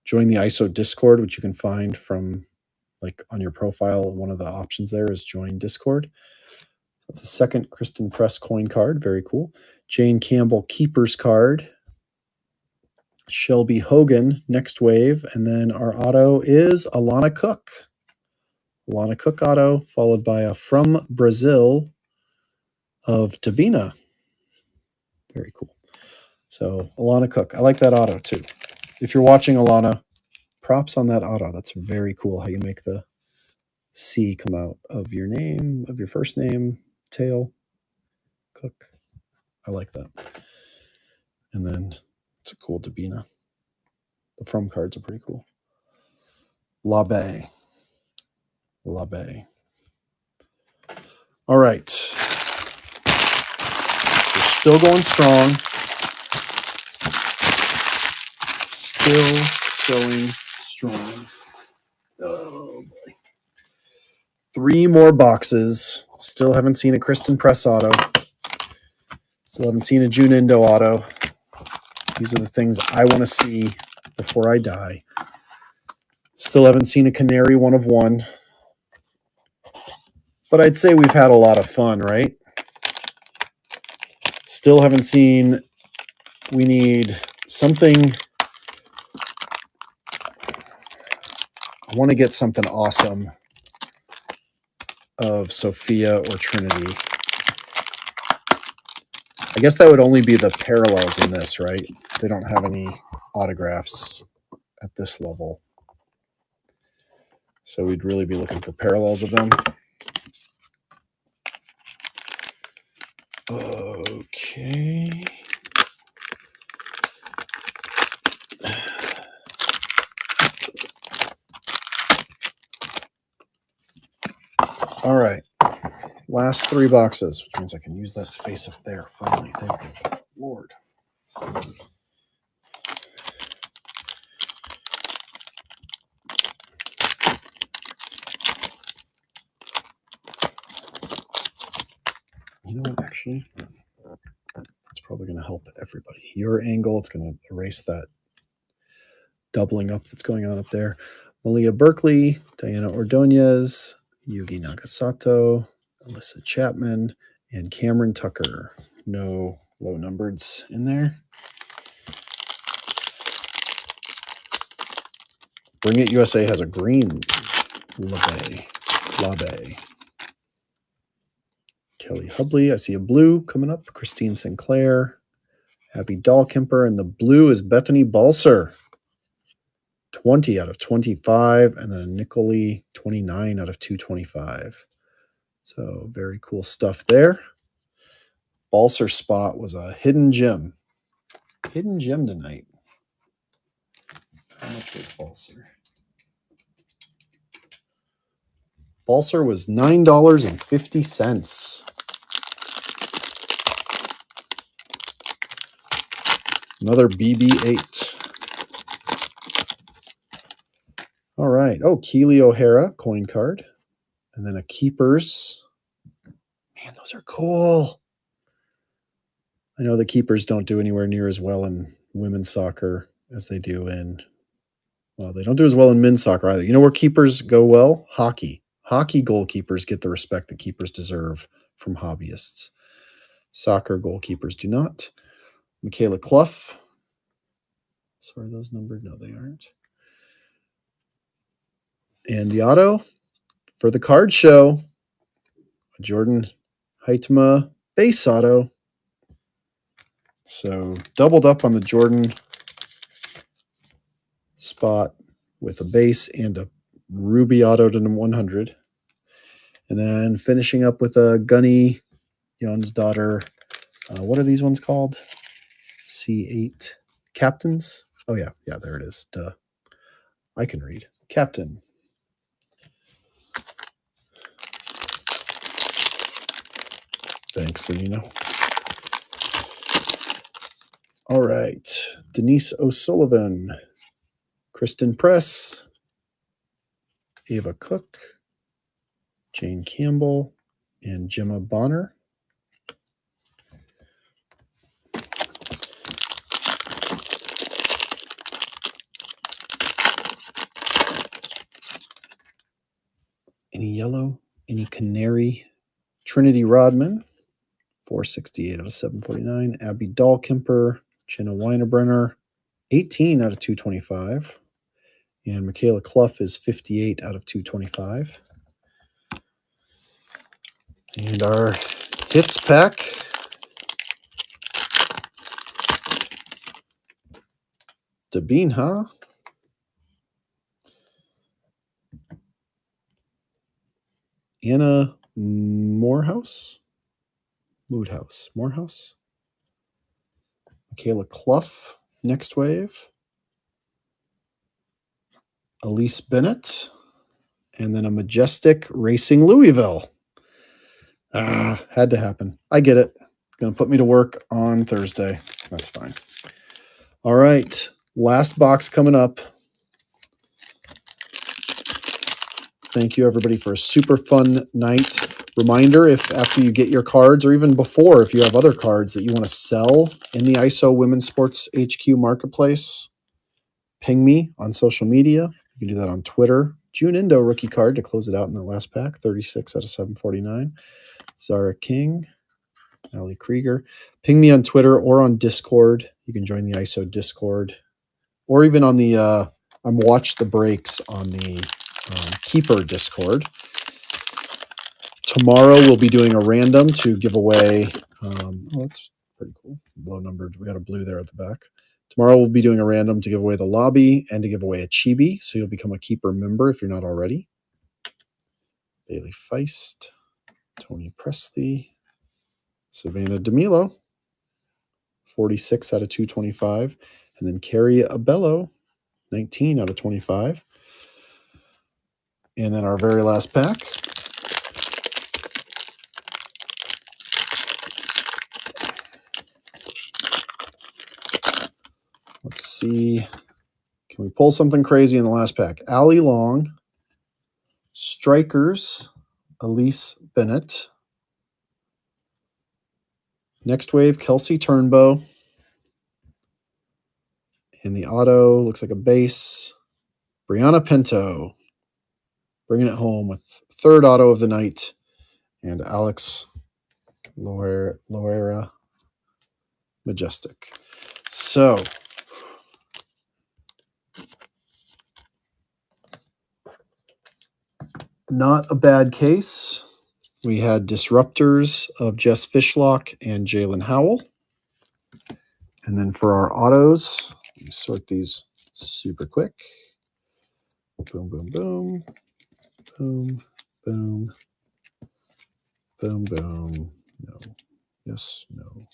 Join the ISO Discord, which you can find from on your profile. One of the options there is join Discord. That's a second Kristen Press coin card. Very cool. Jane Campbell Keepers card. Shelby Hogan, next wave. And then our auto is Alana Cook. Alana Cook auto, followed by a From Brazil of Tabina. Very cool. So Alana Cook. I like that auto too. If you're watching, Alana, props on that auto. That's very cool how you make the C come out of your name, of your first name, tail, Cook. I like that. And then it's a cool Dabina. The From cards are pretty cool. La Bay. La Bay. All right. We're still going strong. Still going strong. Oh, boy. 3 more boxes. Still haven't seen a Kristen Press auto. Still haven't seen a June Indo auto. These are the things I want to see before I die. Still haven't seen a Canary 1 of 1. But I'd say we've had a lot of fun, right? Still haven't seen. We need something. I want to get something awesome of Sophia or Trinity. I guess that would only be the parallels in this, right? They don't have any autographs at this level. So we'd really be looking for parallels of them. Okay. All right. Last 3 boxes, which means I can use that space up there. Finally, thank you, Lord. You know what, actually? It's probably going to help everybody. Your angle, it's going to erase that doubling up that's going on up there. Malia Berkeley, Diana Ordonez, Yugi Nagasato, Alyssa Chapman, and Cameron Tucker. No low numbereds in there. Bring It USA has a green LaBay. Kelly Hubley. I see a blue coming up. Christine Sinclair. Abby Dahlkemper. And the blue is Bethany Balser. 20 out of 25. And then a Nicoli 29 out of 225. So very cool stuff there. Balser spot was a hidden gem. Hidden gem tonight. How much was Balser? Balser was $9.50. Another BB8. All right. Oh, Keely O'Hara coin card. And then a Keepers. Man, those are cool. I know the Keepers don't do anywhere near as well in women's soccer as they do in, well, they don't do as well in men's soccer either. You know where Keepers go well? Hockey. Hockey goalkeepers get the respect that keepers deserve from hobbyists. Soccer goalkeepers do not. Michaela Clough. So are those numbered? No, they aren't. And the auto for the card show, Jordan Heitma base auto. So doubled up on the Jordan spot with a base and a ruby auto to 100. And then finishing up with a Gunny, Jan's daughter. What are these ones called? C8 Captains? Oh, yeah. Yeah, there it is. Duh. I can read. Captain. Thanks, Selena. All right. Denise O'Sullivan. Kristen Press. Ava Cook. Jane Campbell. And Gemma Bonner. Any yellow? Any canary? Trinity Rodman, 468 out of 749. Abby Dahlkemper, Jenna Weinerbrenner, 18 out of 225. And Michaela Clough is 58 out of 225. And our hits pack. Dabinha. Anna Morehouse. Morehouse. Michaela Clough, next wave. Elise Bennett. And then a Majestic Racing Louisville. Had to happen. I get it. Going to put me to work on Thursday. That's fine. All right. Last box coming up. Thank you, everybody, for a super fun night. Reminder, if after you get your cards, or even before, if you have other cards that you want to sell in the ISO Women's Sports HQ Marketplace, ping me on social media. You can do that on Twitter. June Indo rookie card to close it out in the last pack, 36 out of 749. Zara King, Ali Krieger. Ping me on Twitter or on Discord. You can join the ISO Discord, or even on the I'm Watch the Breaks on the Keeper Discord. Tomorrow we'll be doing a random to give away. That's pretty cool. Low numbered. We got a blue there at the back. Tomorrow we'll be doing a random to give away the lobby and to give away a chibi. So you'll become a Keeper member if you're not already. Bailey Feist, Tony Presley, Savannah DeMilo, 46 out of 225. And then Carrie Abello, 19 out of 25. And then our very last pack. Let's see. Can we pull something crazy in the last pack? Allie Long, Strikers, Elise Bennett. Next wave, Kelsey Turnbow. And the auto looks like a base. Brianna Pinto, bringing it home with third auto of the night. And Alex Loera Majestic. So, not a bad case. We had Disruptors of Jess Fishlock and Jalen Howell. And then for our autos, let me sort these super quick. Boom, boom, boom. Boom, boom. Boom, boom. No. Yes, no.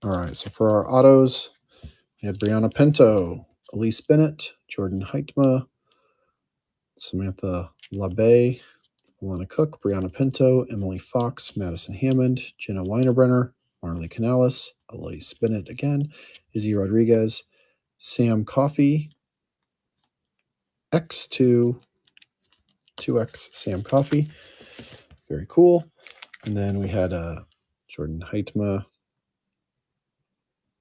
All right, so for our autos, we had Brianna Pinto, Elise Bennett, Jordan Heitma, Samantha LaBay, Alana Cook, Brianna Pinto, Emily Fox, Madison Hammond, Jenna Weinerbrenner, Marley Canales, Elise Bennett again, Izzy Rodriguez, Sam Coffey, X2, 2X Sam Coffey. Very cool. And then we had Jordan Heitma,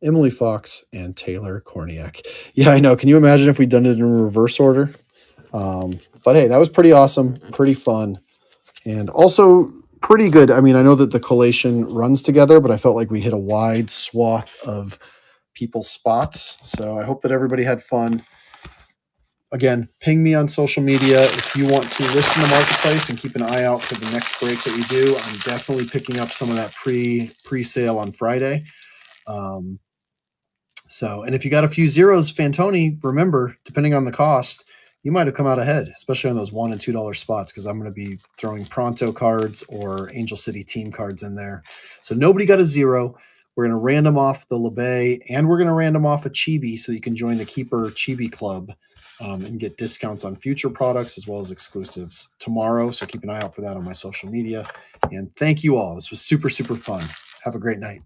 Emily Fox, and Taylor Korniak. Yeah, I know. Can you imagine if we'd done it in reverse order? But hey, that was pretty awesome, pretty fun, and also pretty good. I mean, I know that the collation runs together, but I felt like we hit a wide swath of people's spots. So I hope that everybody had fun. Again, ping me on social media if you want to list in the marketplace and keep an eye out for the next break that we do. I'm definitely picking up some of that pre-sale on Friday. And if you got a few zeros, Fantoni, remember, depending on the cost, you might have come out ahead, especially on those $1 and $2 spots, because I'm going to be throwing Pronto cards or Angel City team cards in there. So nobody got a zero. We're going to random off the LeBay, and we're going to random off a Chibi so you can join the Keeper Chibi Club and get discounts on future products as well as exclusives tomorrow. So keep an eye out for that on my social media. And thank you all. This was super, super fun. Have a great night.